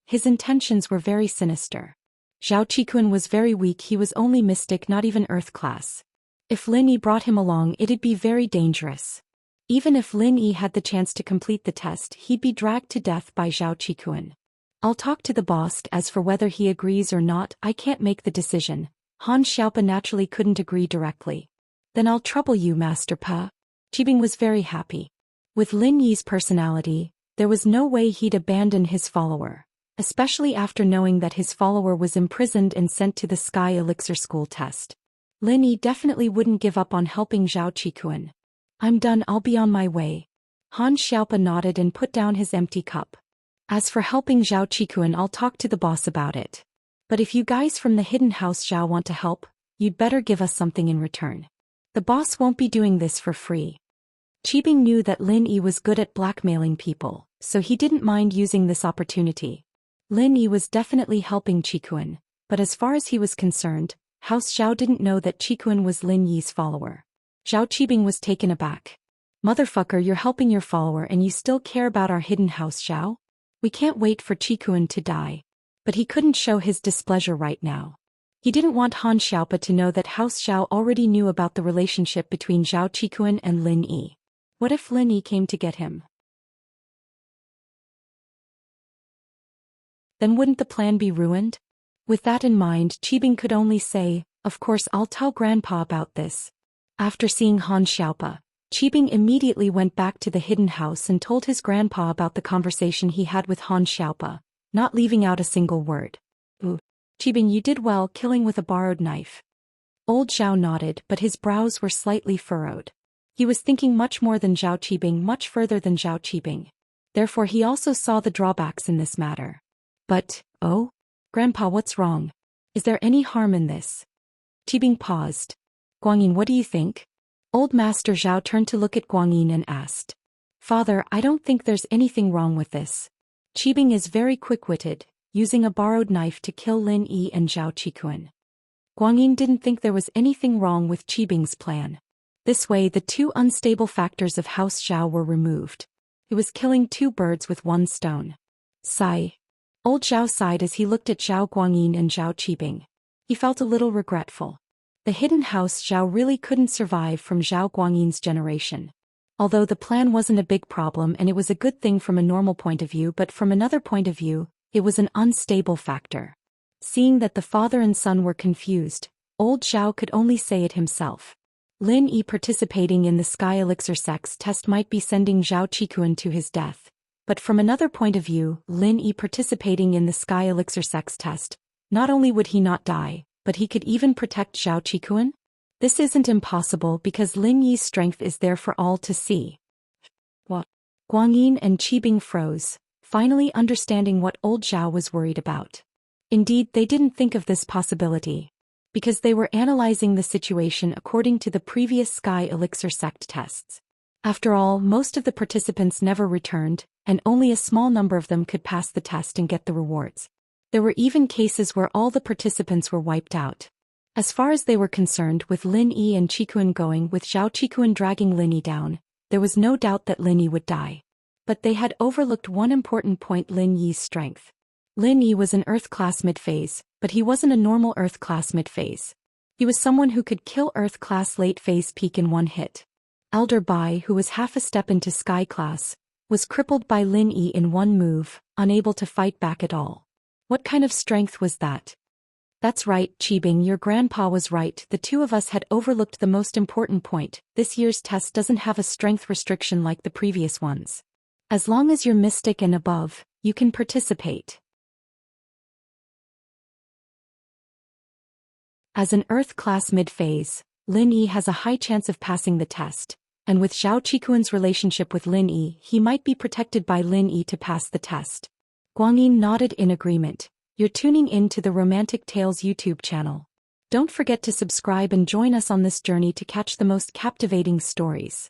His intentions were very sinister. Zhao Qikuan was very weak, he was only mystic, not even earth class. If Lin Yi brought him along, it'd be very dangerous. Even if Lin Yi had the chance to complete the test, he'd be dragged to death by Zhao Qikuan. "I'll talk to the boss, as for whether he agrees or not, I can't make the decision." Han Xiaopa naturally couldn't agree directly. "Then I'll trouble you, Master Pa." Qibing was very happy. With Lin Yi's personality, there was no way he'd abandon his follower, especially after knowing that his follower was imprisoned and sent to the Sky Elixir School test. Lin Yi definitely wouldn't give up on helping Zhao Qikuan. I'm done, I'll be on my way. Han Xiaopa nodded and put down his empty cup. As for helping Zhao Qikuan, I'll talk to the boss about it. But if you guys from the hidden house Zhao want to help, you'd better give us something in return. The boss won't be doing this for free. Qibing knew that Lin Yi was good at blackmailing people, so he didn't mind using this opportunity. Lin Yi was definitely helping Qikuan, but as far as he was concerned, House Zhao didn't know that Qikuan was Lin Yi's follower. Zhao Qibing was taken aback. Motherfucker, you're helping your follower and you still care about our hidden house Zhao? We can't wait for Qikuan to die. But he couldn't show his displeasure right now. He didn't want Han Xiaopa to know that House Zhao already knew about the relationship between Zhao Qikuan and Lin Yi. What if Lin Yi came to get him? Then wouldn't the plan be ruined? With that in mind, Qibing could only say, of course I'll tell Grandpa about this. After seeing Han Xiaopa, Qibing immediately went back to the hidden house and told his grandpa about the conversation he had with Han Xiaopa, not leaving out a single word. Ooh. Qibing, you did well killing with a borrowed knife. Old Zhao nodded, but his brows were slightly furrowed. He was thinking much more than Zhao Qibing, much further than Zhao Qibing. Therefore he also saw the drawbacks in this matter. But, oh? Grandpa, what's wrong? Is there any harm in this? Qibing paused. Guanyin, what do you think? Old Master Zhao turned to look at Guanyin and asked. Father, I don't think there's anything wrong with this. Qibing is very quick-witted, using a borrowed knife to kill Lin Yi and Zhao Qikuan. Guanyin didn't think there was anything wrong with Qibing's plan. This way the two unstable factors of House Zhao were removed. He was killing two birds with one stone. Sigh. Old Zhao sighed as he looked at Zhao Guanyin and Zhao Qibing. He felt a little regretful. The hidden house Zhao really couldn't survive from Zhao Guangyin's generation. Although the plan wasn't a big problem and it was a good thing from a normal point of view, but from another point of view, it was an unstable factor. Seeing that the father and son were confused, old Zhao could only say it himself. Lin Yi participating in the Sky Elixir sex test might be sending Zhao Qikuan to his death. But from another point of view, Lin Yi participating in the Sky Elixir sex test, not only would he not die, but he could even protect Zhao Qikuan? This isn't impossible because Lin Yi's strength is there for all to see. What? Guanyin and Qibing froze, finally understanding what old Zhao was worried about. Indeed, they didn't think of this possibility, because they were analyzing the situation according to the previous Sky Elixir sect tests. After all, most of the participants never returned, and only a small number of them could pass the test and get the rewards. There were even cases where all the participants were wiped out. As far as they were concerned, with Lin Yi and Qikuan going with Zhao Qikuan dragging Lin Yi down, there was no doubt that Lin Yi would die. But they had overlooked one important point: Lin Yi's strength. Lin Yi was an Earth-class mid-phase, but he wasn't a normal Earth-class mid-phase. He was someone who could kill Earth-class late-phase peak in one hit. Elder Bai, who was half a step into Sky-class, was crippled by Lin Yi in one move, unable to fight back at all. What kind of strength was that? That's right, Qibing, your grandpa was right. The two of us had overlooked the most important point. This year's test doesn't have a strength restriction like the previous ones. As long as you're mystic and above, you can participate. As an Earth-class mid-phase, Lin Yi has a high chance of passing the test, and with Zhao Qikuan's relationship with Lin Yi, he might be protected by Lin Yi to pass the test. Guanyin nodded in agreement. You're tuning in to the Romantic Tales YouTube channel. Don't forget to subscribe and join us on this journey to catch the most captivating stories.